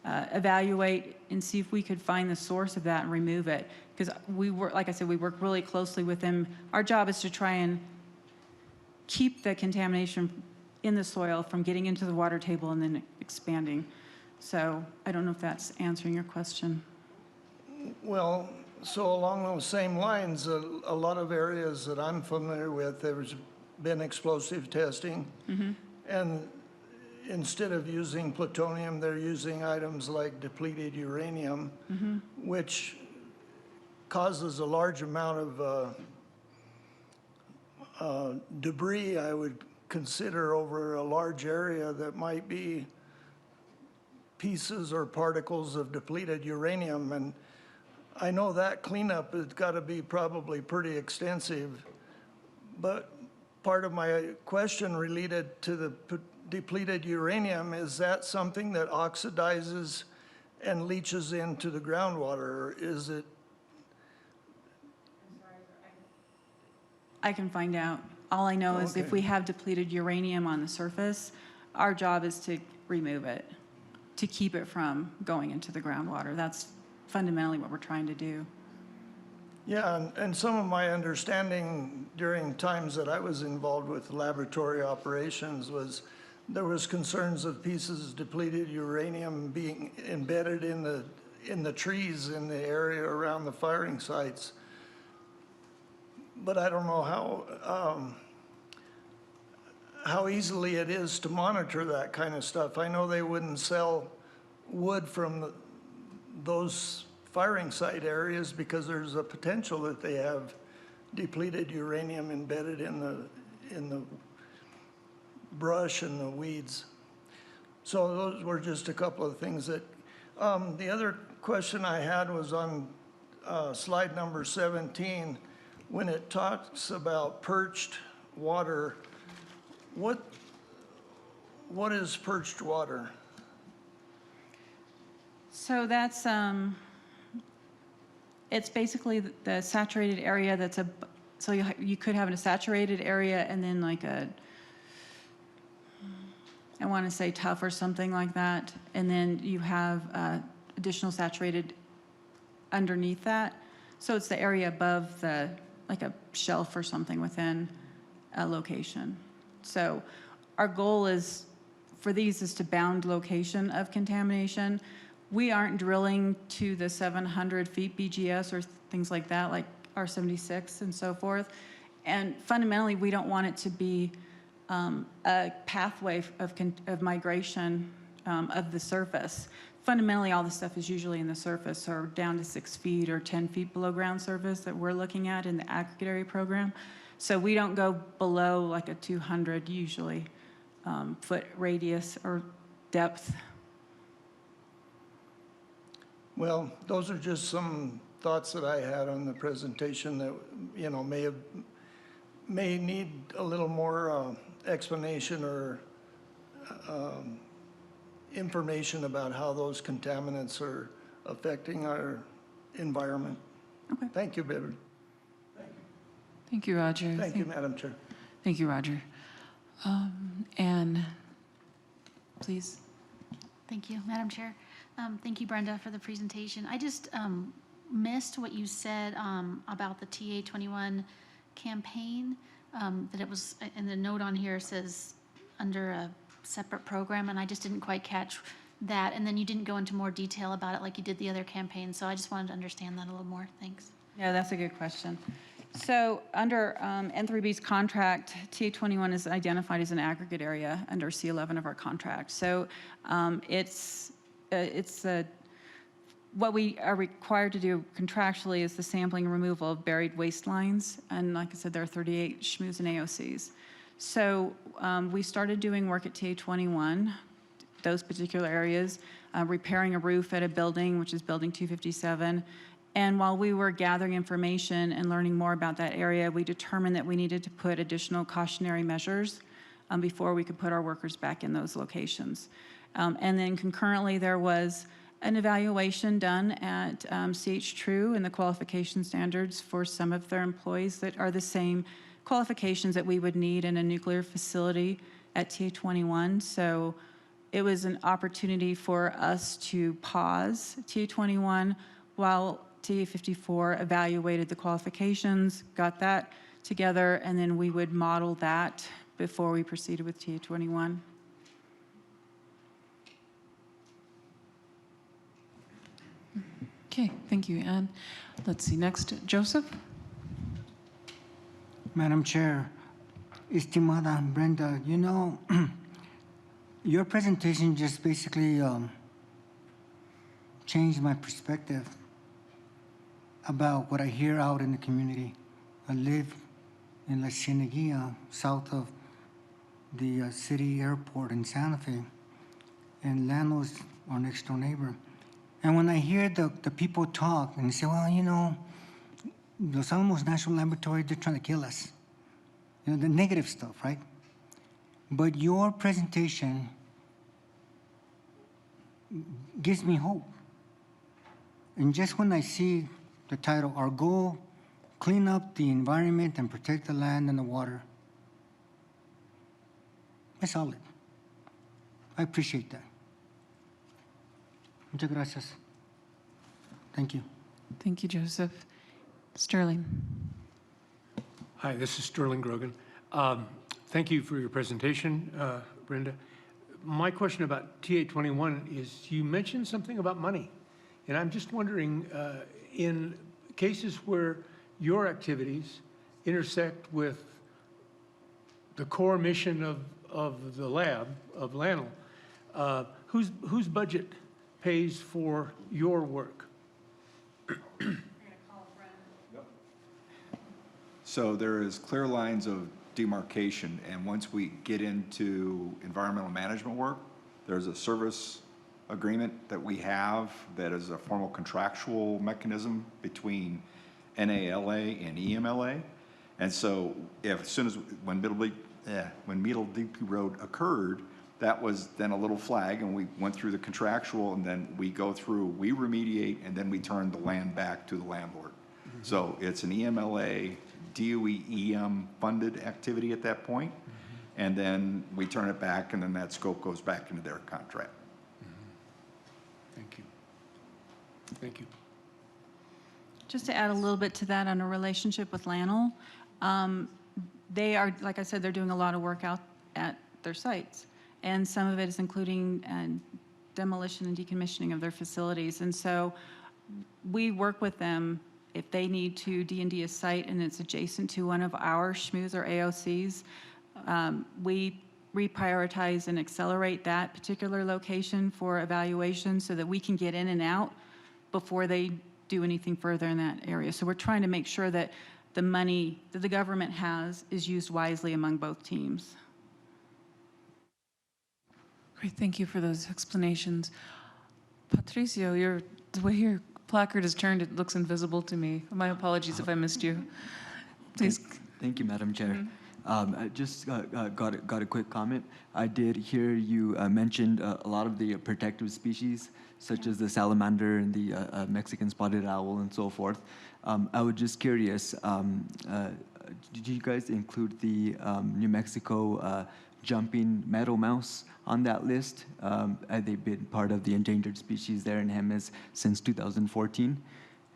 evaluate and see if we could find the source of that and remove it. Because we work, like I said, we work really closely with them. Our job is to try and keep the contamination in the soil from getting into the water table and then expanding. So I don't know if that's answering your question. Well, so along those same lines, a lot of areas that I'm familiar with, there's been explosive testing. And instead of using plutonium, they're using items like depleted uranium, which causes a large amount of debris, I would consider, over a large area that might be pieces or particles of depleted uranium. And I know that cleanup has got to be probably pretty extensive, but part of my question related to the depleted uranium, is that something that oxidizes and leaches into the groundwater, or is it? I can find out. All I know is if we have depleted uranium on the surface, our job is to remove it, to keep it from going into the groundwater. That's fundamentally what we're trying to do. Yeah, and some of my understanding during times that I was involved with laboratory operations was there was concerns of pieces of depleted uranium being embedded in the trees in the area around the firing sites. But I don't know how easily it is to monitor that kind of stuff. I know they wouldn't sell wood from those firing site areas because there's a potential that they have depleted uranium embedded in the brush and the weeds. So those were just a couple of things that, the other question I had was on slide number 17, when it talks about perched water, what is perched water? So that's, it's basically the saturated area that's so you could have a saturated area and then like I want to say tough or something like that. And then you have additional saturated underneath that. So it's the area above like a shelf or something within a location. So our goal is for these is to bound location of contamination. We aren't drilling to the 700 feet BGS or things like that, like R76 and so forth. And fundamentally, we don't want it to be a pathway of migration of the surface. Fundamentally, all the stuff is usually in the surface or down to 6 feet or 10 feet below ground surface that we're looking at in the aggregate area program. So we don't go below like a 200 usually foot radius or depth. Well, those are just some thoughts that I had on the presentation that, you know, may need a little more explanation or information about how those contaminants are affecting our environment. Okay. Thank you, Beverly. Thank you, Roger. Thank you, Madam Chair. Thank you, Roger. Anne, please. Thank you, Madam Chair. Thank you, Brenda, for the presentation. I just missed what you said about the TA21 campaign, that it was, and the note on here says under a separate program, and I just didn't quite catch that. And then you didn't go into more detail about it like you did the other campaign, so I just wanted to understand that a little more. Thanks. Yeah, that's a good question. So under N3B's contract, TA21 is identified as an aggregate area under C11 of our contract. So it's what we are required to do contractually is the sampling and removal of buried waste lines. And like I said, there are 38 SHMUs and AOCs. So we started doing work at TA21, those particular areas, repairing a roof at a building, which is building 257. And while we were gathering information and learning more about that area, we determined that we needed to put additional cautionary measures before we could put our workers back in those locations. And then concurrently, there was an evaluation done at CH True and the qualification standards for some of their employees that are the same qualifications that we would need in a nuclear facility at TA-21. So it was an opportunity for us to pause TA-21 while TA-54 evaluated the qualifications, got that together, and then we would model that before we proceeded with TA-21. Okay, thank you, Ann. Let's see, next, Joseph? Madam Chair, Estimada Brenda, you know, your presentation just basically changed my perspective about what I hear out in the community. I live in La Cieneguilla, south of the city airport in Santa Fe, and Llanos, our next door neighbor. And when I hear the people talk and they say, well, you know, Los Alamos National Laboratory, they're trying to kill us. You know, the negative stuff, right? But your presentation gives me hope. And just when I see the title, our goal, clean up the environment and protect the land and the water, it's solid. I appreciate that. Muchas gracias. Thank you. Thank you, Joseph. Sterling. Hi, this is Sterling Grogan. Thank you for your presentation, Brenda. My question about TA-21 is you mentioned something about money. And I'm just wondering, in cases where your activities intersect with the core mission of the lab, of LANL, whose budget pays for your work? So there is clear lines of demarcation, and once we get into environmental management work, there's a service agreement that we have that is a formal contractual mechanism between NALA and EMLA. And so as soon as, when Middle Deep Road occurred, that was then a little flag, and we went through the contractual, and then we go through, we remediate, and then we turn the land back to the landlord. Mm-hmm. So it's an EMLA, DOE EM funded activity at that point, Mm-hmm. and then we turn it back, and then that scope goes back into their contract. Thank you. Thank you. Just to add a little bit to that on a relationship with LANL, they are, like I said, they're doing a lot of work out at their sites. And some of it is including demolition and decommissioning of their facilities. And so we work with them if they need to D&D a site and it's adjacent to one of our SHMUs or AOCs. We reprioritize and accelerate that particular location for evaluation so that we can get in and out before they do anything further in that area. So we're trying to make sure that the money that the government has is used wisely among both teams. Great, thank you for those explanations. Patricio, the way your placard is turned, it looks invisible to me. My apologies if I missed you. Please. Thank you, Madam Chair. I just got a quick comment. I did hear you mentioned a lot of the protective species, such as the salamander and the Mexican spotted owl and so forth. I was just curious, did you guys include the New Mexico jumping meadow mouse on that list? They've been part of the endangered species there in Jemez since 2014.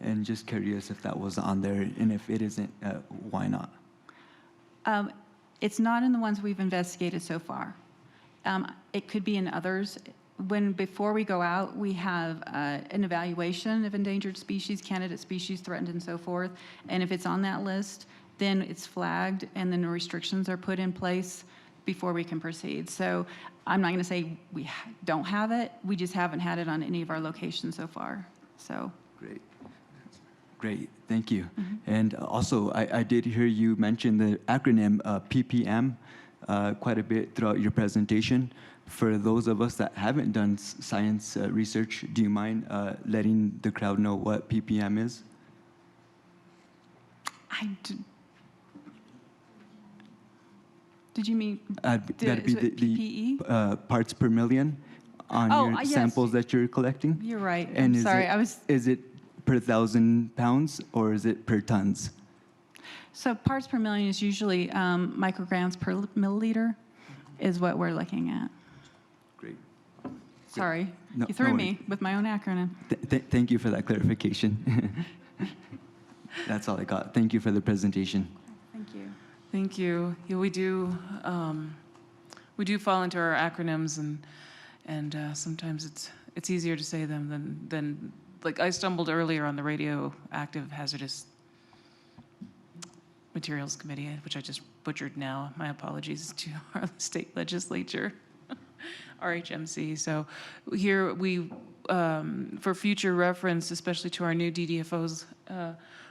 And just curious if that was on there, and if it isn't, why not? It's not in the ones we've investigated so far. It could be in others. Before we go out, we have an evaluation of endangered species, candidate species, threatened, and so forth. And if it's on that list, then it's flagged, and then the restrictions are put in place before we can proceed. So I'm not going to say we don't have it. We just haven't had it on any of our locations so far. So Great, thank you. And also, I did hear you mention the acronym PPM quite a bit throughout your presentation. For those of us that haven't done science research, do you mind letting the crowd know what PPM is? Did you mean, that'd be the parts per million on your yes. samples that you're collecting? You're right. And I'm sorry. Is it per 1,000 pounds or is it per tons? So parts per million is usually micrograms per milliliter is what we're looking at. Great. Sorry, No, you threw no me with my own acronym. Thank you for that clarification. That's all I got. Thank you for the presentation. Thank you. Thank you. Yeah, we do fall into our acronyms, and sometimes it's easier to say them than like I stumbled earlier on the radioactive hazardous materials committee, which I just butchered now. My apologies to our state legislature, RHMC. So here we, for future reference, especially to our new DDFOs,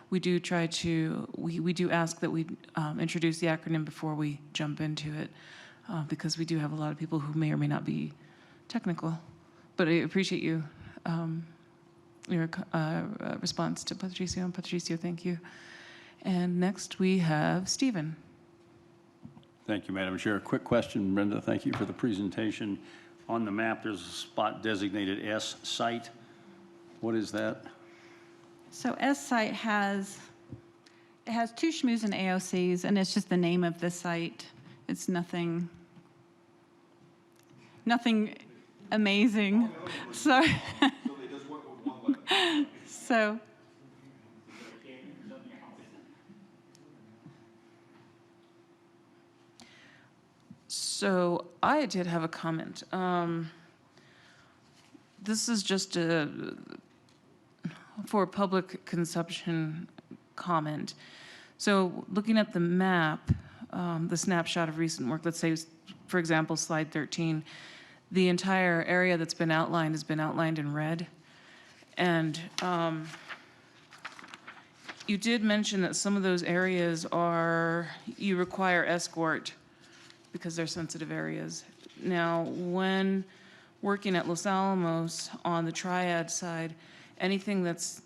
we do try to, we do ask that we introduce the acronym before we jump into it, because we do have a lot of people who may or may not be technical. But I appreciate you, your response to Patricio. And Patricio, thank you. And next we have Stephen. Thank you, Madam Chair. Quick question, Brenda. Thank you for the presentation. On the map, there's a spot designated S site. What is that? So S-Site has 2 SHMUs and AOCs, and it's just the name of the site. It's nothing amazing. So, so So I did have a comment. This is just for public consumption comment. So looking at the map, the snapshot of recent work, let's say, for example, slide 13, the entire area that's been outlined has been outlined in red. And you did mention that some of those areas you require escort because they're sensitive areas. Now, when working at Los Alamos on the triad side, anything that's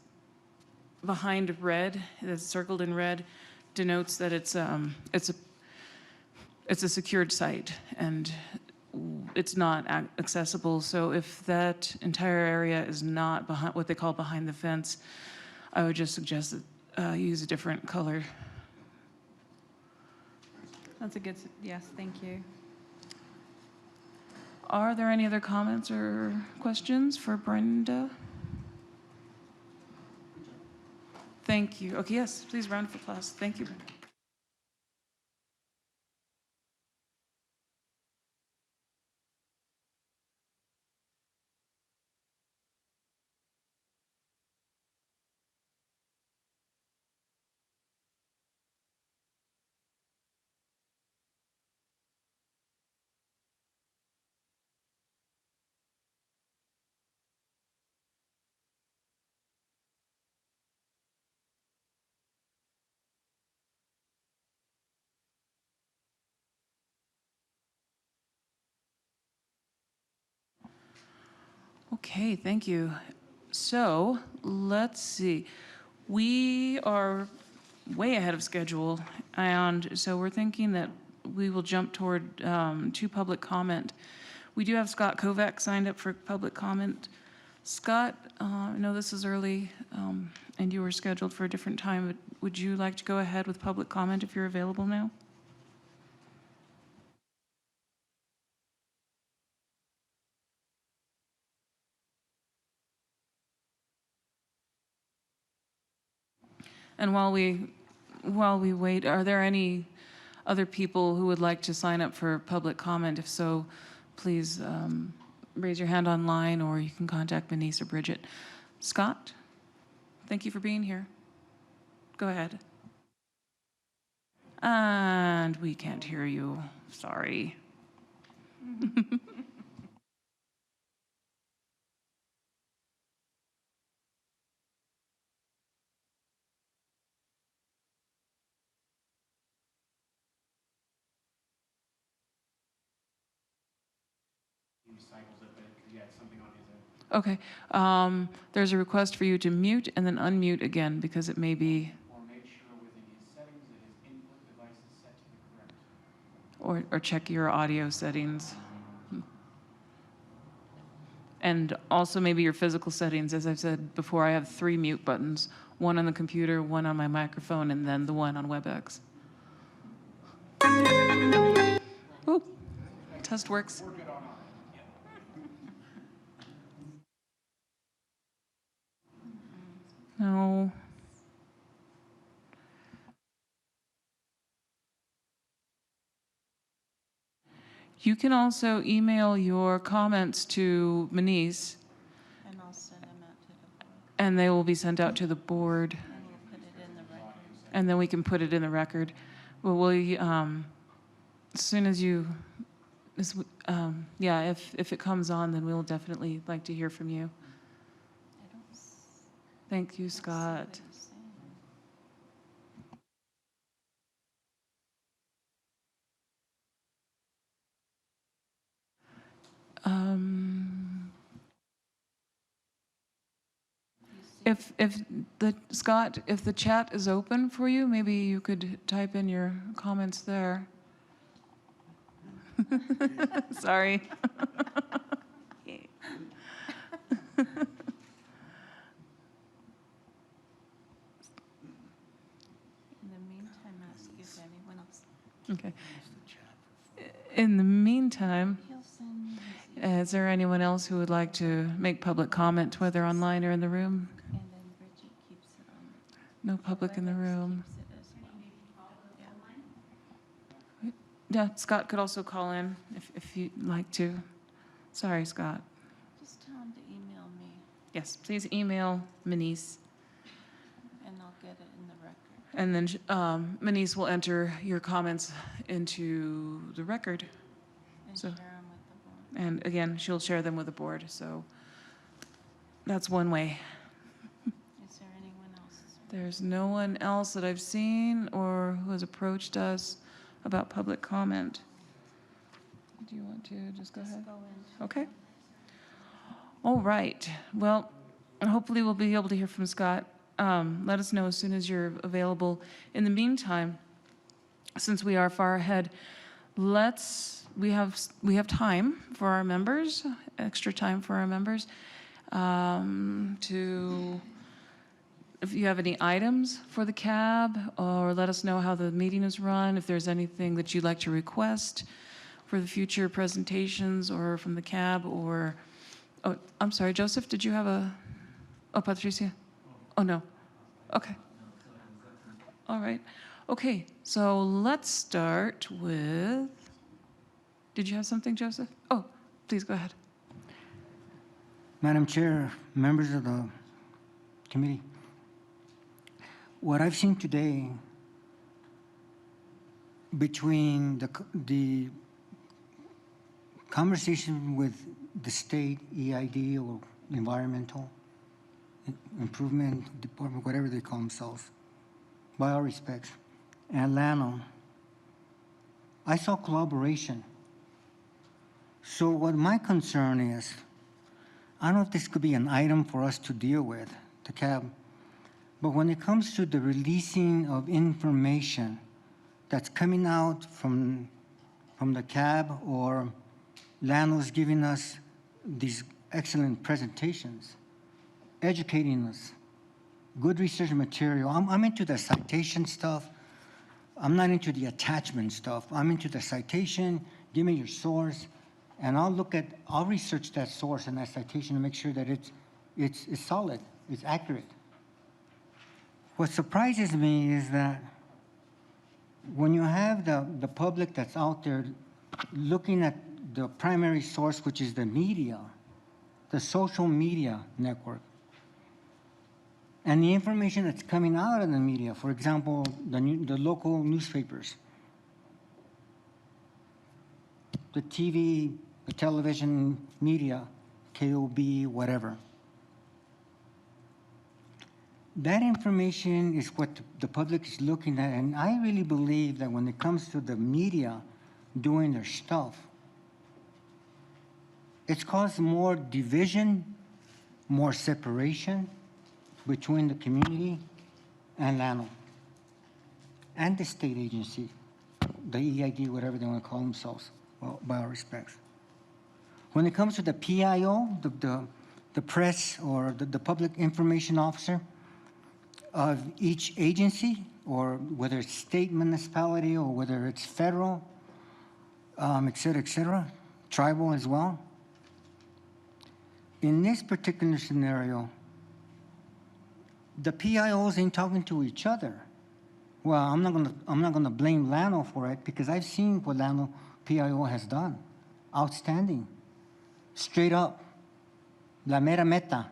behind red, that's circled in red, denotes that it's a secured site and it's not accessible. So if that entire area is not behind what they call behind the fence, I would just suggest that you use a different color. that's a good, yes, thank you. Are there any other comments or questions for Brenda? Thank you. Okay, yes, please, round of applause. Thank you, Brenda. Okay, thank you. So let's see. We are way ahead of schedule, and so we're thinking that we will jump toward to public comment. We do have Scott Kovac signed up for public comment. Scott, I know this is early, and you were scheduled for a different time, but would you like to go ahead with public comment if you're available now? And while we wait, are there any other people who would like to sign up for public comment? If so, please raise your hand online, or you can contact Denise or Bridget. Scott, thank you for being here. Go ahead. And we can't hear you. Sorry. Okay. There's a request for you to mute and then unmute again because it may be. Or make sure within his settings that his input device is set to the correct. Or check your audio settings. And also maybe your physical settings. As I've said before, I have 3 mute buttons. one on the computer, one on my microphone, and then the one on WebEx. Ooh, test works. No. You can also email your comments to Manise, And I'll send them out to the board, and they will be sent out to the board, and we'll put it in the record. and then we can put it in the record. Well, as soon as you, yeah, if it comes on, then we'll definitely like to hear from you. I don't s- Thank you, see Scott. what he's saying. If Scott, if the chat is open for you, maybe you could type in your comments there. Sorry. In the meantime, ask if anyone else. Okay. In the meantime, He'll send his, is there anyone else who would like to make public comment, whether online or in the room? and then Bridget keeps it on. No public in the room. Keeps it as well. Yeah, Scott could also call in if you'd like to. Sorry, Scott. Just tell him to email me, Yes, please email Manise, and I'll get it in the record. and then Manise will enter your comments into the record. And So- share them with the board. And again, she'll share them with the board, so that's one way. Is there anyone else? There's no one else that I've seen or who has approached us about public comment. Do you want to just go ahead? Go in. Okay. All right. Well, hopefully we'll be able to hear from Scott. Let us know as soon as you're available. In the meantime, since we are far ahead, we have time for our members, extra time for our members, if you have any items for the CAB, or let us know how the meeting is run, if there's anything that you'd like to request for the future presentations or from the CAB, or, oh, I'm sorry, Joseph, did you have Patricia? Oh, no. Okay. All right. Okay, so let's start with, did you have something, Joseph? Oh, please go ahead. Madam Chair, members of the committee, what I've seen today between the conversation with the state EID or environmental improvement department, whatever they call themselves, by all respects, and LANO, I saw collaboration. So what my concern is, I don't know if this could be an item for us to deal with, the CAB, but when it comes to the releasing of information that's coming out from the CAB, or LANO's giving us these excellent presentations, educating us, good research material. I'm into the citation stuff. I'm not into the attachment stuff. I'm into the citation, give me your source, and I'll research that source and that citation to make sure that it's solid, it's accurate. What surprises me is that when you have the public that's out there looking at the primary source, which is the media, the social media network, and the information that's coming out of the media, for example, the local newspapers, the TV, the television media, KOB, whatever. That information is what the public is looking at, and I really believe that when it comes to the media doing their stuff, it's caused more division, more separation between the community and LANO, and the state agency, the EID, whatever they want to call themselves, well, by all respects. When it comes to the PIO, the press or the public information officer, of each agency, or whether it's state municipality, or whether it's federal, et cetera, tribal as well. In this particular scenario, the PIOs ain't talking to each other. Well, I'm not gonna blame Llano for it, because I've seen what Llano PIO has done. Outstanding. Straight up. La mera meta.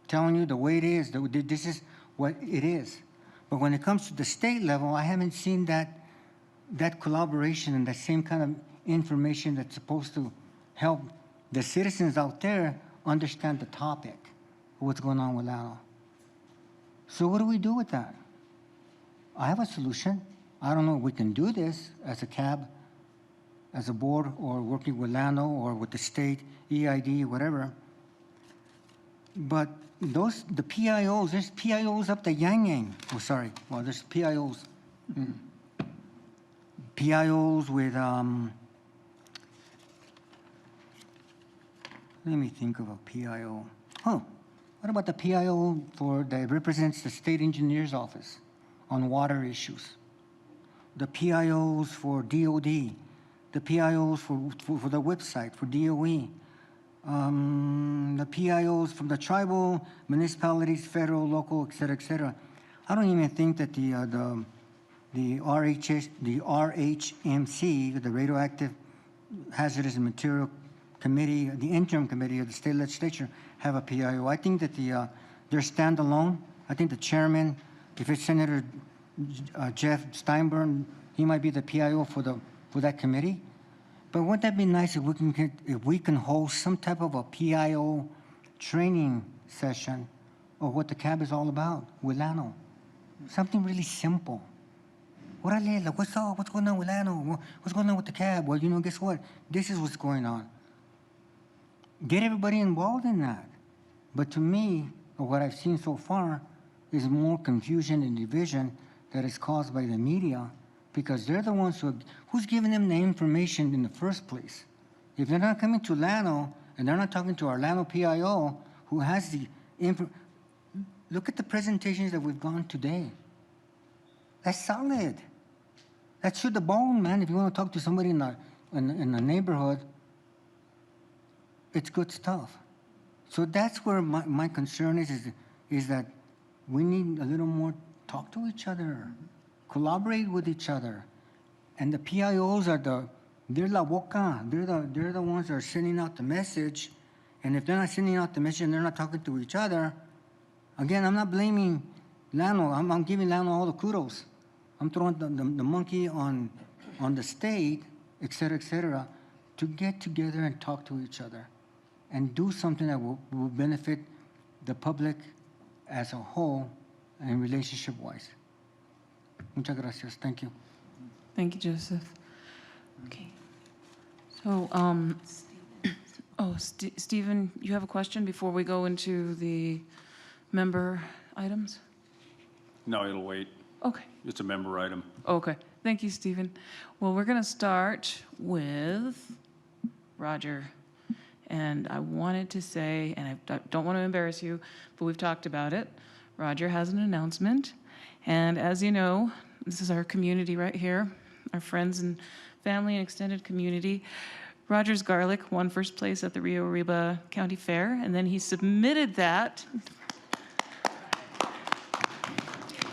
Telling you the way it is, this is what it is. But when it comes to the state level, I haven't seen that collaboration and that same kind of information that's supposed to help the citizens out there understand the topic, what's going on with Llano. So what do we do with that? I have a solution. I don't know if we can do this as a CAB, as a board, or working with Llano or with the state, EID, whatever. But the PIOs, there's PIOs up the Yang. Oh, sorry. Well, there's PIOs. PIOs with, let me think of a PIO. Oh, what about the PIO that represents the state engineer's office on water issues? The PIOs for DOD, the PIOs for the website, for DOE, the PIOs from the tribal municipalities, federal, local, et cetera, et cetera. I don't even think that the RHMC, the Radioactive Hazardous Material Committee, the interim committee of the state legislature, have a PIO. I think that they're standalone. I think the chairman, if it's Senator Jeff Steinborn, he might be the PIO for that committee. But wouldn't that be nice if we can hold some type of a PIO training session of what the CAB is all about with Llano? Something really simple. What's up? What's going on with Llano? What's going on with the CAB? Well, guess what? This is what's going on. Get everybody involved in that. But to me, what I've seen so far is more confusion and division that is caused by the media, because they're the ones who's giving them the information in the first place. If they're not coming to Llano and they're not talking to our Llano PIO, who has the info. Look at the presentations that we've gone today. That's solid. That's to the bone, man. If you want to talk to somebody in the neighborhood, it's good stuff. So that's where my concern is that we need a little more talk to each other, collaborate with each other. And the PIOs they're la boca. They're the ones that are sending out the message. And if they're not sending out the message and they're not talking to each other, again, I'm not blaming Llano. I'm giving Llano all the kudos. I'm throwing the monkey on the state, et cetera, to get together and talk to each other and do something that will benefit the public as a whole and relationship-wise. Muchas gracias. Thank you. Thank you, Joseph. Okay. So, Stephen, you have a question before we go into the member items? No, it'll wait. Okay. It's a member item. Okay. Thank you, Stephen. Well, we're going to start with Roger. And I wanted to say, and I don't want to embarrass you, but we've talked about it. Roger has an announcement. And as you know, this is our community right here, our friends and family and extended community. Roger's Garlic won first place at the Rio Arriba County Fair, and then he submitted that.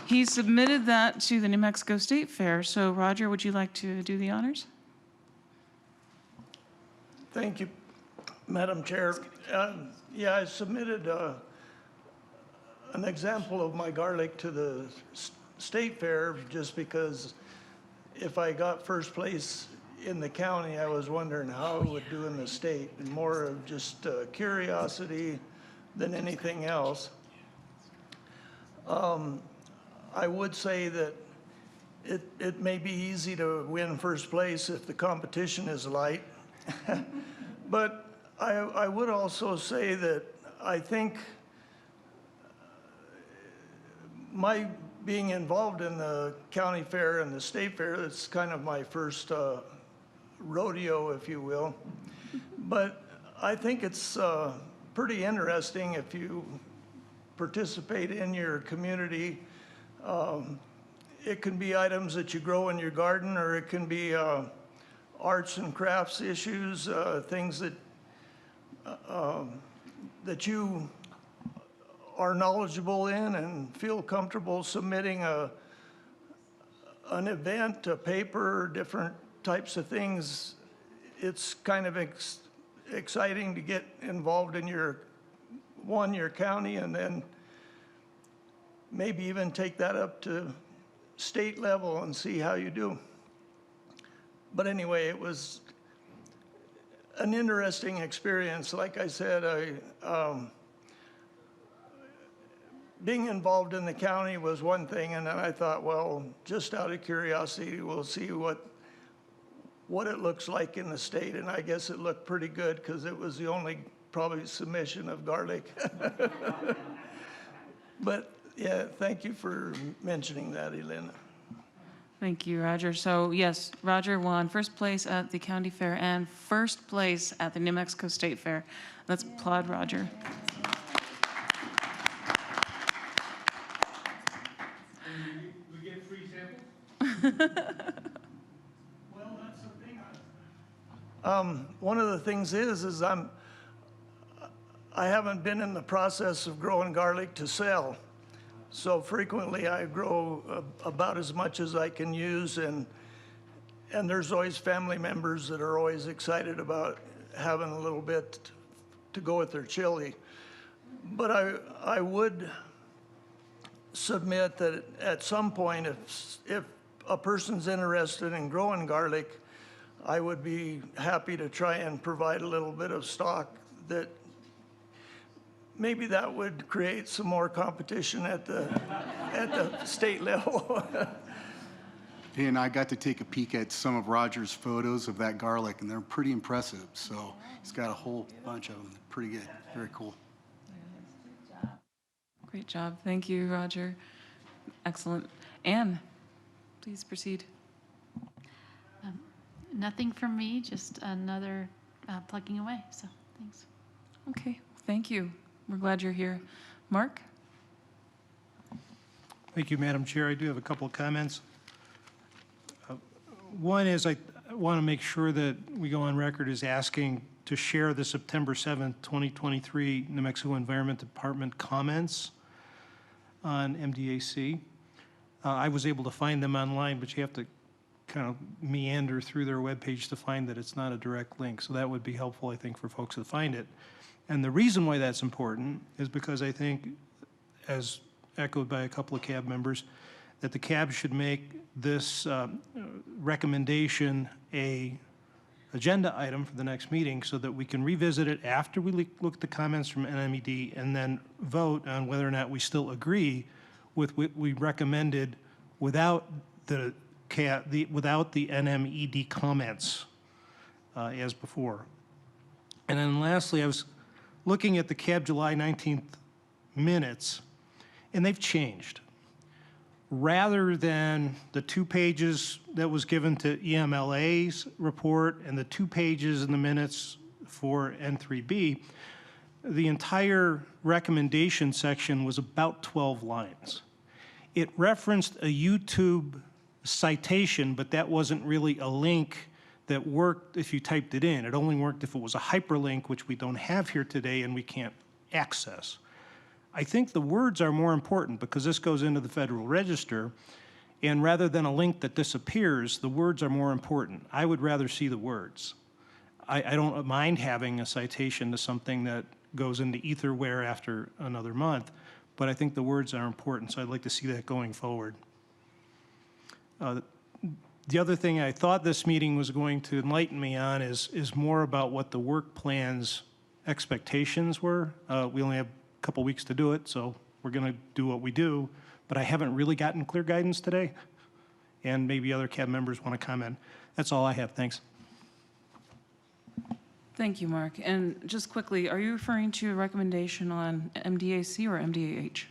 He submitted that to the New Mexico State Fair. So Roger, would you like to do the honors? Thank you, Madam Chair. Yeah, I submitted an example of my garlic to the state fair just because if I got first place in the county, I was wondering how I would do in the state, and more of just curiosity than anything else. I would say that it may be easy to win first place if the competition is light. But I would also say that I think my being involved in the county fair and the state fair, it's kind of my first rodeo, if you will. But I think it's pretty interesting if you participate in your community. It can be items that you grow in your garden, or it can be arts and crafts issues, things that that you are knowledgeable in and feel comfortable submitting an event, a paper, different types of things. It's kind of exciting to get involved in your county, and then maybe even take that up to state level and see how you do. But anyway, it was an interesting experience. Like I said, being involved in the county was one thing, and then I thought, well, just out of curiosity, we'll see what it looks like in the state. And I guess it looked pretty good, because it was the only probably submission of garlic. But yeah, thank you for mentioning that, Elena. Thank you, Roger. So yes, Roger won first place at the county fair and first place at the New Mexico State Fair. Let's applaud Roger. We get free samples? Well, that's the thing. One of the things is I haven't been in the process of growing garlic to sell. So frequently I grow about as much as I can use, and there's always family members that are always excited about having a little bit to go with their chili. But I would submit that at some point, if a person's interested in growing garlic, I would be happy to try and provide a little bit of stock. That maybe that would create some more competition at the state level. And I got to take a peek at some of Roger's photos of that garlic, and they're pretty impressive. So he's got a whole bunch of them. Pretty good. Very cool. Great job. Thank you, Roger. Excellent. Anne, please proceed. Nothing from me, just another plugging away. So thanks. Okay, thank you. We're glad you're here. Mark? Thank you, Madam Chair. I do have a couple of comments. One is I want to make sure that we go on record as asking to share the September 7th, 2023 New Mexico Environment Department comments on MDAC. I was able to find them online, but you have to kind of meander through their webpage to find that it's not a direct link. So that would be helpful, I think, for folks to find it. And the reason why that's important is because I think, as echoed by a couple of CAB members, that the CAB should make this recommendation a agenda item for the next meeting, so that we can revisit it after we look at the comments from NMED, and then vote on whether or not we still agree with what we recommended without the NMED comments as before. And then lastly, I was looking at the CAB July 19th minutes, and they've changed. Rather than the 2 pages that was given to EMLA's report and the 2 pages in the minutes for N3B, the entire recommendation section was about 12 lines. It referenced a YouTube citation, but that wasn't really a link that worked if you typed it in. It only worked if it was a hyperlink, which we don't have here today and we can't access. I think the words are more important, because this goes into the Federal Register, and rather than a link that disappears, the words are more important. I would rather see the words. I don't mind having a citation to something that goes into etherware after another month, but I think the words are important, so I'd like to see that going forward. The other thing I thought this meeting was going to enlighten me on is more about what the work plan's expectations were. We only have a couple weeks to do it, so we're going to do what we do, but I haven't really gotten clear guidance today, and maybe other CAB members want to comment. That's all I have. Thanks. Thank you, Mark. And just quickly, are you referring to a recommendation on MDAC or MDAH?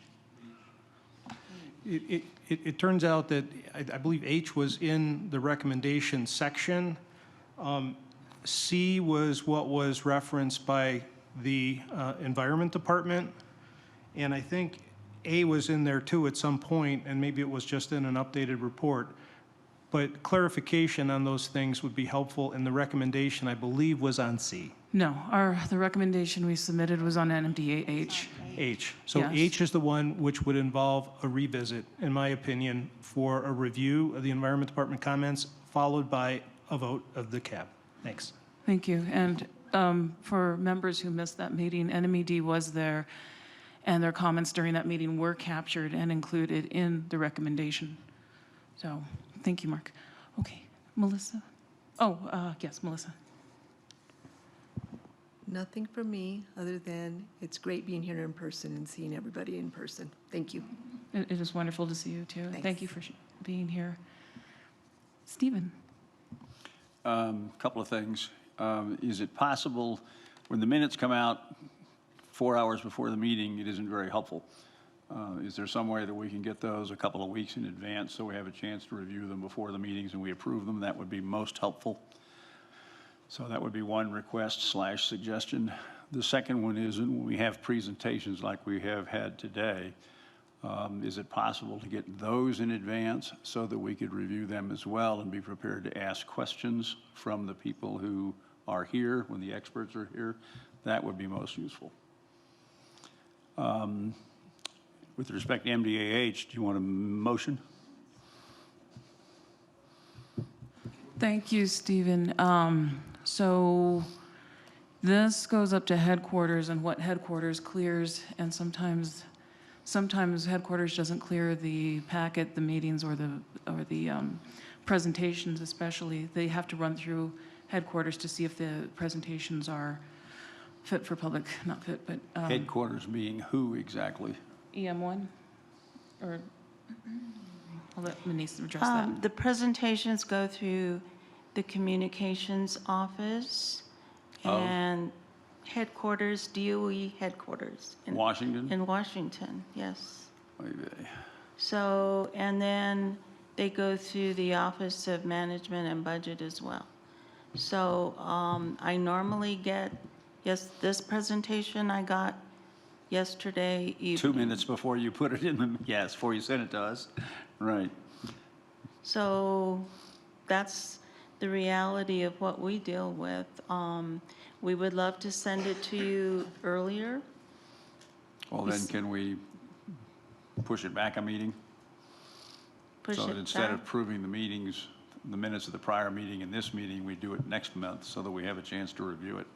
It turns out that I believe H was in the recommendation section. C was what was referenced by the Environment Department, And I think A was in there too at some point, and maybe it was just in an updated report. But clarification on those things would be helpful, and the recommendation, I believe, was on C. No, the recommendation we submitted was on NMDAH. H. So Yes. H is the one which would involve a revisit, in my opinion, for a review of the Environment Department comments, followed by a vote of the CAB. Thanks. Thank you. And for members who missed that meeting, NMED was there, and their comments during that meeting were captured and included in the recommendation. So, thank you, Mark. Okay, Melissa? Oh, yes, Melissa. Nothing from me, other than it's great being here in person and seeing everybody in person. Thank you. It is wonderful to see you, too. Thanks. Thank you for being here. Stephen? Couple of things. Is it possible, when the minutes come out 4 hours before the meeting, it isn't very helpful? Is there some way that we can get those a couple of weeks in advance so we have a chance to review them before the meetings and we approve them? That would be most helpful. So that would be one request/suggestion. The second one is, when we have presentations like we have had today, is it possible to get those in advance so that we could review them as well and be prepared to ask questions from the people who are here when the experts are here? That would be most useful. With respect to MDAH, do you want a motion? Thank you, Stephen. So this goes up to headquarters and what headquarters clears, and sometimes headquarters doesn't clear the packet, the meetings, or the presentations especially. They have to run through headquarters to see if the presentations are fit for public, not fit, but. Headquarters being who exactly? EM1? Or I'll let Denise address that. The presentations go through the communications office and headquarters, DOE headquarters. Washington? In Washington, yes. Oy vey. So, and then they go through the Office of Management and Budget as well. So I normally get, yes, this presentation I got yesterday evening. 2 minutes before you put it in the, yes, before you sent it to us. Right. So that's the reality of what we deal with. We would love to send it to you earlier. Well, then can we push it back a meeting? So that instead of approving the meetings, the minutes of the prior meeting and this meeting, we do it next month so that we have a chance to review it.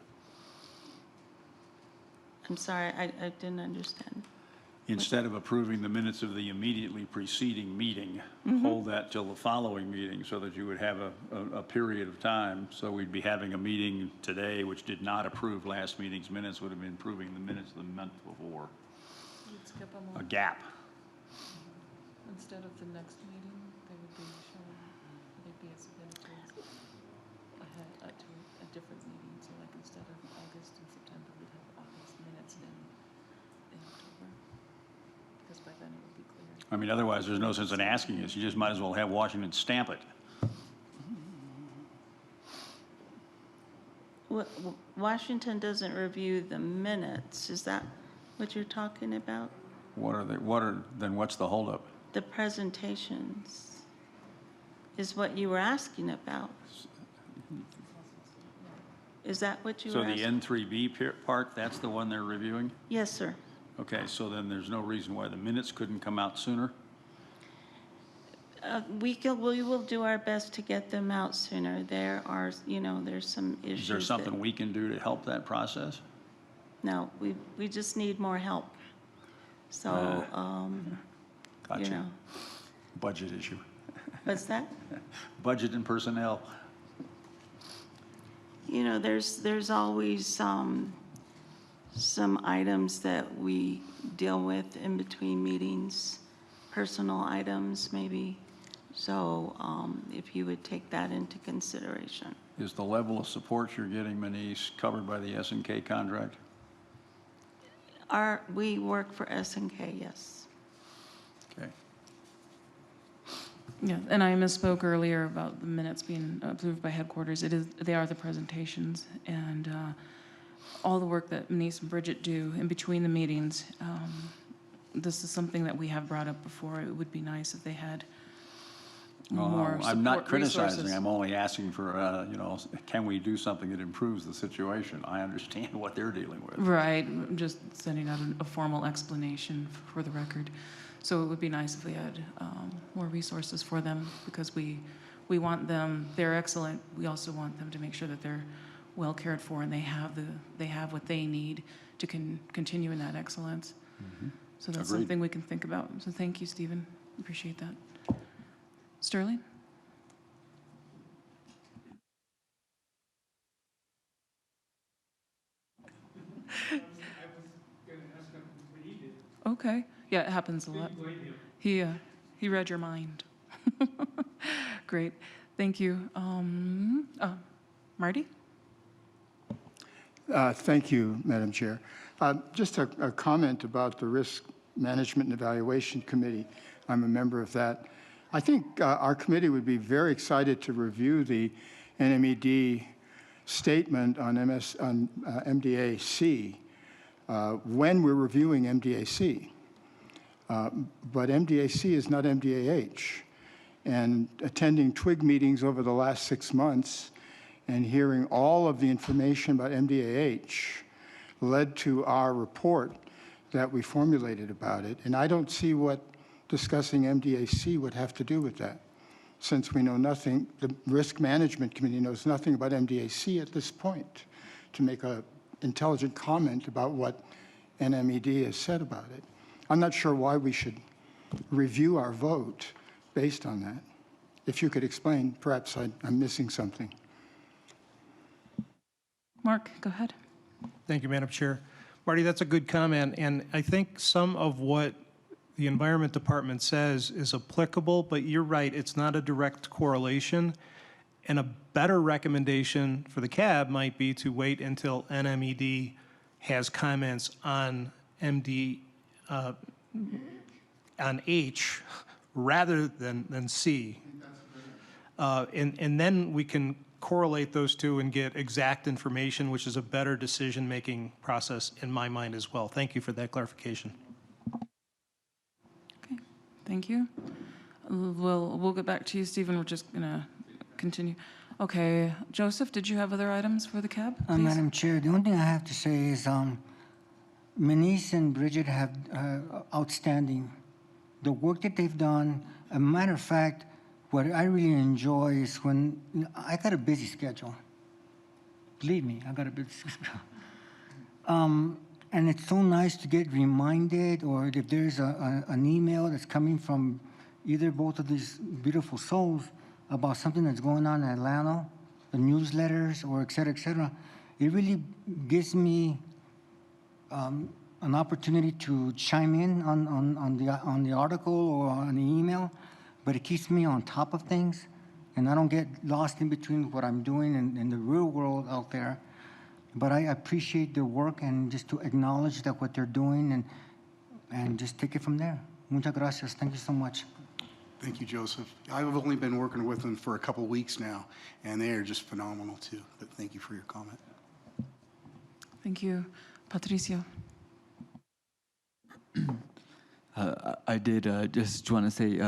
I'm sorry, I didn't understand. Instead of approving the minutes of the immediately preceding meeting, hold that till the following meeting so that you would have a period of time. So we'd be having a meeting today which did not approve last meeting's minutes, would have been approving the minutes of the month before. You'd skip them A all. gap. Instead of the next meeting, they would be shown, they'd be submitted ahead to a different meeting. So like instead of August and September, we'd have August minutes in October. Because by then it would be clear. I mean, otherwise, there's no sense in asking us. You just might as well have Washington stamp it. Washington doesn't review the minutes. Is that what you're talking about? Then what's the holdup? The presentations is what you were asking about. Is that what you were So the asking? N3B part, that's the one they're reviewing? Yes, sir. Okay, so then there's no reason why the minutes couldn't come out sooner? We will do our best to get them out sooner. There are, there's some issues. Is there something we can do to help that process? No, we just need more help. So, Gotcha. Budget issue. What's that? Budget and personnel. There's always some items that we deal with in between meetings, personal items maybe. So if you would take that into consideration. Is the level of support you're getting, Manish, covered by the S&K contract? We work for S&K, yes. Okay. Yeah, and I misspoke earlier about the minutes being approved by headquarters. They are the presentations, and all the work that Denise and Bridget do in between the meetings this is something that we have brought up before. It would be nice if they had more I'm not support criticizing, resources. I'm only asking for, can we do something that improves the situation? I understand what they're dealing with. Right, just sending out a formal explanation for the record. So it would be nice if we had more resources for them, because we want them, they're excellent. We also want them to make sure that they're well cared for and they have what they need to continue in that excellence. So that's Agreed. something we can think about. So thank you, Stephen. Appreciate that. Sterling? Okay. Yeah, it happens a lot. He read your mind. Great. Thank you. Marty? Thank you, Madam Chair. Just a comment about the Risk Management and Evaluation Committee. I'm a member of that. I think our committee would be very excited to review the NMED statement on MDAC when we're reviewing MDAC. But MDAC is not MDAH. And attending TWIG meetings over the last 6 months and hearing all of the information about MDAH led to our report that we formulated about it. And I don't see what discussing MDAC would have to do with that, since we know nothing, the Risk Management Committee knows nothing about MDAC at this point to make an intelligent comment about what NMED has said about it. I'm not sure why we should review our vote based on that. If you could explain, perhaps I'm missing something. Mark, go ahead. Thank you, Madam Chair. Marty, that's a good comment, and I think some of what the Environment Department says is applicable, but you're right, it's not a direct correlation. And a better recommendation for the CAB might be to wait until NMED has comments on on H rather than C. And then we can correlate those two and get exact information, which is a better decision-making process in my mind as well. Thank you for that clarification. Okay, thank you. We'll get back to you, Stephen. We're just gonna continue. Okay, Joseph, did you have other items for the CAB, please? Madam Chair, the only thing I have to say is Manice and Bridget have outstanding. The work that they've done, a matter of fact, what I really enjoy is when I got a busy schedule. Believe me, I got a busy schedule. And it's so nice to get reminded, or if there's an email that's coming from either both of these beautiful souls about something that's going on in Atlanta, the newsletters, or et cetera, it really gives me an opportunity to chime in on the article or on the email, but it keeps me on top of things, and I don't get lost in between what I'm doing in the real world out there. But I appreciate their work, and just to acknowledge that what they're doing, and just take it from there. Muchas gracias. Thank you so much. Thank you, Joseph. I've only been working with them for a couple weeks now, and they are just phenomenal too. But thank you for your comment. Thank you. Patricio. I did just want to say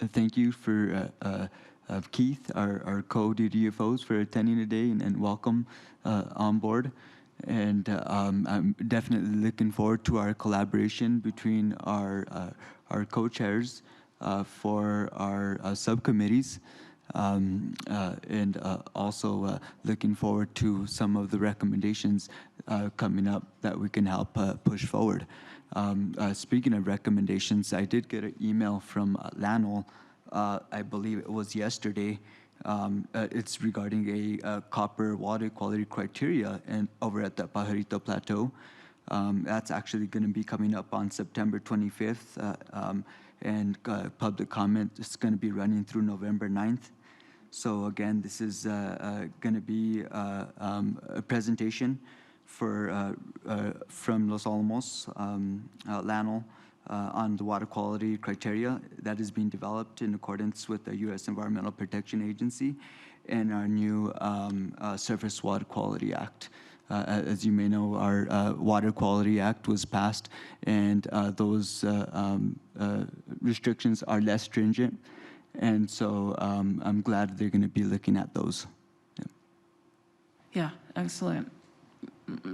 thank you for Keith, our co-DDFOs, for attending today and welcome on board. And I'm definitely looking forward to our collaboration between our co-chairs for our subcommittees. And also looking forward to some of the recommendations coming up that we can help push forward. Speaking of recommendations, I did get an email from Lanol, I believe it was yesterday. It's regarding a copper water quality criteria and over at the Pajarito Plateau. That's actually going to be coming up on September 25th. And public comment is going to be running through November 9th. So again, this is going to be a presentation for from Los Alamos, Lanol, on the water quality criteria that is being developed in accordance with the U.S. Environmental Protection Agency and our new Surface Water Quality Act. as you may know, our Water Quality Act was passed, and those restrictions are less stringent. And so I'm glad they're going to be looking at those. Yeah, excellent.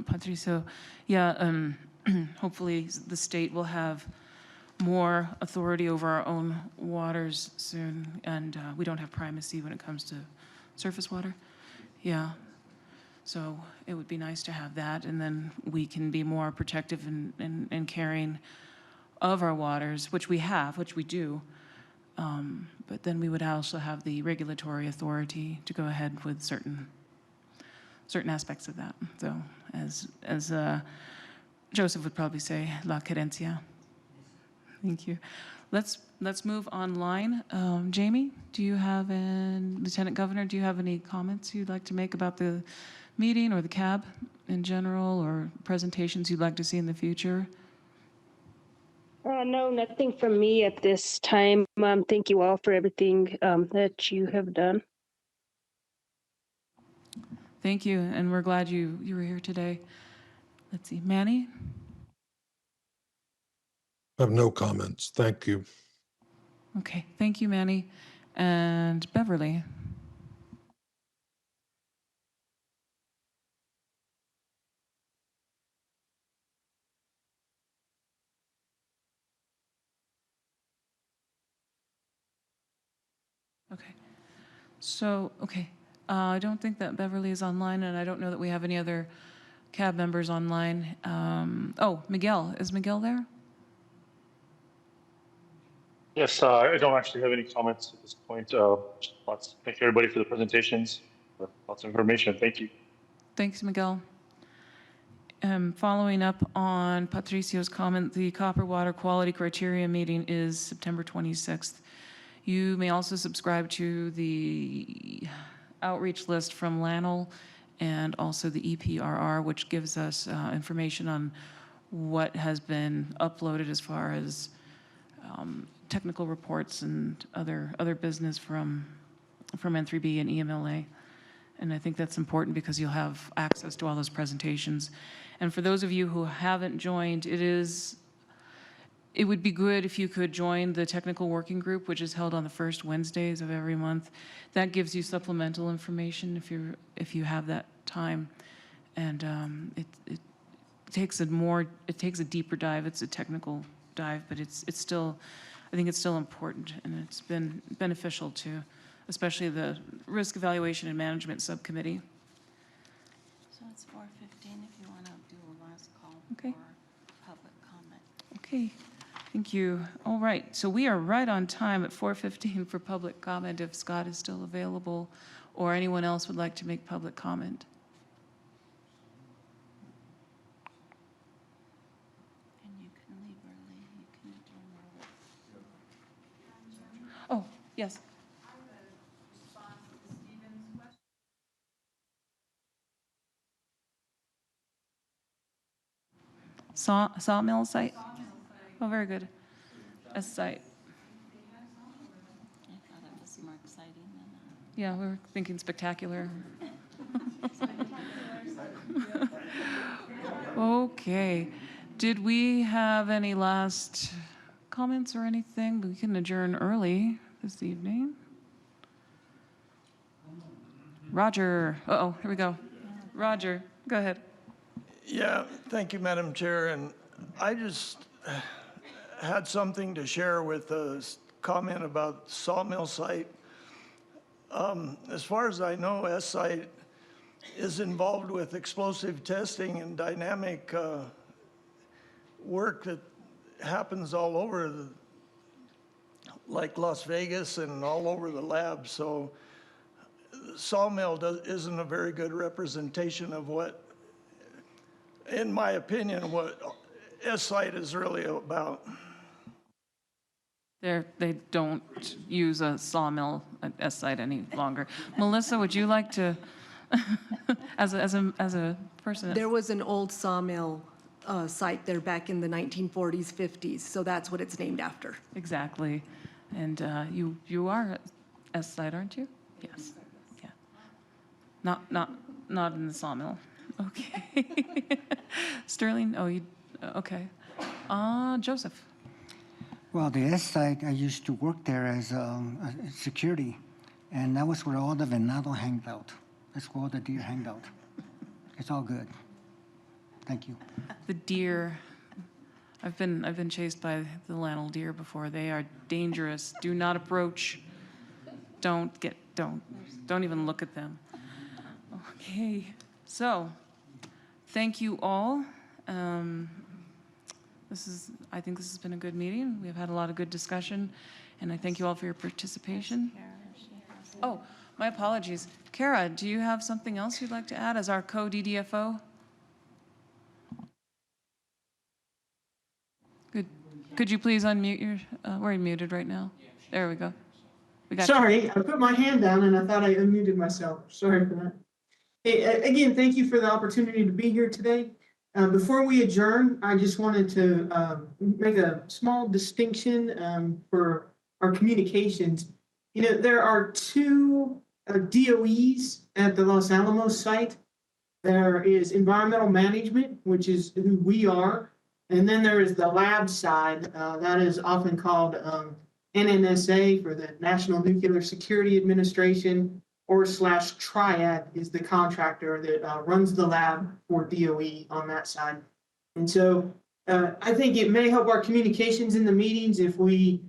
Patricio, yeah, hopefully the state will have more authority over our own waters soon, and we don't have primacy when it comes to surface water. Yeah, so it would be nice to have that, and then we can be more protective and caring of our waters, which we have, which we do. But then we would also have the regulatory authority to go ahead with certain aspects of that. So as Joseph would probably say, la querencia. Thank you. Let's move online. Jamie, do you have, and Lieutenant Governor, do you have any comments you'd like to make about the meeting or the CAB in general, or presentations you'd like to see in the future? No, nothing from me at this time. Thank you all for everything that you have done. Thank you, and we're glad you were here today. Let's see, Manny? I have no comments. Thank you. Okay, thank you, Manny. And Beverly? Okay. So, okay. I don't think that Beverly is online, and I don't know that we have any other CAB members online. Oh, Miguel. Is Miguel there? Yes, I don't actually have any comments at this point. Thank you, everybody, for the presentations. Lots of information. Thank you. Thanks, Miguel. Following up on Patricio's comment, the Copper Water Quality Criteria meeting is September 26th. You may also subscribe to the outreach list from LANL and also the EPRR, which gives us information on what has been uploaded as far as technical reports and other business from N3B and EMLA. And I think that's important because you'll have access to all those presentations. And for those of you who haven't joined, it would be good if you could join the technical working group, which is held on the first Wednesdays of every month. That gives you supplemental information if you have that time. And it takes a deeper dive. It's a technical dive, but I think it's still important, and it's been beneficial to, especially the Risk Evaluation and Management Subcommittee. So it's 4:15 if you want to do a last call Okay. for public comment. Okay, thank you. All right, so we are right on time at 4:15 for public comment if Scott is still available or anyone else would like to make public comment. And you can leave early. You can adjourn early. Oh, yes. Sawmill site? Oh, very good. A site. I thought it was more exciting than that. Yeah, we were thinking spectacular. Okay. Did we have any last comments or anything? We can adjourn early this evening. Roger. Uh-oh, here we go. Roger, go ahead. Yeah, thank you, Madam Chair. And I just had something to share with a comment about sawmill site. As far as I know, S-Site is involved with explosive testing and dynamic work that happens all over, like Las Vegas and all over the lab. So sawmill isn't a very good representation of what, in my opinion, what S-Site is really about. They don't use a sawmill at S-Site any longer. Melissa, would you like to, as a person? There was an old sawmill site there back in the 1940s, 50s, so that's what it's named after. Exactly. And you are at S-Site, aren't you? Yes. Yeah. Not in the sawmill. Okay. Sterling, oh, you, okay. Joseph. Well, the S site, I used to work there as security, and that was where all the venado hanged out. That's where all the deer hanged out. It's all good. Thank you. The deer. I've been chased by the Lanel deer before. They are dangerous. Do not approach. Don't even look at them. Okay. So, thank you all. I think this has been a good meeting. We've had a lot of good discussion, and I thank you all for your participation. Oh, my apologies. Kara, do you have something else you'd like to add as our co-DDFO? Good. Could you please unmute your, we're muted right now. There we go. We got Sorry, I put my hand down and I thought I unmuted myself. Sorry for that. Hey, again, thank you for the opportunity to be here today. Before we adjourn, I just wanted to make a small distinction for our communications. You know, there are two DOEs at the Los Alamos site. There is environmental management, which is who we are. And then there is the lab side, that is often called NNSA for the National Nuclear Security Administration, or / Triad is the contractor that runs the lab for DOE on that side. And so I think it may help our communications in the meetings if we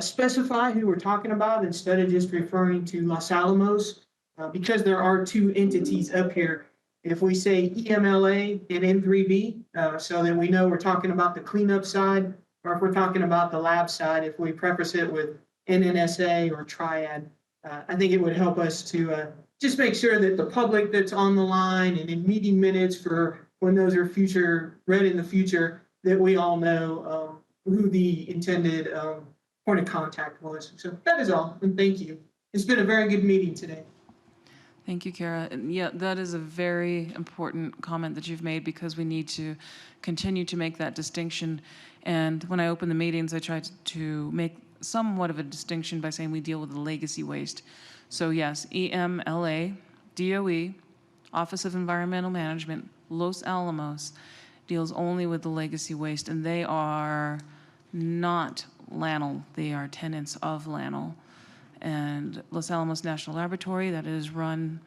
specify who we're talking about instead of just referring to Los Alamos, because there are two entities up here. If we say EMLA and N3B, so that we know we're talking about the cleanup side, or if we're talking about the lab side, if we preface it with NNSA or Triad, I think it would help us to just make sure that the public that's on the line and in meeting minutes for when those are read in the future, that we all know who the intended point of contact was. So that is all, and thank you. It's been a very good meeting today. Thank you, Kara. And yeah, that is a very important comment that you've made, because we need to continue to make that distinction. And when I open the meetings, I try to make somewhat of a distinction by saying we deal with the legacy waste. So yes, EMLA, DOE, Office of Environmental Management, Los Alamos, deals only with the legacy waste, and they are not LANL. They are tenants of LANL. And Los Alamos National Laboratory, that is run,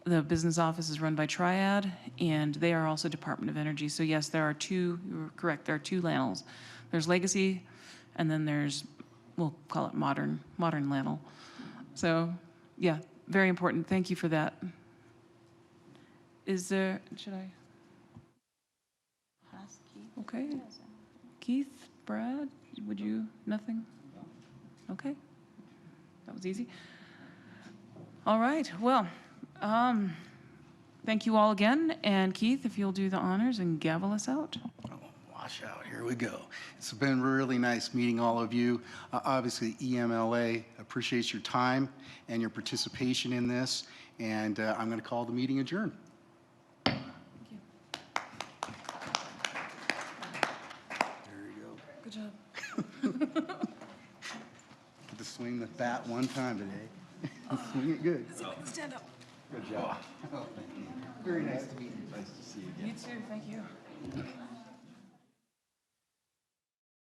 the business office is run by Triad, and they are also Department of Energy. So yes, there are two, you're correct, there are two LANLs. There's legacy, and then there's, we'll call it modern LANL. So yeah, very important. Thank you for that. Is there, should I? Okay. Keith, Brad, would you, nothing? Okay. That was easy. All right, well, thank you all again. And Keith, if you'll do the honors and gavel us out. Wash out, here we go. It's been really nice meeting all of you. Obviously, EMLA appreciates your time and your participation in this, and I'm going to call the meeting adjourned. Thank you. There you go. Good job. Get to swing the bat one time today. Swing it good. Stand up. Good job. Oh, thank you. Very nice to meet you. Nice to see you again. You too, thank you.